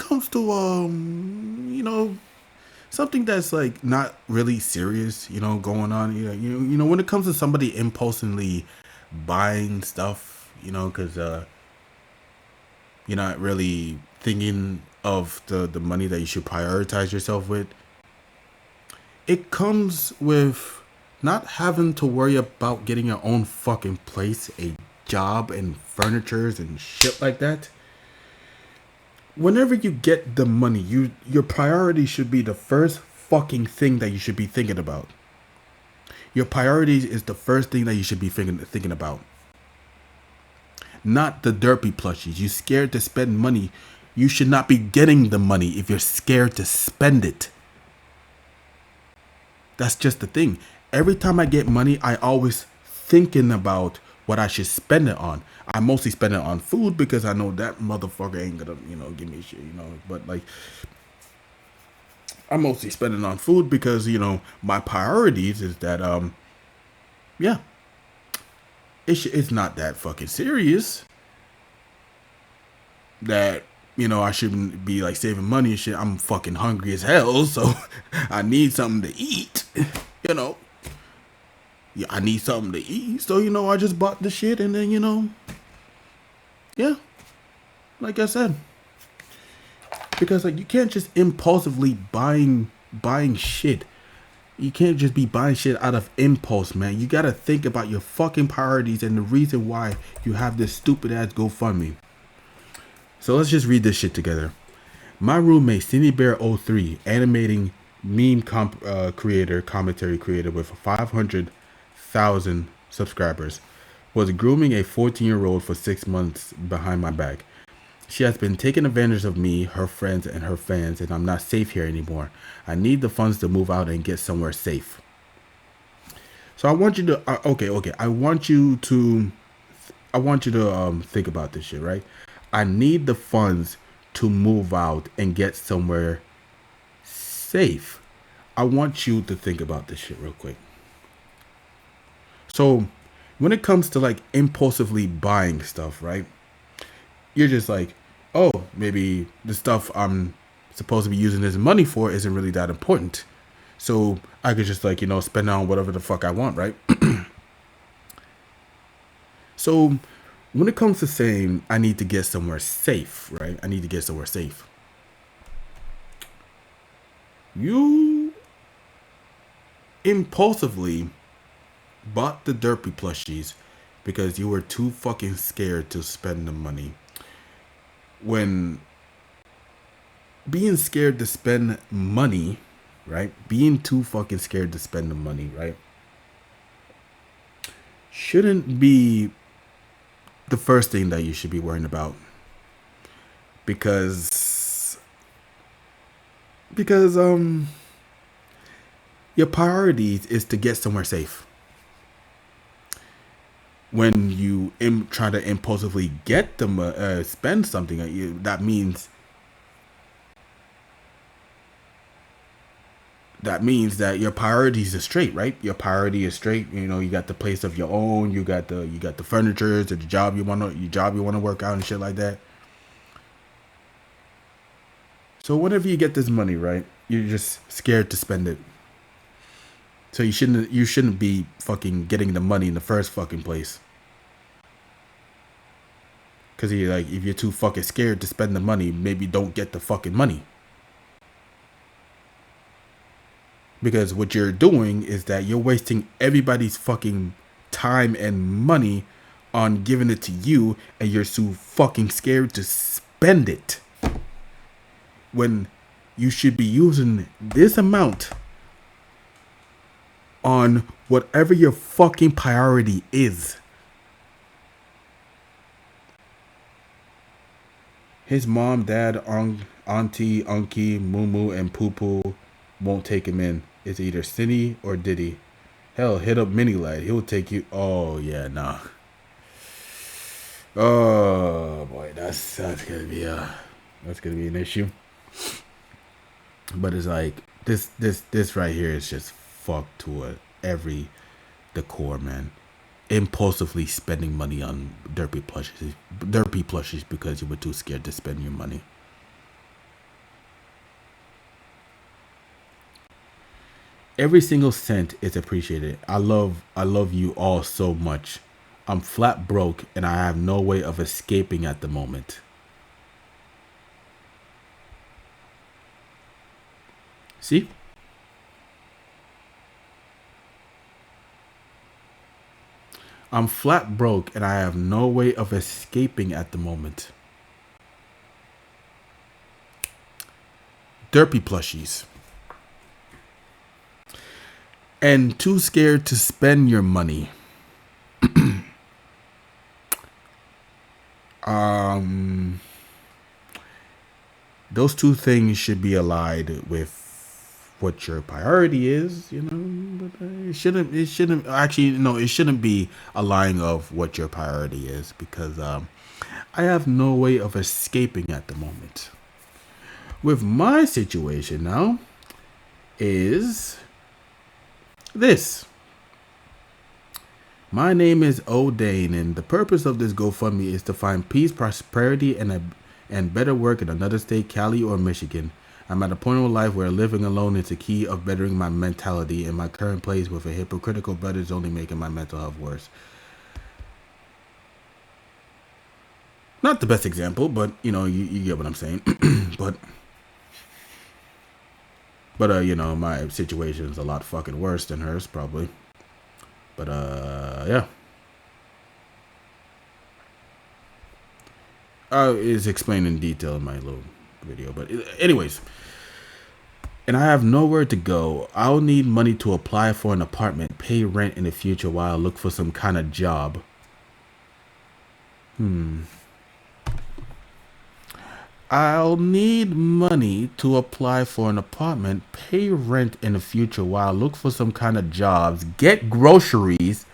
know, something that's like not really serious, you know, going on. You know, when it comes to somebody impulsively buying stuff, you know, because you're not really thinking of the money that you should prioritize yourself with. It comes with not having to worry about getting your own fucking place, a job, and furnitures and shit like that. Whenever you get the money, your priority should be the first fucking thing that you should be thinking about. Your priorities is the first thing that you should be thinking about. Not the derpy plushies. You scared to spend money. You should not be getting the money if you're scared to spend it. That's just the thing. Every time I get money, I always thinking about what I should spend it on. I mostly spend it on food because I know that motherfucker ain't gonna, you know, give me shit, you know. But like, I'm mostly spending on food because, you know, my priorities is that yeah, it's not that fucking serious that, you know, I shouldn't be like saving money and shit. I'm fucking hungry as hell, so I need something to eat, you know. Yeah, I need something to eat, so, you know, I just bought the shit, and then, you know, yeah, like I said, because like you can't just impulsively buying shit. You can't just be buying shit out of impulse, man. You gotta think about your fucking priorities and the reason why you have this stupid ass GoFundMe. So let's just read this shit together. My roommate, CineBear03, animating meme commentary creator with 500,000 subscribers, was grooming a 14-year-old for 6 months behind my back. She has been taking advantage of me, her friends, and her fans, and I'm not safe here anymore. I need the funds to move out and get somewhere safe. So I want you to okay. I want you to think about this shit, right? I need the funds to move out and get somewhere safe. I want you to think about this shit real quick. So, when it comes to like impulsively buying stuff, right? You're just like, oh, maybe the stuff I'm supposed to be using this money for isn't really that important. So I could just like, spend it on whatever the fuck I want, right? So when it comes to saying I need to get somewhere safe, right? I need to get somewhere safe. You impulsively bought the derpy plushies because you were too fucking scared to spend the money. When being scared to spend money, right? Being too fucking scared to spend the money, right? Shouldn't be the first thing that you should be worrying about. Because your priority is to get somewhere safe. When you try to impulsively get them spend something, that means that your priorities are straight, right? Your priority is straight. You got the place of your own. You got the furniture, or the job you want to work out and shit like that. So whenever you get this money, right, you're just scared to spend it. So you shouldn't be fucking getting the money in the first fucking place. Because if you're too fucking scared to spend the money, maybe don't get the fucking money. Because what you're doing is that you're wasting everybody's fucking time and money on giving it to you, and you're too fucking scared to spend it. When you should be using this amount on whatever your fucking priority is. His mom, dad, auntie, unkie, moo, and poo won't take him in. It's either Cindy or Diddy. Hell, hit up Mini Lad. He'll take you. Oh yeah, nah. Oh boy, that's gonna be an issue. But it's like this right here is just fucked to the core, man. Impulsively spending money on derpy plushies because you were too scared to spend your money. Every single cent is appreciated. I love you all so much. I'm flat broke and I have no way of escaping at the moment. See? I'm flat broke and I have no way of escaping at the moment. Derpy plushies. And too scared to spend your money. Those two things should be allied with what your priority is, but it shouldn't actually, no, it shouldn't be a line of what your priority is, because I have no way of escaping at the moment. With my situation now is this. My name is O'Dane, and the purpose of this GoFundMe is to find peace, prosperity, and better work in another state, Cali or Michigan. I'm at a point in life where living alone is the key of bettering my mentality, and my current place with a hypocritical brother is only making my mental health worse. Not the best example, but you get what I'm saying. but my situation is a lot fucking worse than hers, probably. But yeah. It's explained in detail in my little video. But anyways, and I have nowhere to go. I'll need money to apply for an apartment, pay rent in the future while I look for some kind of job. I'll need money to apply for an apartment, pay rent in the future while I look for some kind of jobs, get groceries,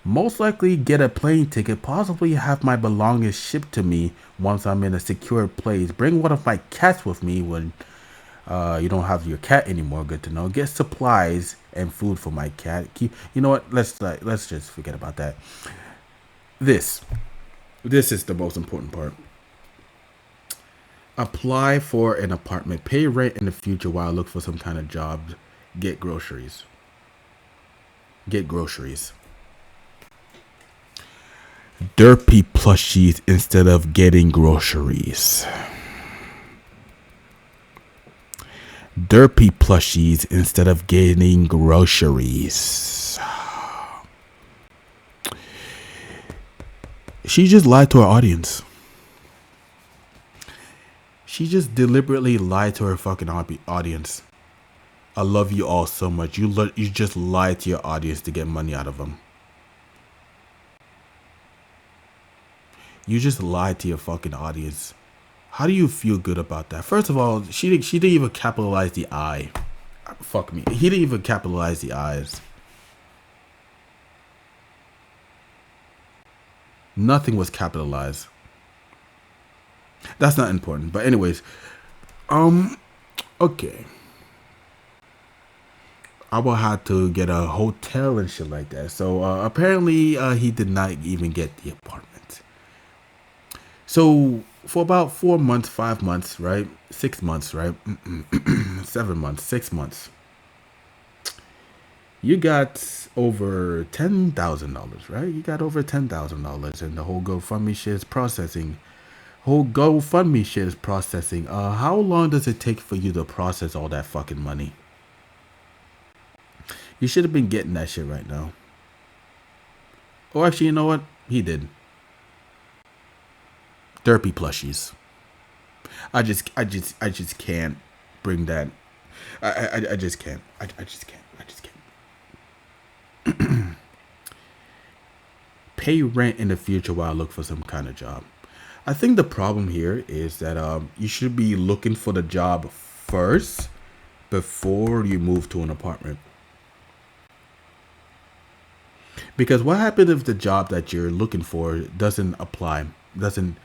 most likely get a plane ticket, possibly have my belongings shipped to me once I'm in a secure place. Bring one of my cats with me when you don't have your cat anymore. Good to know. Get supplies and food for my cat. You know what? Let's just forget about that. This this is the most important part. Apply for an apartment, pay rent in the future while I look for some kind of job, get groceries. Get groceries. Derpy plushies instead of getting groceries. Derpy plushies instead of getting groceries. She just lied to her audience. She just deliberately lied to her fucking audience. I love you all so much. You just lied to your audience to get money out of them. You just lied to your fucking audience. How do you feel good about that? First of all, she didn't even capitalize the I. Fuck me. He didn't even capitalize the I's. Nothing was capitalized. That's not important. But anyways, okay. I will have to get a hotel and shit like that. So apparently he did not even get the apartment. So for about 4 months, 5 months, right? 6 months, right? 7 months, 6 months. You got over $10,000, right? You got over $10,000, and the whole GoFundMe shit is processing. How long does it take for you to process all that fucking money? You should have been getting that shit right now. Oh, actually, you know what? He did. Derpy plushies. I just can't bring that. I just can't. I just can't. Pay rent in the future while I look for some kind of job. I think the problem here is that you should be looking for the job first before you move to an apartment. Because what happens if the job that you're looking for doesn't apply, doesn't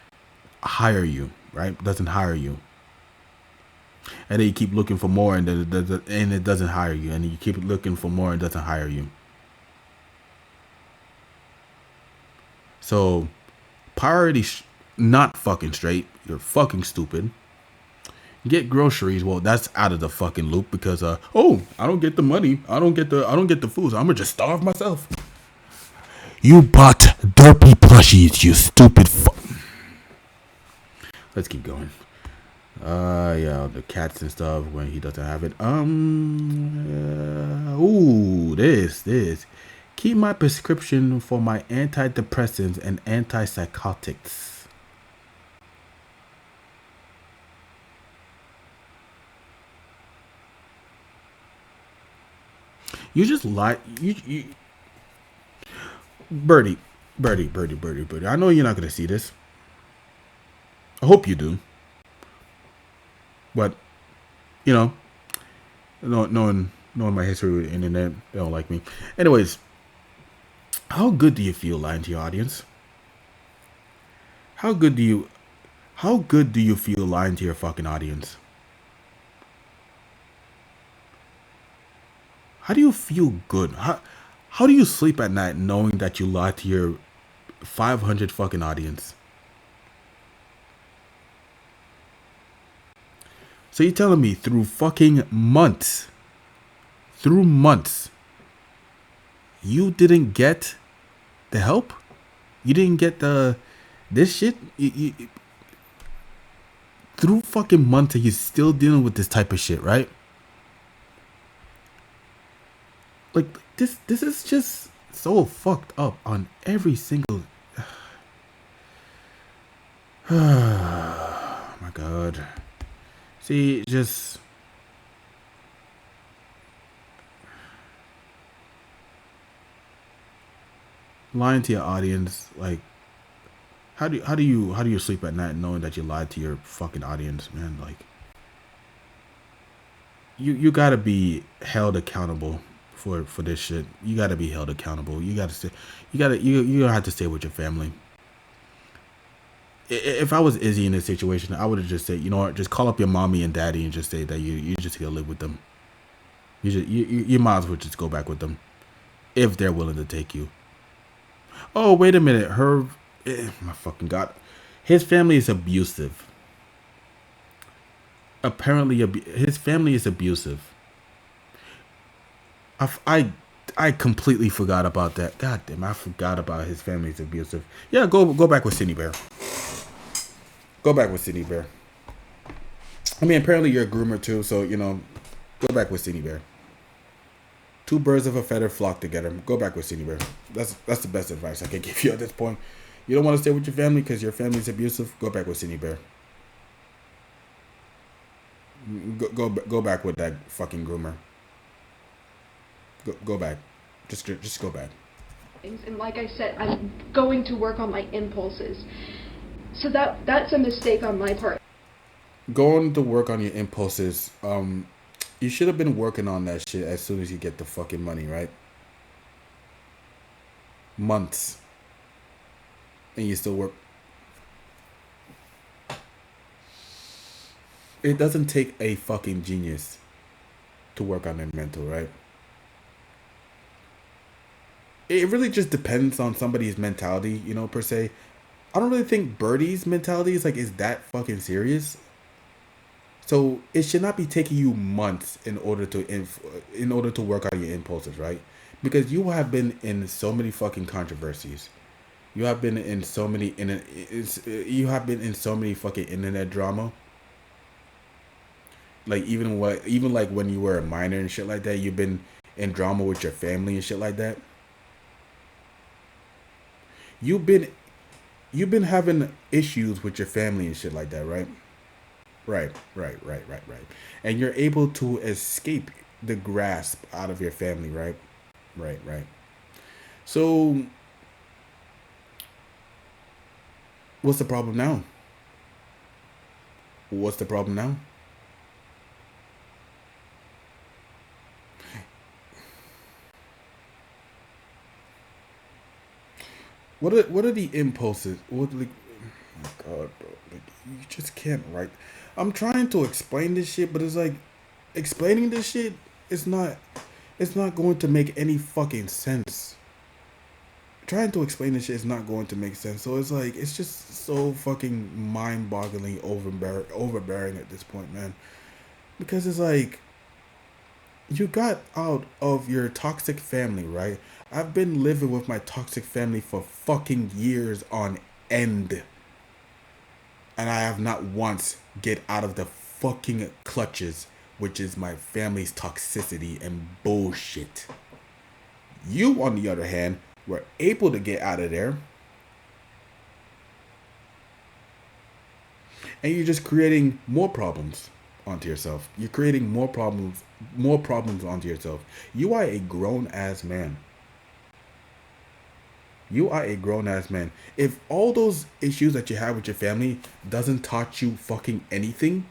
hire you, right? Doesn't hire you. And then you keep looking for more and it doesn't hire you. And you keep looking for more and it doesn't hire you. So, priority not fucking straight. You're fucking stupid. Get groceries. Well, that's out of the fucking loop because I don't get the money. I don't get the food. So I'm gonna just starve myself. You bought derpy plushies, you stupid Let's keep going. Yeah, the cats and stuff when he doesn't have it. This. Keep my prescription for my antidepressants and antipsychotics. You just lie. You Birdie. I know you're not gonna see this. I hope you do. But knowing my history with the internet, they don't like me. Anyways, how good do you feel lying to your audience? How good do you feel lying to your fucking audience? How do you feel good? How do you sleep at night knowing that you lied to your 500 fucking audience? So you're telling me through fucking months, you didn't get the help? You didn't get this shit? Through fucking months and you're still dealing with this type of shit, right? Like, this is just so fucked up on every single... Oh my god. See, just... lying to your audience, like... How do you sleep at night knowing that you lied to your fucking audience, man? Like, you gotta be held accountable for this shit. You gotta be held accountable. You don't have to stay with your family. If I was Izzy in this situation, I would have just said, you know what, just call up your mommy and daddy and just say that you just gonna live with them. You might as well just go back with them if they're willing to take you. Oh, wait a minute, my fucking god, his family is abusive. Apparently, his family is abusive. I completely forgot about that. God damn, I forgot about his family's abusive. Yeah, go back with Sydney Bear. Go back with Sydney Bear. I mean, apparently you're a groomer too, so go back with Sydney Bear. Two birds of a feather flock together. Go back with Sydney Bear. That's the best advice I can give you at this point. You don't want to stay with your family because your family is abusive. Go back with Sydney Bear. Go back with that fucking groomer. Go back. Just go back. And like I said, I'm going to work on my impulses. So that's a mistake on my part. Going to work on your impulses. You should have been working on that shit as soon as you get the fucking money, right? Months. And you still work. It doesn't take a fucking genius to work on their mental, right? It really just depends on somebody's mentality, per se. I don't really think Birdie's mentality is that fucking serious. So it should not be taking you months in order to work on your impulses, right? Because you have been in so many fucking controversies. You have been in so many fucking internet drama. Like even like when you were a minor and shit like that, you've been in drama with your family and shit like that. You've been having issues with your family and shit like that, right? Right. And you're able to escape the grasp out of your family, right? Right. So, what's the problem now? What's the problem now? What are the impulses? Oh my god, bro. Like, you just can't write. I'm trying to explain this shit, but it's like explaining this shit is not going to make any fucking sense. Trying to explain this shit is not going to make sense. So it's just so fucking mind-boggling, overbearing at this point, man. Because it's like you got out of your toxic family, right? I've been living with my toxic family for fucking years on end. And I have not once get out of the fucking clutches, which is my family's toxicity and bullshit. You, on the other hand, were able to get out of there. And you're just creating more problems onto yourself. You're creating more problems onto yourself. You are a grown-ass man. You are a grown-ass man. If all those issues that you have with your family doesn't teach you fucking anything,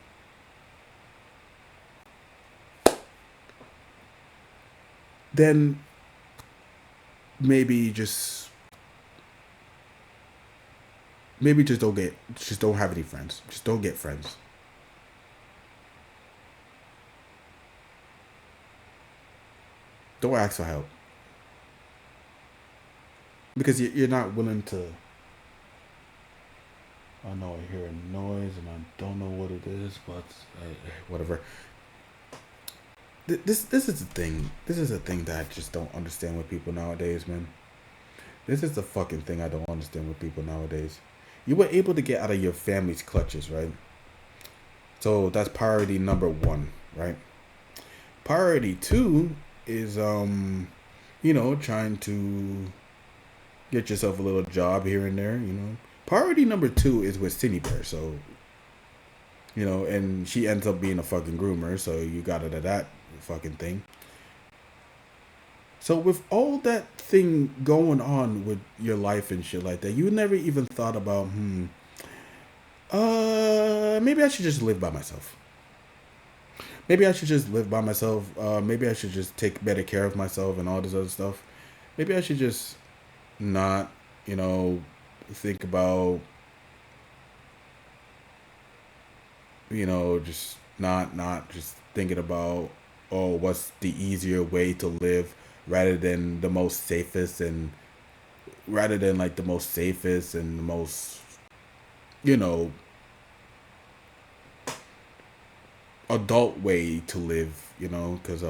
then maybe just don't have any friends. Just don't get friends. Don't ask for help. Because you're not willing to. I know I hear a noise and I don't know what it is, but whatever. This is the thing. This is the thing that I just don't understand with people nowadays, man. This is the fucking thing I don't understand with people nowadays. You were able to get out of your family's clutches, right? So that's priority number 1, right? Priority 2 is trying to get yourself a little job here and there, Priority number 2 is with Cindy Bear, so and she ends up being a fucking groomer, so you got out of that fucking thing. So with all that thing going on with your life and shit like that, you never even thought about, maybe I should just live by myself. Maybe I should just live by myself. Maybe I should just take better care of myself and all this other stuff. Maybe I should just not, you know, think about, just not just thinking about, oh, what's the easier way to live rather than the most safest and rather than like the most safest and the most, you know, adult way to live, because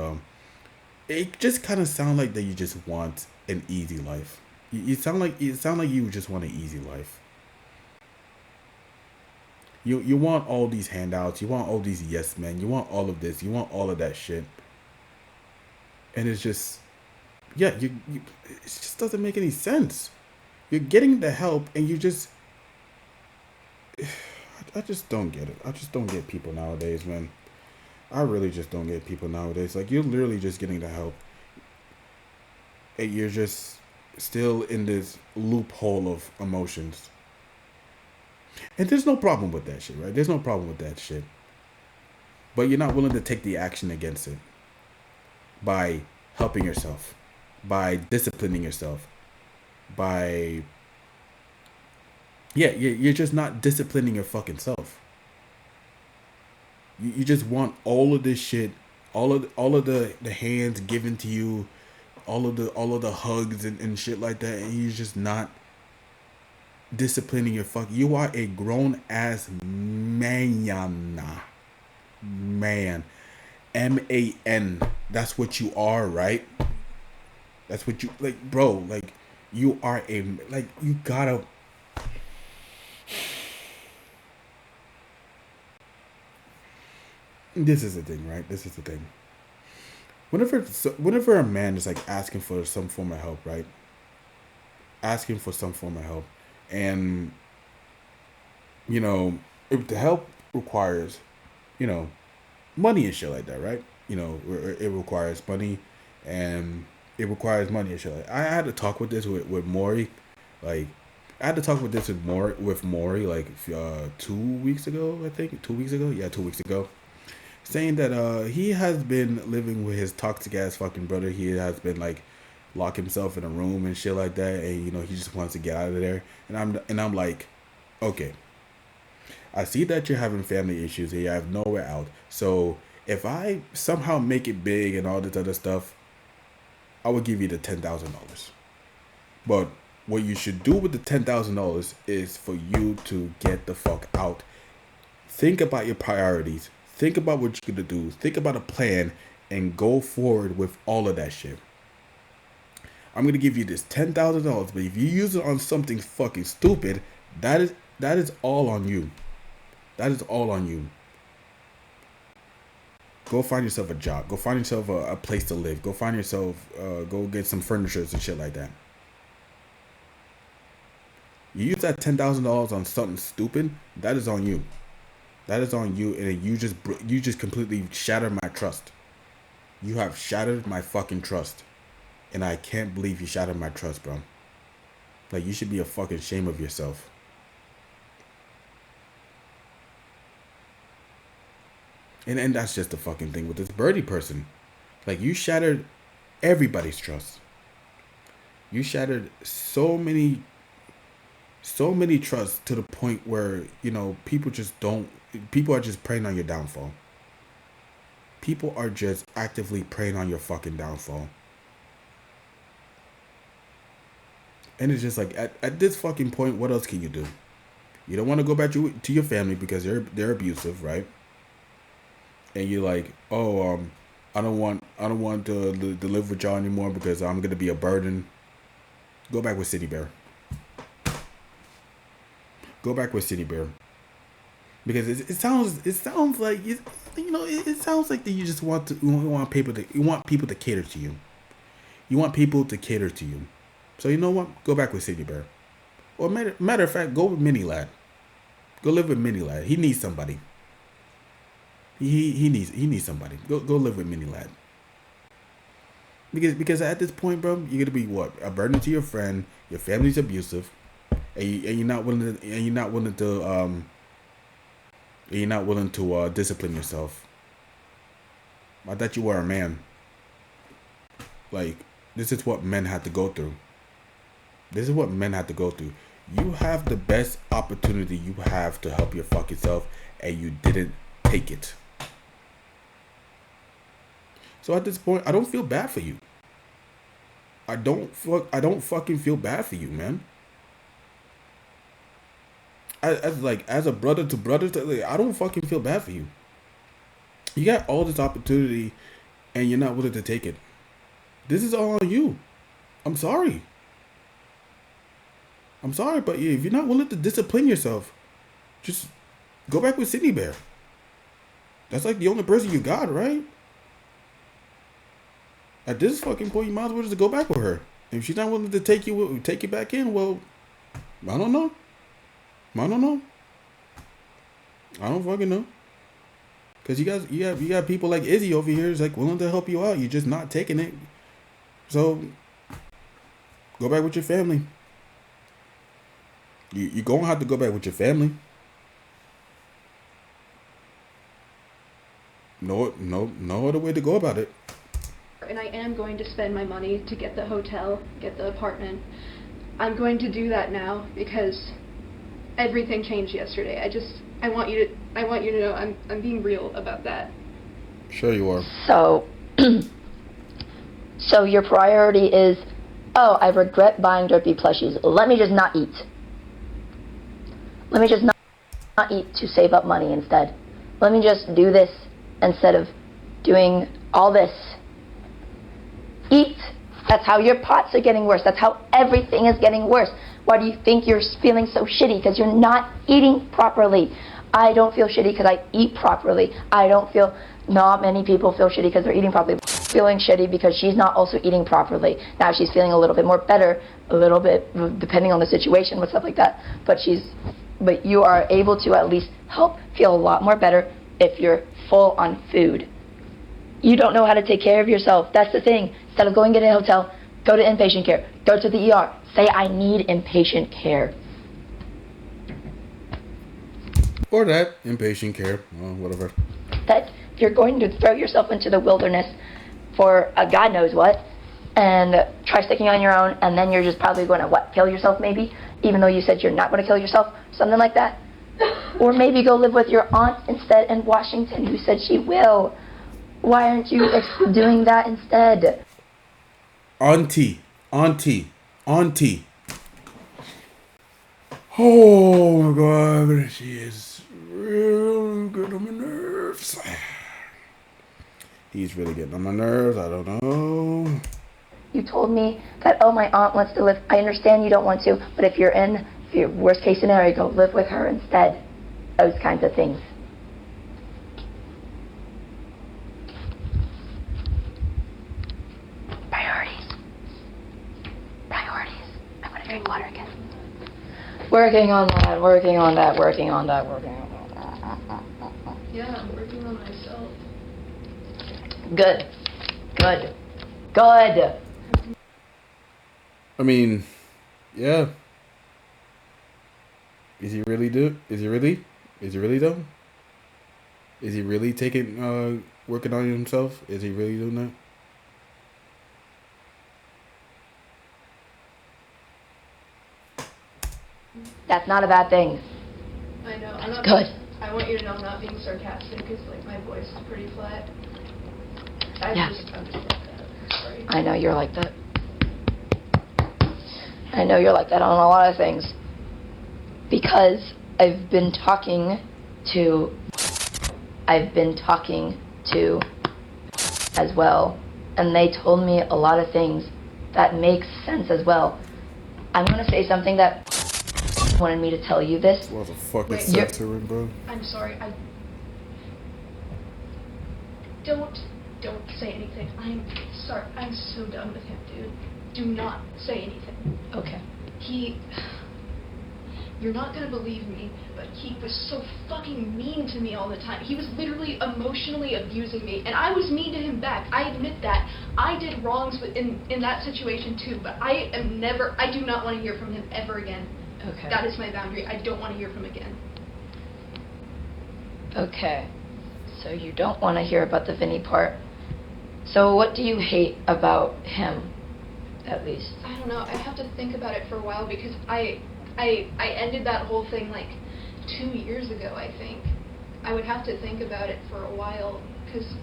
it just kind of sound like that you just want an easy life. You sound like you just want an easy life. You want all these handouts, you want all these yes men, you want all of this, you want all of that shit, and it's just, yeah, it just doesn't make any sense. You're getting the help, and you just, I just don't get it. I just don't get people nowadays, man. I really just don't get people nowadays. Like, you're literally just getting the help, and you're just still in this loophole of emotions. And there's no problem with that shit, right? There's no problem with that shit. But you're not willing to take the action against it by helping yourself, by disciplining yourself, by, yeah, you're just not disciplining your fucking self. You just want all of this shit, all of the hands given to you, all of the hugs and shit like that, and you're just not disciplining your fuck. You are a grown ass man, man. That's what you are, right? That's what you like, bro. Like, you are you gotta. This is the thing, right? This is the thing. Whenever a man is like asking for some form of help, right? Asking for some form of help, and if the help requires, you know, money and shit like that, right? It requires money, and it requires money and shit. I had to talk with this with Maury, like I had to talk with this with Maury like 2 weeks ago, I think 2 weeks ago, yeah, 2 weeks ago, saying that he has been living with his toxic ass fucking brother. He has been like lock himself in a room and shit like that, and he just wants to get out of there. And I'm like, okay, I see that you're having family issues and you have nowhere out. So if I somehow make it big and all this other stuff, I will give you the $10,000. But what you should do with the $10,000 is for you to get the fuck out. Think about your priorities. Think about what you're gonna do. Think about a plan and go forward with all of that shit. I'm gonna give you this $10,000, but if you use it on something fucking stupid, that is all on you. That is all on you. Go find yourself a job. Go find yourself a place to live. Go find yourself, go get some furniture and shit like that. You use that $10,000 on something stupid, that is on you. That is on you, and you just completely shattered my trust. You have shattered my fucking trust, and I can't believe you shattered my trust, bro. Like, you should be a fucking shame of yourself. And that's just the fucking thing with this Birdie person. Like, you shattered everybody's trust. You shattered so many trusts to the point where, people are just preying on your downfall. People are just actively preying on your fucking downfall. And it's just like, at this fucking point, what else can you do? You don't want to go back to your family because they're abusive, right? And you're like, oh, I don't want to live with y'all anymore because I'm gonna be a burden. Go back with City Bear. Go back with City Bear. Because it sounds like it sounds like that you just want people to cater to you. You want people to cater to you. So you know what? Go back with City Bear. Or matter of fact, go with Mini Lad. Go live with Mini Lad. He needs somebody. He needs somebody. Go live with Mini Lad. Because at this point, bro, you're gonna be what, a burden to your friend. Your family's abusive, and you're not willing to discipline yourself. I thought you were a man. Like, this is what men have to go through. This is what men have to go through. You have the best opportunity you have to help your fucking self, and you didn't take it. So at this point, I don't feel bad for you. I don't fucking feel bad for you, man. As a brother to brother, I don't fucking feel bad for you. You got all this opportunity, and you're not willing to take it. This is all on you. I'm sorry. But if you're not willing to discipline yourself, just go back with Sydney Bear. That's like the only person you got, right? At this fucking point, you might as well just go back with her. If she's not willing to take you back in, well, I don't know. I don't fucking know. Cause you got people like Izzy over here is like willing to help you out. You're just not taking it. So go back with your family. You're gonna have to go back with your family. No other way to go about it. And I am going to spend my money to get the hotel, get the apartment. I'm going to do that now because everything changed yesterday. I want you to know I'm being real about that. Sure you are. So, so your priority is, oh, I regret buying Drippy plushies. Let me just not eat. Let me just not eat to save up money instead. Let me just do this instead of doing all this. Eat. That's how your pots are getting worse. That's how everything is getting worse. Why do you think you're feeling so shitty? Because you're not eating properly. I don't feel shitty because I eat properly. Not many people feel shitty because they're eating properly. Feeling shitty because she's not also eating properly. Now she's feeling a little bit more better, a little bit depending on the situation with stuff like that. But you are able to at least help feel a lot more better if you're full on food. You don't know how to take care of yourself. That's the thing. Instead of going to a hotel, go to inpatient care. Go to the ER. Say, I need inpatient care. Or that, inpatient care, well, whatever. That you're going to throw yourself into the wilderness for God knows what, and try sticking on your own, and then you're just probably going to, kill yourself maybe, even though you said you're not going to kill yourself, something like that. Or maybe go live with your aunt instead in Washington, who said she will. Why aren't you doing that instead? Auntie. Oh my God, she is real good on my nerves. He's really getting on my nerves. I don't know. You told me that, oh, my aunt wants to live. I understand you don't want to, but if you're in your worst case scenario, go live with her instead. Those kinds of things. Priorities. I'm going to drink water again. Working on that. Yeah, I'm working on myself. Good. I mean, yeah. Is he really though? Is he really working on himself? Is he really doing that? That's not a bad thing. I know. Good. I want you to know I'm not being sarcastic because my voice is pretty flat. I'm just like that. Sorry. I know you're like that. I know you're like that on a lot of things. Because I've been talking to as well, and they told me a lot of things that makes sense as well. I'm going to say something that wanted me to tell you this. What the fuck is Wait, censoring, bro? I'm sorry. Don't say anything. I'm sorry. I'm so done with him, dude. Do not say anything. Okay. you're not gonna believe me, but he was so fucking mean to me all the time. He was literally emotionally abusing me, and I was mean to him back. I admit that. I did wrongs in that situation too, but I do not want to hear from him ever again. Okay. That is my boundary. I don't want to hear from him again. Okay. So you don't want to hear about the Vinny part. So what do you hate about him, at least? I don't know. I have to think about it for a while because I ended that whole thing like 2 years ago, I think. I would have to think about it for a while because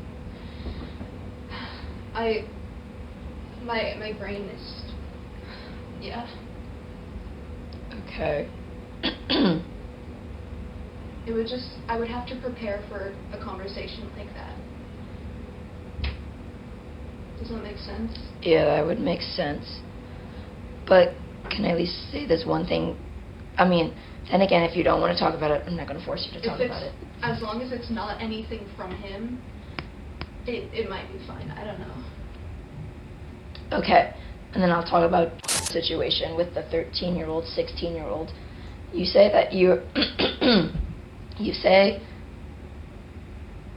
my brain is, yeah. Okay. I would have to prepare for a conversation like that. Does that make sense? Yeah, that would make sense. But can I at least say this one thing? I mean, then again, if you don't want to talk about it, I'm not going to force you to talk about it. As long as it's not anything from him, it might be fine. I don't know. Okay, and then I'll talk about the situation with the 13-year-old, 16-year-old. You say that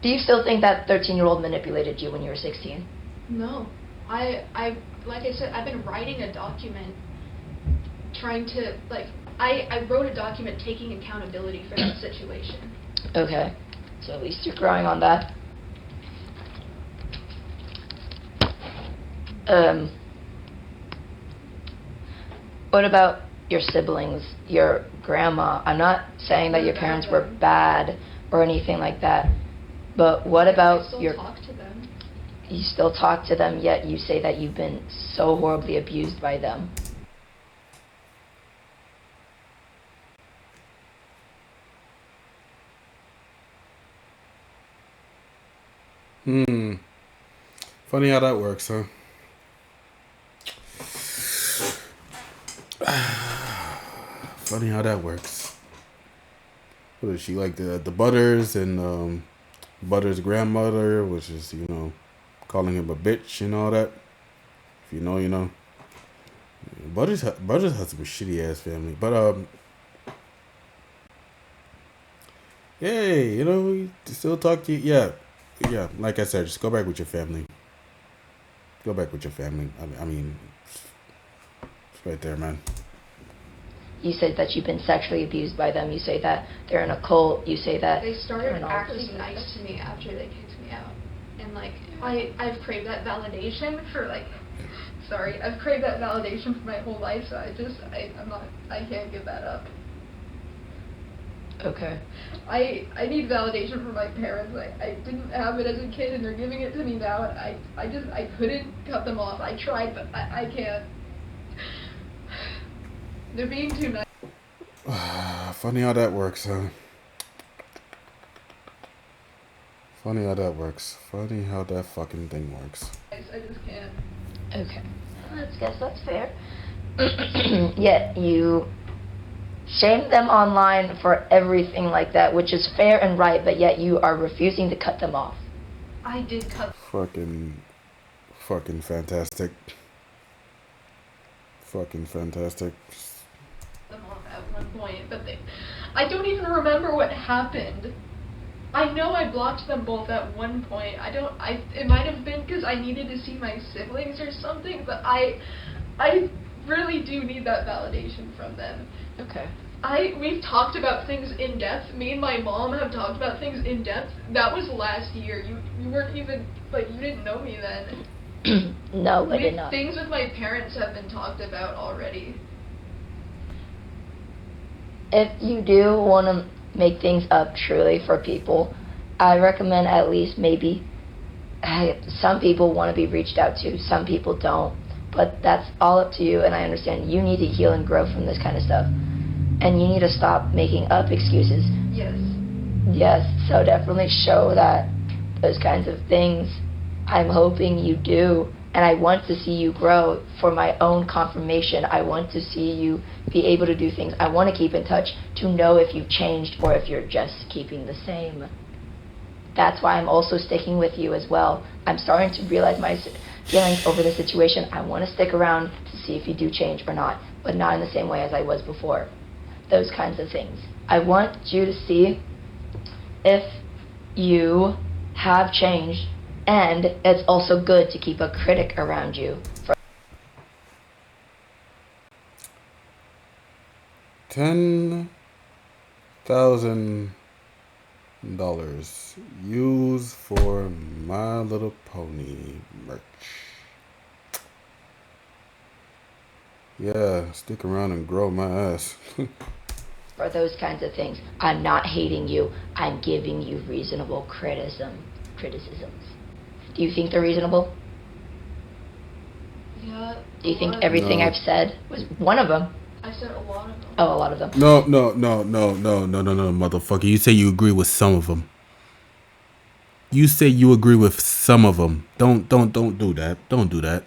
do you still think that 13-year-old manipulated you when you were 16? No. Like I said, I've been writing a document trying to, I wrote a document taking accountability for that situation. Okay, so at least you're growing on that. What about your siblings, your grandma? I'm not saying that your parents were bad or anything like that, but what about I still talk to them. You still talk to them, yet you say that you've been so horribly abused by them. Funny how that works, huh? Funny how that works. What is she like the Butters and Butters' grandmother, which is calling him a bitch and all that. If you know, you know. Butters has some shitty ass family, but hey, you still talk to you. Yeah. Like I said, just go back with your family. Go back with your family. I mean, it's right there, man. You said that you've been sexually abused by them. You say that they're in a cult. You say that They started they're in all acting this nice to me after they kicked me out. And I've craved that validation for I've craved that validation for my whole life, so I can't give that up. Okay. I need validation from my parents. I didn't have it as a kid, and they're giving it to me now, and I couldn't cut them off. I tried, but I can't. They're being too nice. Funny how that works, huh? Funny how that works. Funny how that fucking thing works. I just can't. Okay. Let's guess that's fair. Yet you shame them online for everything like that, which is fair and right, but yet you are refusing to cut them off. I did cut Fucking fantastic. Fucking fantastic. them off at one point, but I don't even remember what happened. I know I blocked them both at one point. It might have been because I needed to see my siblings or something, but I really do need that validation from them. Okay. We've talked about things in depth. Me and my mom have talked about things in depth. That was last year. You weren't even, you didn't know me then. No, I did not. Things with my parents have been talked about already. If you do want to make things up truly for people, I recommend at least maybe some people want to be reached out to, some people don't, but that's all up to you, and I understand you need to heal and grow from this kind of stuff, and you need to stop making up excuses. Yes, so definitely show that those kinds of things. I'm hoping you do, and I want to see you grow for my own confirmation. I want to see you be able to do things. I want to keep in touch to know if you've changed or if you're just keeping the same. That's why I'm also sticking with you as well. I'm starting to realize my feelings over the situation. I want to stick around to see if you do change or not, but not in the same way as I was before. those kinds of things. I want you to see if you have changed, and it's also good to keep a critic around you. $10,000 used for My Little Pony merch. Yeah, stick around and grow my ass. For those kinds of things. I'm not hating you. I'm giving you reasonable criticisms. Do you think they're reasonable? Yeah. Do you think everything No. I've said was one of them? I said a lot of them. Oh, a lot of them. No, motherfucker. You say you agree with some of them. You say you agree with some of them. Don't do that. Don't do that.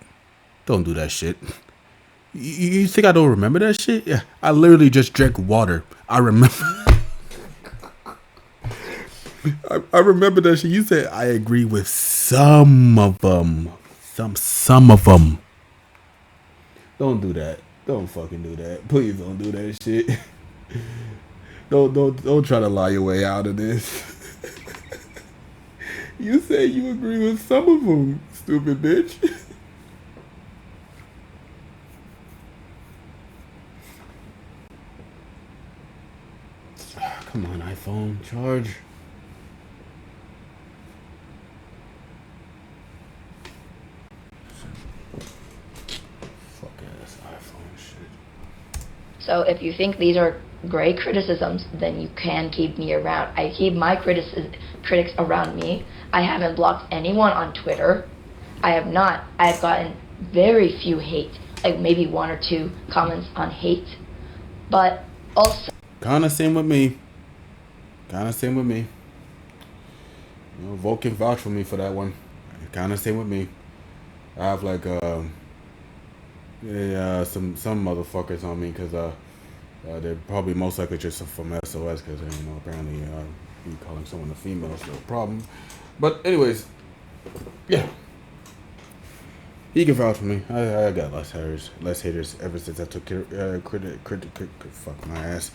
Don't do that shit. You think I don't remember that shit? Yeah, I literally just drank water. I remember. I remember that shit. You said I agree with some of them. Some of them. Don't do that. Don't fucking do that. Please don't do that shit. Don't try to lie your way out of this. You say you agree with some of them, stupid bitch. Come on, iPhone, charge. Fuck ass iPhone shit. So if you think these are great criticisms, then you can keep me around. I keep my critics around me. I haven't blocked anyone on Twitter. I have not. I've gotten very few hate, like maybe one or two comments on hate. But also, Kinda same with me. You know, Volk can vouch for me for that one. Kinda same with me. I have like some motherfuckers on me because they're probably most likely just from SOS because apparently me calling someone a female is no problem. But anyways, yeah. He can vouch for me. I got less haters ever since I took fuck my ass.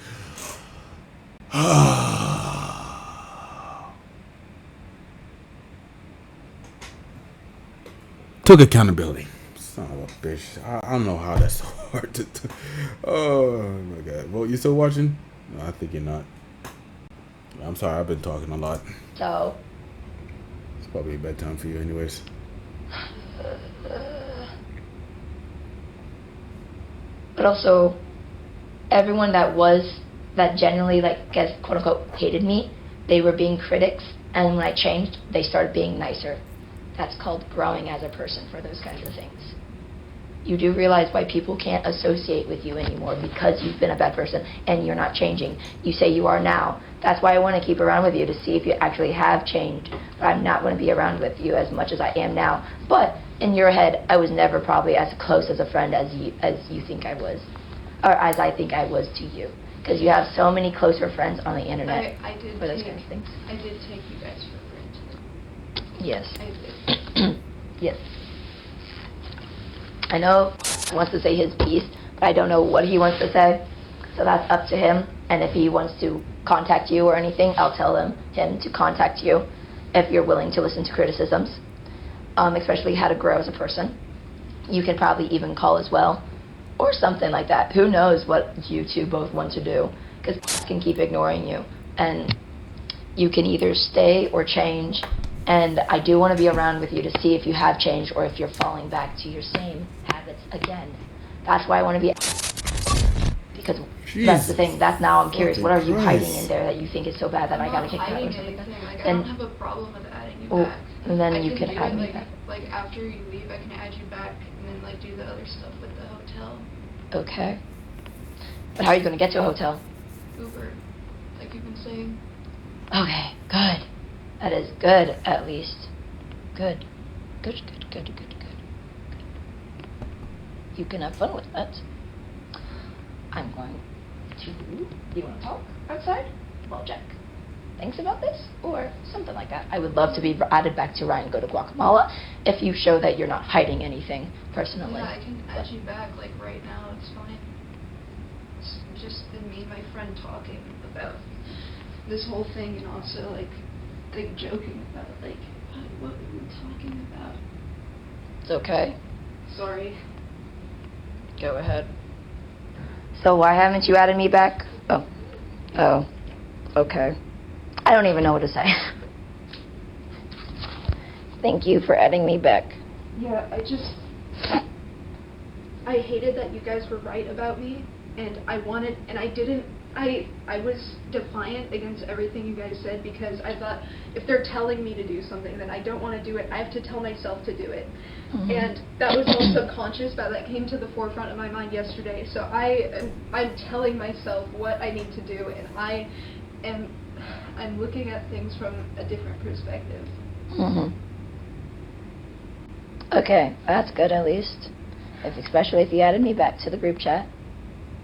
Took accountability. Son of a bitch. I don't know how that's so hard to do. Oh my god. Well, you still watching? No, I think you're not. I'm sorry, I've been talking a lot. so It's probably bedtime for you anyways. but also everyone that genuinely guess quote unquote hated me, they were being critics, and when I changed, they started being nicer. That's called growing as a person for those kinds of things. You do realize why people can't associate with you anymore because you've been a bad person and you're not changing. You say you are now. That's why I want to keep around with you, to see if you actually have changed. But I'm not going to be around with you as much as I am now. But in your head, I was never probably as close as a friend as you think I was, or as I think I was to you, because you have so many closer friends on the internet I did for those kinds of things. I did take you guys for granted. Yes. I did. Yes. I know he wants to say his piece, but I don't know what he wants to say. So that's up to him. And if he wants to contact you or anything, I'll tell him to contact you if you're willing to listen to criticisms, especially how to grow as a person. You can probably even call as well, or something like that. Who knows what you two both want to do, because can keep ignoring you. And you can either stay or change. And I do want to be around with you to see if you have changed or if you're falling back to your same habits again. That's why I want to be, because that's the thing. That's now I'm curious. What are you hiding in there that you think is so bad that I gotta kick you out or something like that? Like, I And don't have a problem with adding you well, back. and then I you can do add it, me back. Like after you leave, I can add you back and then do the other stuff with the hotel. Okay. But how are you gonna get to a hotel? Uber, like you've been saying. Okay, good. That is good, at least. Good. Good. You can have fun with that. I'm going to... Do you want to talk outside? Well, Jack, thanks about this? Or something like that. I would love to be added back to Ryan Go to Guatemala if you show that you're not hiding anything personally. Yeah, I can add you back, right now, it's fine. just been me and my friend talking about this whole thing, and also like joking about like what we were talking about. It's okay. Sorry. Go ahead. So why haven't you added me back? Oh, okay. I don't even know what to say. Thank you for adding me back. Yeah, I hated that you guys were right about me, and I was defiant against everything you guys said, because I thought, if they're telling me to do something, then I don't want to do it. I have to tell myself to do it. Mm-hmm. And that was all subconscious, but that came to the forefront of my mind yesterday. So I'm telling myself what I need to do, and I'm looking at things from a different perspective. Mm-hmm. Okay, that's good at least. Especially if you added me back to the group chat.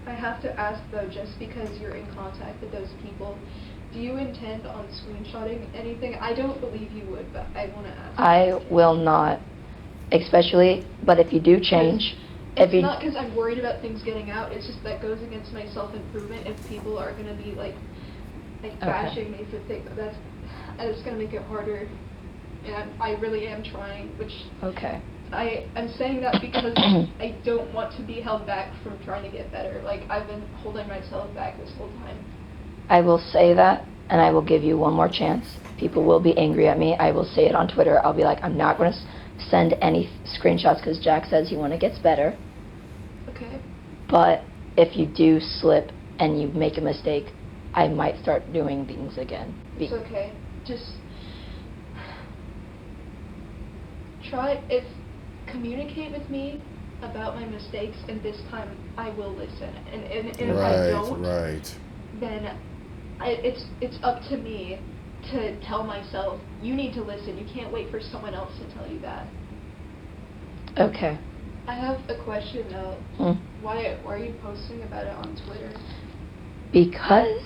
I have to ask though, just because you're in contact with those people, do you intend on screenshotting anything? I don't believe you would, but I want to ask. I will not, especially, but if you do change, it's not because I'm worried about things getting out, it's just that goes against my self-improvement if people are going to be like bashing me for things. It's going to make it harder, and I really am trying, which okay. I'm saying that because I don't want to be held back from trying to get better. Like, I've been holding myself back this whole time. I will say that, and I will give you one more chance. People will be angry at me. I will say it on Twitter. I'll be like, I'm not going to send any screenshots because Jack says he when it gets better. Okay. But if you do slip and you make a mistake, I might start doing things again. It's okay. Just communicate with me about my mistakes, and this time I will listen. And if I don't, then it's up to me to tell myself, you need to listen. You can't wait for someone else to tell you that. Okay. I have a question though. Why are you posting about it on Twitter? Because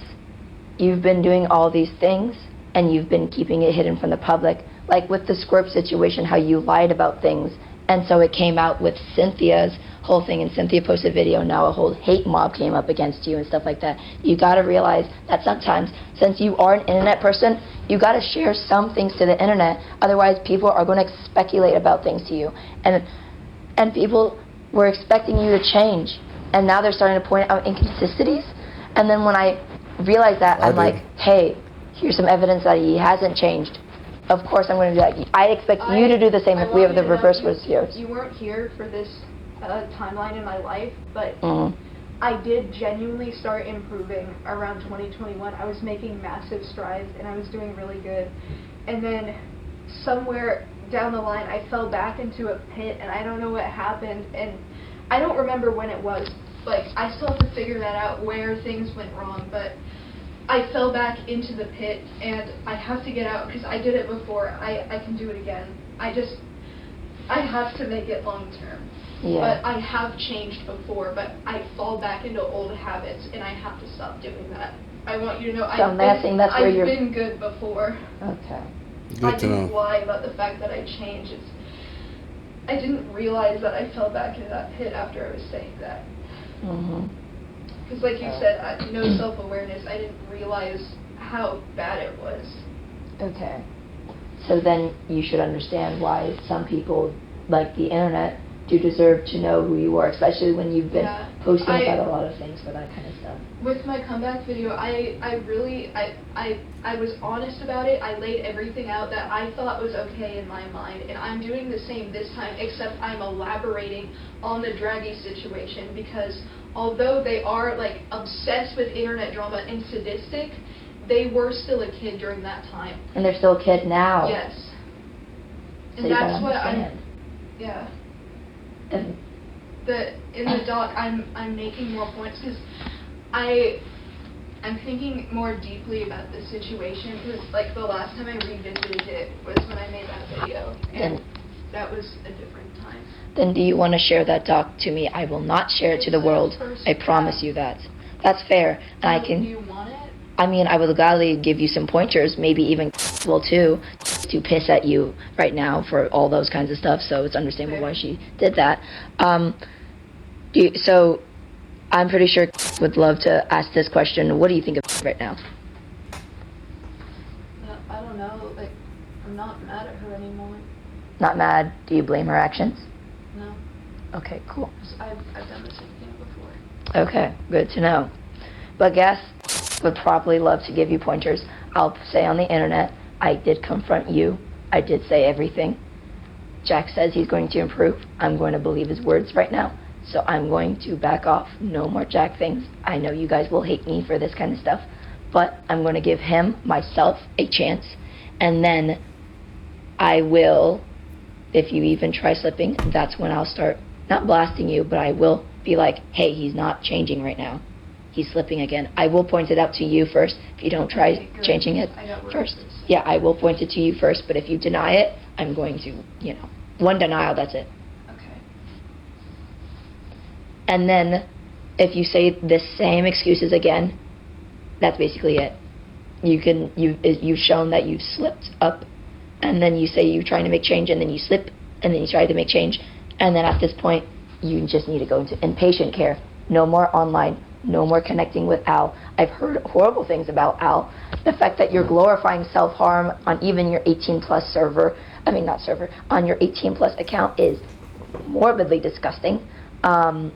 you've been doing all these things and you've been keeping it hidden from the public. Like with the Squirt situation, how you lied about things, and so it came out with Cynthia's whole thing, and Cynthia posted a video, now a whole hate mob came up against you and stuff like that. You gotta realize that sometimes, since you are an internet person, you gotta share some things to the internet, otherwise people are gonna speculate about things to you. And people were expecting you to change, and now they're starting to point out inconsistencies, and then when I realized that, I'm like, hey, here's some evidence that he hasn't changed. Of course I'm going to do that. I expect you to do the same if we have the reverse was here. You weren't here for this timeline in my life, but I did genuinely start improving around 2021. I was making massive strides, and I was doing really good. And then somewhere down the line, I fell back into a pit, and I don't know what happened, and I don't remember when it was. Like, I still have to figure that out, where things went wrong, but I fell back into the pit, and I have to get out because I did it before. I can do it again. I have to make it long term. Yeah. But I have changed before, but I fall back into old habits, and I have to stop doing that. I want you to know I've been good before. Okay. I didn't lie about the fact that I changed. I didn't realize that I fell back into that pit after I was saying that. Because like you said, no self-awareness. I didn't realize how bad it was. Okay. So then you should understand why some people, like the internet, do deserve to know who you are, especially when you've been posting about a lot of things for that kind of stuff. With my comeback video, I was honest about it. I laid everything out that I thought was okay in my mind, and I'm doing the same this time, except I'm elaborating on the draggy situation, because although they are like obsessed with internet drama and sadistic, they were still a kid during that time. And they're still a kid now. Yes. So and that's what I'm. Yeah. In the doc, I'm making more points because I'm thinking more deeply about the situation, because like the last time I revisited it was when I made that video, and that was a different time. Then do you want to share that doc to me? I will not share it to the world. I promise you that. That's fair. And I can. Do you want it? I mean, I would gladly give you some pointers, maybe even will too, to piss at you right now for all those kinds of stuff, so it's understandable why she did that. So I'm pretty sure would love to ask this question. What do you think of right now? I don't know, like, I'm not mad at her anymore. Not mad. Do you blame her actions? No. Okay, cool. 'Cause I've done the same thing before. Okay, good to know. But Gas would probably love to give you pointers. I'll say on the internet, I did confront you. I did say everything. Jack says he's going to improve. I'm going to believe his words right now. So I'm going to back off. No more Jack things. I know you guys will hate me for this kind of stuff, but I'm going to give him, myself, a chance. And then I will, if you even try slipping, that's when I'll start, not blasting you, but I will be like, hey, he's not changing right now. He's slipping again. I will point it out to you first. If you don't try changing it first. Yeah, I will point it to you first, but if you deny it, I'm going to, one denial, that's it. Okay. And then if you say the same excuses again, that's basically it. You've shown that you've slipped up, and then you say you're trying to make change, and then you slip, and then you try to make change, and then at this point, you just need to go into inpatient care. No more online. No more connecting with Al. I've heard horrible things about Al. The fact that you're glorifying self-harm on even your 18-plus server, on your 18-plus account is morbidly disgusting. I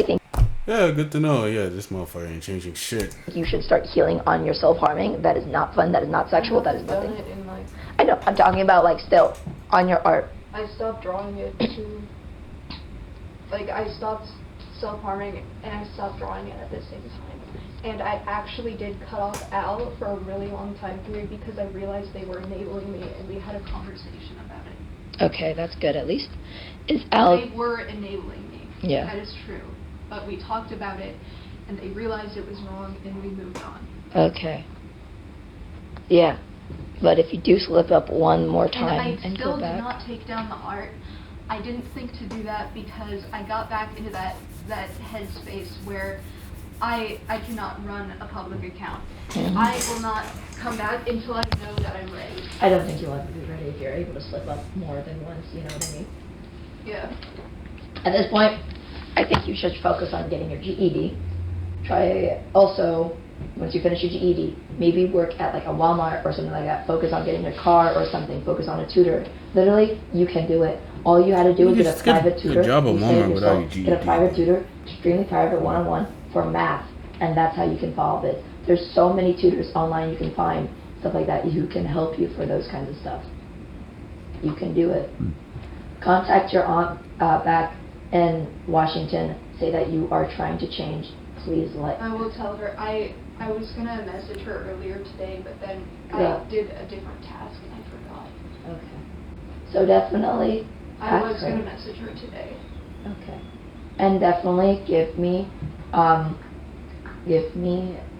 think Yeah, good to know. Yeah, this motherfucker ain't changing shit. you should start healing on your self-harming. That is not fun. That is not sexual. That is nothing. I've done it in, like, I know. I'm talking about, like, still on your art. I stopped drawing it to, like, I stopped self-harming and I stopped drawing it at the same time. And I actually did cut off Al for a really long time period because I realized they were enabling me and we had a conversation about it. Okay, that's good at least. Is Al... They were enabling me. Yeah. That is true. But we talked about it and they realized it was wrong and we moved on. Okay. Yeah. But if you do slip up one more time And and I still go back... did not take down the art. I didn't think to do that because I got back into that headspace where I cannot run a public account. Mhm. I will not come back until I know that I'm ready. I don't think you'll ever be ready if you're able to slip up more than once, you know what I mean? Yeah. At this point, I think you should focus on getting your GED. Try also, once you finish your GED, maybe work at like a Walmart or something like that. Focus on getting your car or something. Focus on a tutor. Literally, you can do it. All you had to do is get a private tutor. Good job at You say it Walmart without yourself, your get a GED. private tutor, extremely private one-on-one for math, and that's how you can follow this. There's so many tutors online you can find, stuff like that, who can help you for those kinds of stuff. You can do it. Contact your aunt back in Washington. Say that you are trying to change. Please let. I will tell her. I was gonna message her earlier today, but then Yeah. I did a different task and I forgot. Okay. So definitely I ask was her. gonna message her today. Okay. And definitely give me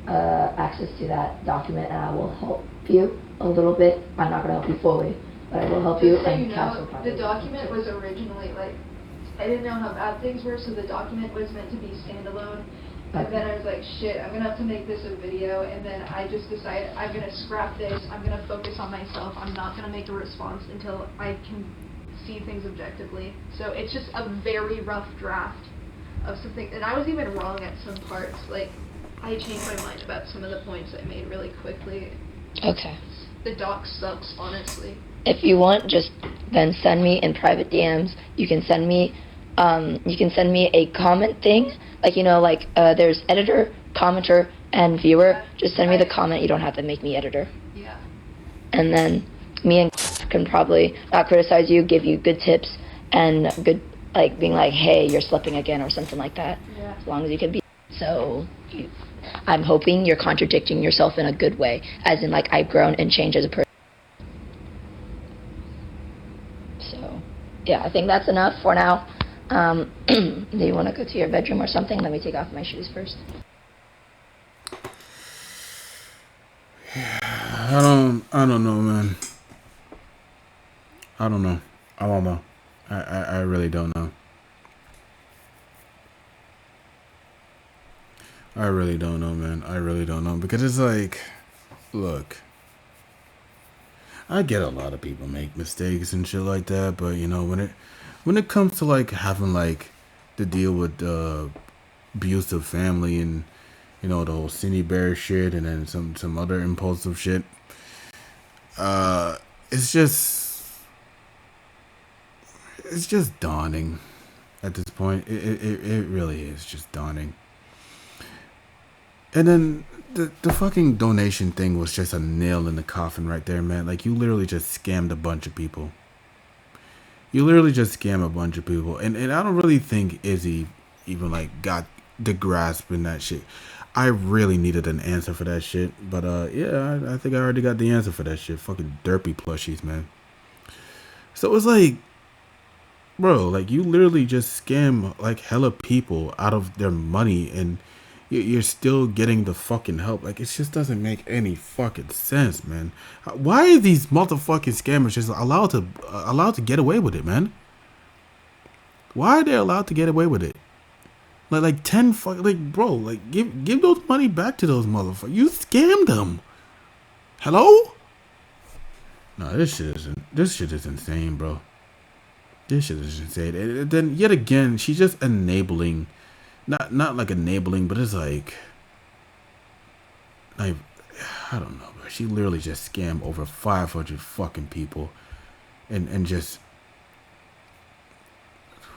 access to that document, and I will help you a little bit. I'm not going to help you fully, but I will help you Just so and you cancel know, probably. the document was originally like, I didn't know how bad things were, so the document was meant to be standalone. And then I was like, shit, I'm gonna have to make this a video, and then I just decided I'm gonna scrap this, I'm gonna focus on myself, I'm not gonna make a response until I can see things objectively. So it's just a very rough draft of something, and I was even wrong at some parts, like, I changed my mind about some of the points I made really quickly. Okay. The doc sucks, honestly. If you want, just then send me in private DMs. You can send me a comment thing, like, there's editor, commenter, and viewer. Yeah, Just send me the comment. You don't have to make me editor. Yeah. And then me and can probably not criticize you, give you good tips, and good, like, being like, hey, you're slipping again, or something like that. Yeah. As long as you can be. So, I'm hoping you're contradicting yourself in a good way, as in, like, I've grown and changed as a person. So, yeah, I think that's enough for now. Do you want to go to your bedroom or something? Let me take off my shoes first. I don't know, man. I don't know. I really don't know. I really don't know, man. I really don't know. Because it's like, look, I get a lot of people make mistakes and shit like that, but when it comes to like having like to deal with abusive family and the whole Cindy Bear shit and then some other impulsive shit. It's just dawning at this point. It really is just dawning. And then the fucking donation thing was just a nail in the coffin right there, man. Like, you literally just scammed a bunch of people. You literally just scammed a bunch of people. And I don't really think Izzy even, like, got the grasp in that shit. I really needed an answer for that shit. But, yeah, I think I already got the answer for that shit. Fucking derpy plushies, man. So it's like, bro, like, you literally just scam, like, hella people out of their money and you're still getting the fucking help. Like, it just doesn't make any fucking sense, man. Why are these motherfucking scammers just allowed to get away with it, man? Why are they allowed to get away with it? Like 10 fuck, like, bro, like, give those money back to those motherfuckers. You scammed them. Hello? No, this shit is insane, bro. This shit is insane. And then yet again, she's just enabling. Not like enabling, but it's like I don't know, bro. She literally just scammed over 500 fucking people, and just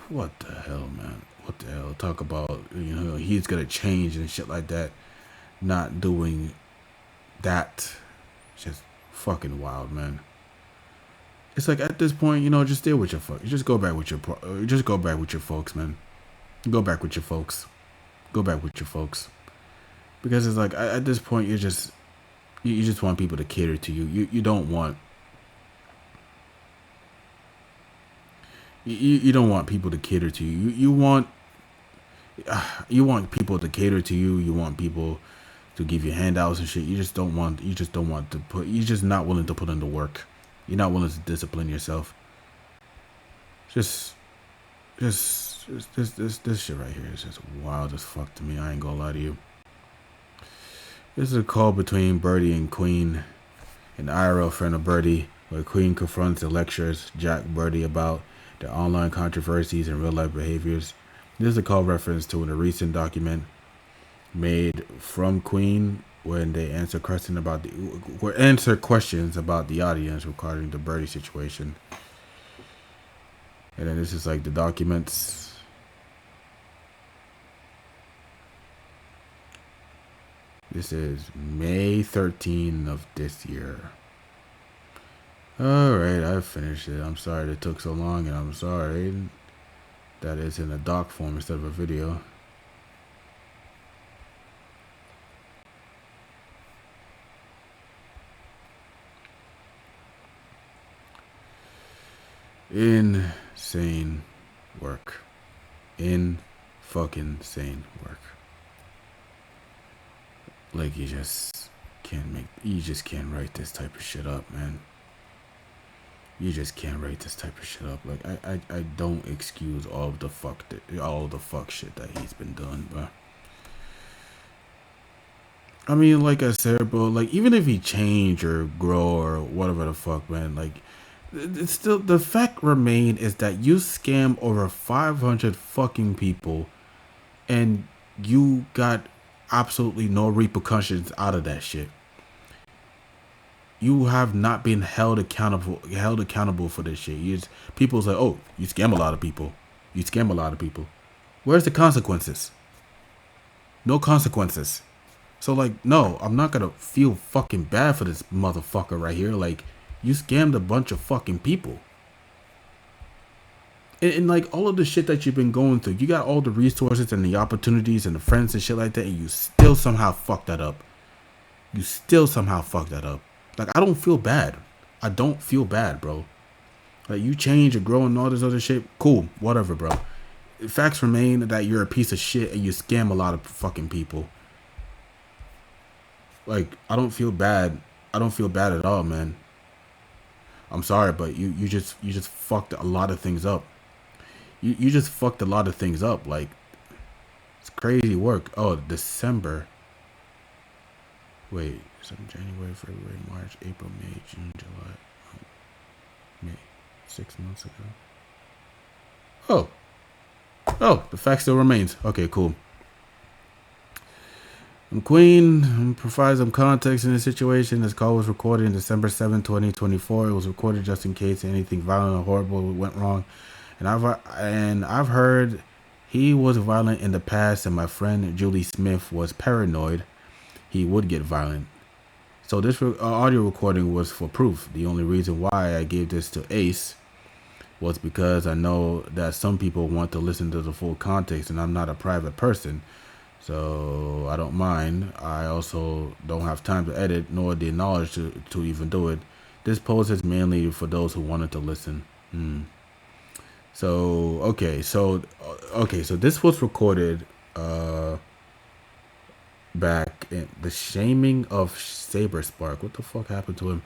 what the hell, man? What the hell? Talk about he's gonna change and shit like that. Not doing that, just fucking wild, man. It's like at this point, just stay with your folks. Just go back with your folks, man. Go back with your folks. Go back with your folks. Because it's like at this point you just want people to cater to you. You don't want you don't want people to cater to you. You want people to cater to you. You want people to give you handouts and shit. You just don't want to put. You're just not willing to put in the work. You're not willing to discipline yourself. This shit right here is just wild as fuck to me. I ain't gonna lie to you. This is a call between Birdie and Queen, an IRL friend of Birdie, where Queen confronts the lecturers Jack Birdie about their online controversies and real life behaviors. This is a call reference to a recent document made from Queen when they answer questions about the audience regarding the Birdie situation. And then this is like the documents. This is May 13 of this year. Alright, I finished it. I'm sorry it took so long, and I'm sorry that it's in a doc form instead of a video. Insane work. Fucking sane work. Like, you just can't write this type of shit up, man. You just can't write this type of shit up. Like, I don't excuse all the fuck shit that he's been doing, bro. I mean, like I said, bro, like, even if he change or grow or whatever the fuck, man, like, it's still, the fact remain is that you scam over 500 fucking people and you got absolutely no repercussions out of that shit. You have not been held accountable for this shit. People say, oh, you scam a lot of people. Where's the consequences? No consequences. So, like, no, I'm not gonna feel fucking bad for this motherfucker right here. Like, you scammed a bunch of fucking people. And like, all of the shit that you've been going through, you got all the resources and the opportunities and the friends and shit like that, and you still somehow fucked that up. Like, I don't feel bad. Bro. Like, you change or grow and all this other shit, cool, whatever, bro. Facts remain that you're a piece of shit and you scam a lot of fucking people. Like, I don't feel bad at all, man. I'm sorry, but you just fucked a lot of things up. You just fucked a lot of things up. Like, it's crazy work. Oh, December. Wait, January, February, March, April, May, June, July. May. 6 months ago. Oh, the fact still remains. Okay, cool. Queen provides some context in the situation. This call was recorded on December 7, 2024. It was recorded just in case anything violent or horrible went wrong. And I've heard he was violent in the past, and my friend Julie Smith was paranoid he would get violent. So this audio recording was for proof. The only reason why I gave this to Ace was because I know that some people want to listen to the full context, and I'm not a private person. So I don't mind. I also don't have time to edit nor the knowledge to even do it. This post is mainly for those who wanted to listen. So so this was recorded back in the shaming of Saber Spark. What the fuck happened to him?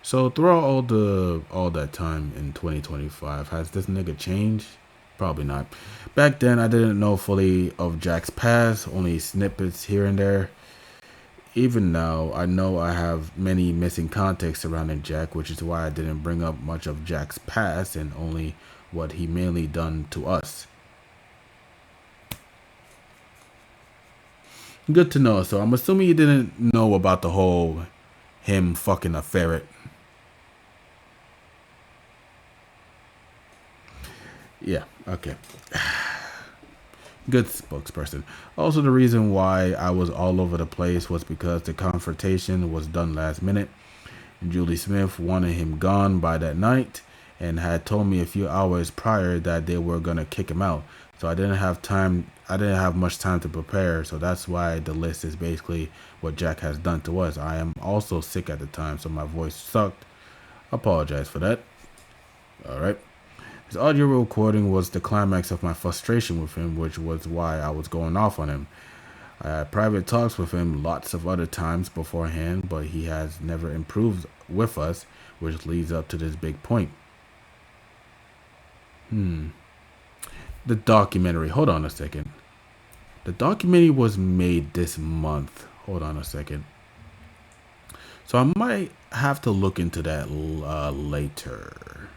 So throughout all that time in 2025, has this nigga changed? Probably not. Back then, I didn't know fully of Jack's past, only snippets here and there. Even now, I know I have many missing context surrounding Jack, which is why I didn't bring up much of Jack's past and only what he mainly done to us. Good to know. So I'm assuming you didn't know about the whole him fucking a ferret. Yeah, okay. Good spokesperson. Also, the reason why I was all over the place was because the confrontation was done last minute. Julie Smith wanted him gone by that night and had told me a few hours prior that they were going to kick him out. So I didn't have much time to prepare. So that's why the list is basically what Jack has done to us. I am also sick at the time, so my voice sucked. Apologize for that. All right. His audio recording was the climax of my frustration with him, which was why I was going off on him. I had private talks with him lots of other times beforehand, but he has never improved with us, which leads up to this big point. The documentary. Hold on a second. The documentary was made this month. Hold on a second. So I might have to look into that later.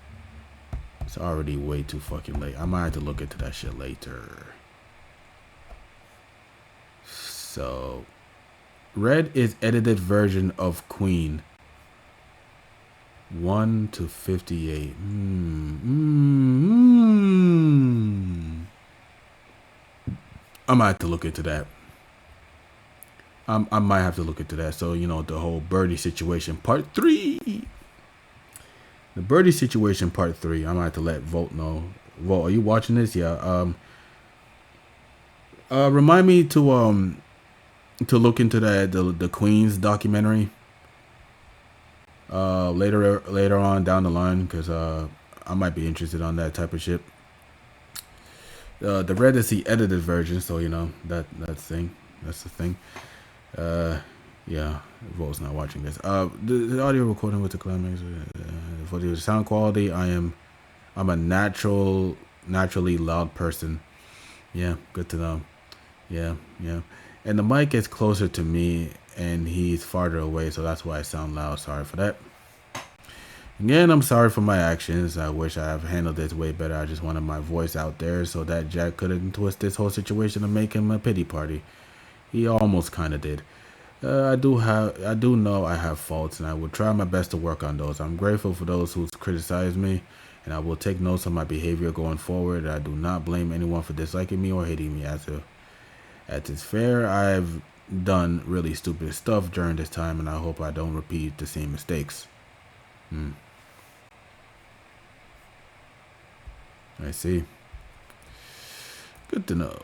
It's already way too fucking late. I might have to look into that shit later. So, Red is edited version of Queen. 1 to 58. I might have to look into that. I might have to look into that. So, the whole Birdie Situation Part 3. The Birdie Situation Part 3. I might have to let Volt know. Volt, are you watching this? Yeah. Remind me to look into the Queen's documentary. Later on down the line, because I might be interested on that type of shit. The Red is the edited version, so that's the thing. Yeah, Volt's not watching this. The audio recording with the climax. For the sound quality, I'm a naturally loud person. Yeah, good to know. Yeah. And the mic is closer to me, and he's farther away, so that's why I sound loud. Sorry for that. Again, I'm sorry for my actions. I wish I have handled this way better. I just wanted my voice out there so that Jack couldn't twist this whole situation and make him a pity party. He almost kind of did. I do know I have faults, and I will try my best to work on those. I'm grateful for those who criticize me, and I will take notes on my behavior going forward. I do not blame anyone for disliking me or hating me. As it's fair, I've done really stupid stuff during this time, and I hope I don't repeat the same mistakes. I see. Good to know.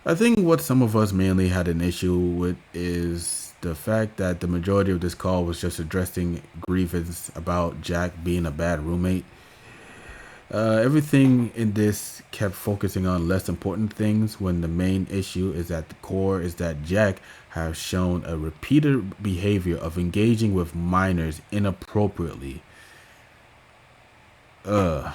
I think what some of us mainly had an issue with is the fact that the majority of this call was just addressing grievance about Jack being a bad roommate. Everything in this kept focusing on less important things when the main issue is at the core is that Jack has shown a repeated behavior of engaging with minors inappropriately. It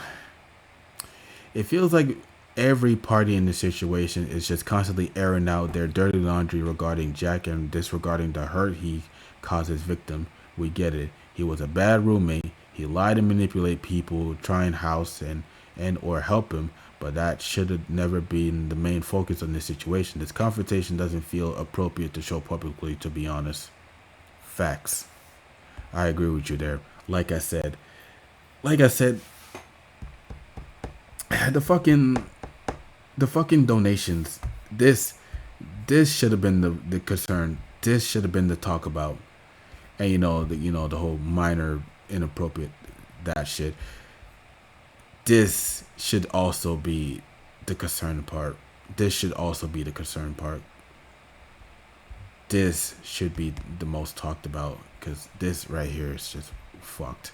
feels like every party in the situation is just constantly airing out their dirty laundry regarding Jack and disregarding the hurt he caused his victim. We get it. He was a bad roommate. He lied and manipulated people, trying house and or help him, but that should have never been the main focus on this situation. This confrontation doesn't feel appropriate to show publicly, to be honest. Facts. I agree with you there. Like I said, the fucking donations. This should have been the concern. This should have been the talk about. And the whole minor inappropriate that shit. This should also be the concern part. This should also be the concern part. This should be the most talked about, because this right here is just fucked.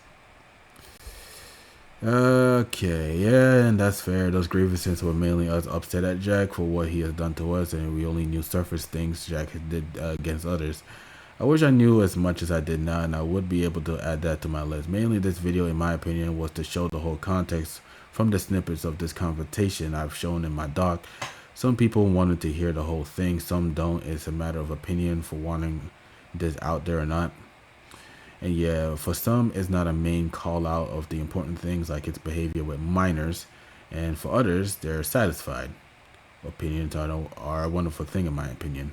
Okay, yeah, and that's fair. Those grievances were mainly us upset at Jack for what he has done to us, and we only knew surface things Jack did against others. I wish I knew as much as I did now, and I would be able to add that to my list. Mainly, this video, in my opinion, was to show the whole context from the snippets of this confrontation I've shown in my doc. Some people wanted to hear the whole thing, some don't. It's a matter of opinion for wanting this out there or not. And yeah, for some, it's not a main call out of the important things like its behavior with minors, and for others, they're satisfied. Opinions are a wonderful thing, in my opinion.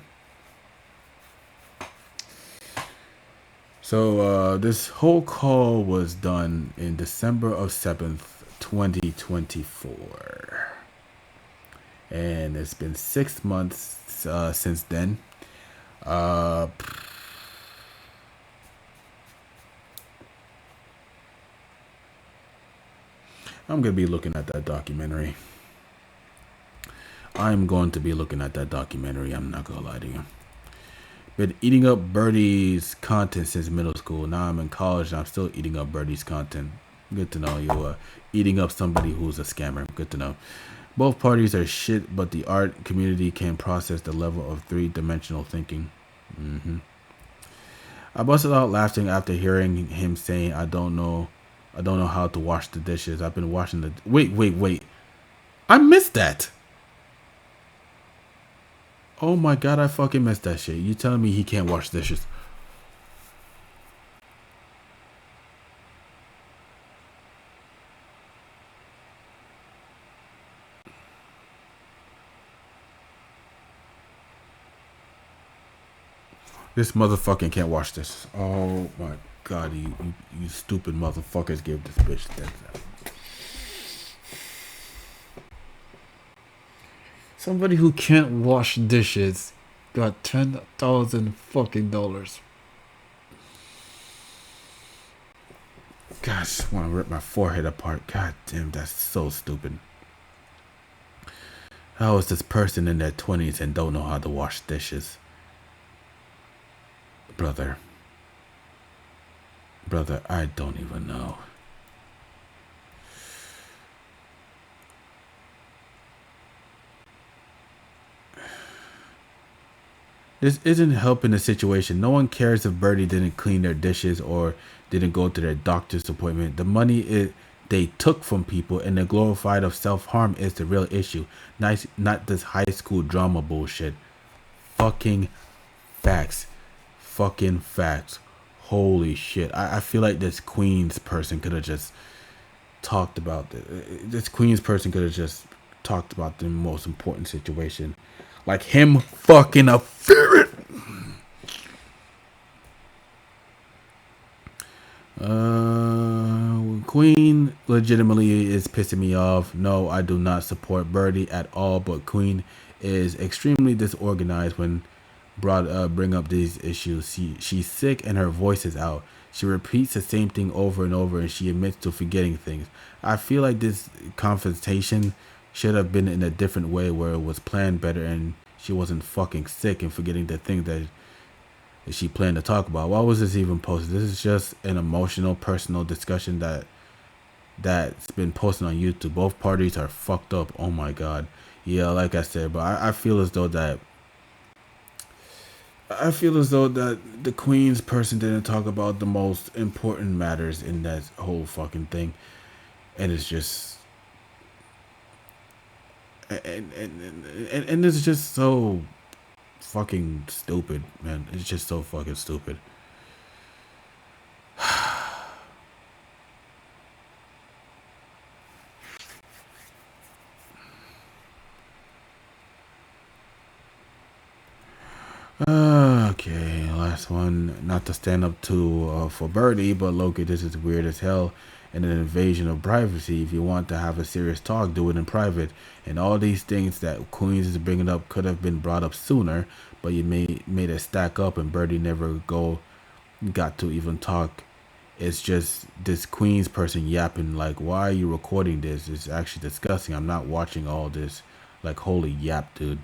So this whole call was done in December of 7th, 2024. And it's been 6 months since then. I'm going to be looking at that documentary. I'm not going to lie to you. Been eating up Birdie's content since middle school. Now I'm in college and I'm still eating up Birdie's content. Good to know you eating up somebody who's a scammer. Good to know. Both parties are shit, but the art community can process the level of three-dimensional thinking. I busted out laughing after hearing him saying, I don't know how to wash the dishes. I've been washing the... Wait. I missed that. Oh my god, I fucking missed that shit. You telling me he can't wash dishes? This motherfucking can't wash this. Oh my god, you stupid motherfuckers gave this bitch that. Somebody who can't wash dishes got $10,000 fucking dollars. Gosh, I want to rip my forehead apart. God damn, that's so stupid. How is this person in their 20s and don't know how to wash dishes? Brother, I don't even know. This isn't helping the situation. No one cares if Birdie didn't clean their dishes or didn't go to their doctor's appointment. The money they took from people and the glorified of self-harm is the real issue. Not this high school drama bullshit. Fucking facts. Fucking facts. Holy shit. I feel like this Queens person could have just talked about this Queens person could have just talked about the most important situation. Like him fucking a ferret. Queen legitimately is pissing me off. No, I do not support Birdie at all, but Queen is extremely disorganized when bring up these issues. She's sick and her voice is out. She repeats the same thing over and over and she admits to forgetting things. I feel like this confrontation should have been in a different way where it was planned better and she wasn't fucking sick and forgetting the things that she planned to talk about. Why was this even posted? This is just an emotional, personal discussion that's been posted on YouTube. Both parties are fucked up. Oh my god. Yeah, like I said, but I feel as though that the Queen's person didn't talk about the most important matters in that whole fucking thing, and it's just and it's just so fucking stupid, man. It's just so fucking stupid. last one. Not to stand up to for Birdie, but Loki, this is weird as hell and an invasion of privacy. If you want to have a serious talk, do it in private. And all these things that Queens is bringing up could have been brought up sooner, but you made it stack up, and Birdie never got to even talk. It's just this Queens person yapping like, why are you recording this? It's actually disgusting. I'm not watching all this. Like, holy yap, dude.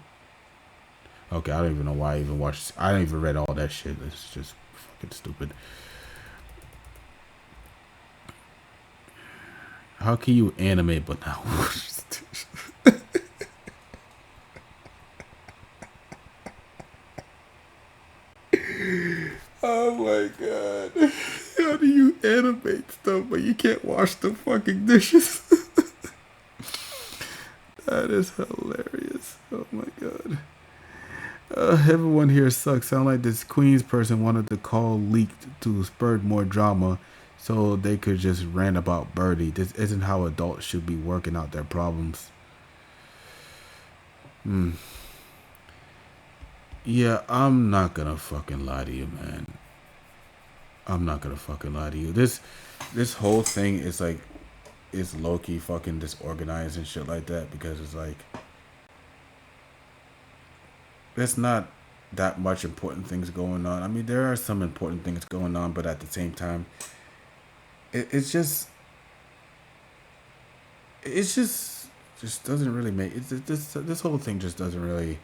Okay, I don't even know why I even watched. I don't even read all that shit. It's just fucking stupid. How can you animate but not watch? Oh my god. How do you animate stuff but you can't wash the fucking dishes? That is hilarious. Oh my god. Everyone here sucks. Sound like this Queens person wanted the call leaked to spur more drama so they could just rant about Birdie. This isn't how adults should be working out their problems. Yeah, I'm not gonna fucking lie to you, man. I'm not gonna fucking lie to you. This whole thing is like, it's low-key fucking disorganized and shit like that, because it's like, there's not that much important things going on. I mean, there are some important things going on, but at the same time, it's just doesn't really make this whole thing just doesn't really,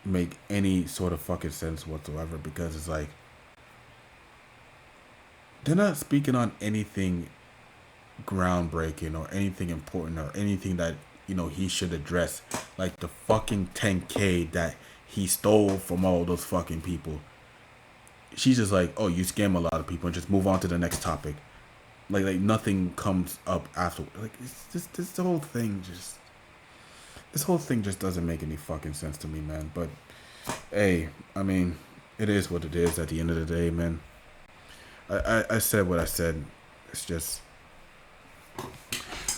make any sort of fucking sense whatsoever, because it's like, they're not speaking on anything groundbreaking or anything important or anything that he should address, like the fucking 10K that he stole from all those fucking people. She's just like, oh, you scam a lot of people, and just move on to the next topic. Like nothing comes up after. Like, it's just this whole thing just doesn't make any fucking sense to me, man. But hey, I mean, it is what it is at the end of the day, man. I said what I said. It's just,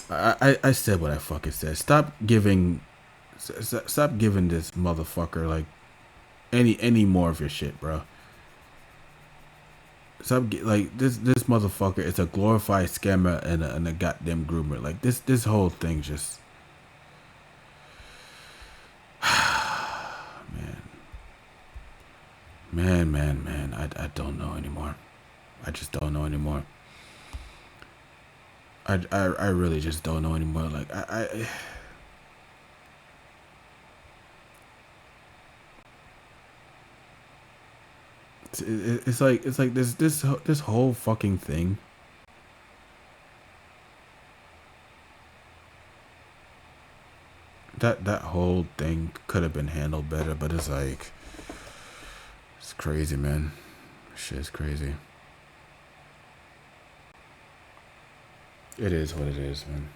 I said what I fucking said. Stop giving this motherfucker like any more of your shit, bro. Stop like this motherfucker is a glorified scammer and a goddamn groomer. Like this whole thing just man. I don't know anymore. I just don't know anymore. I really just don't know anymore. Like it's like this whole fucking thing. That whole thing could have been handled better, but it's like, it's crazy, man. Shit's crazy. It is what it is, man.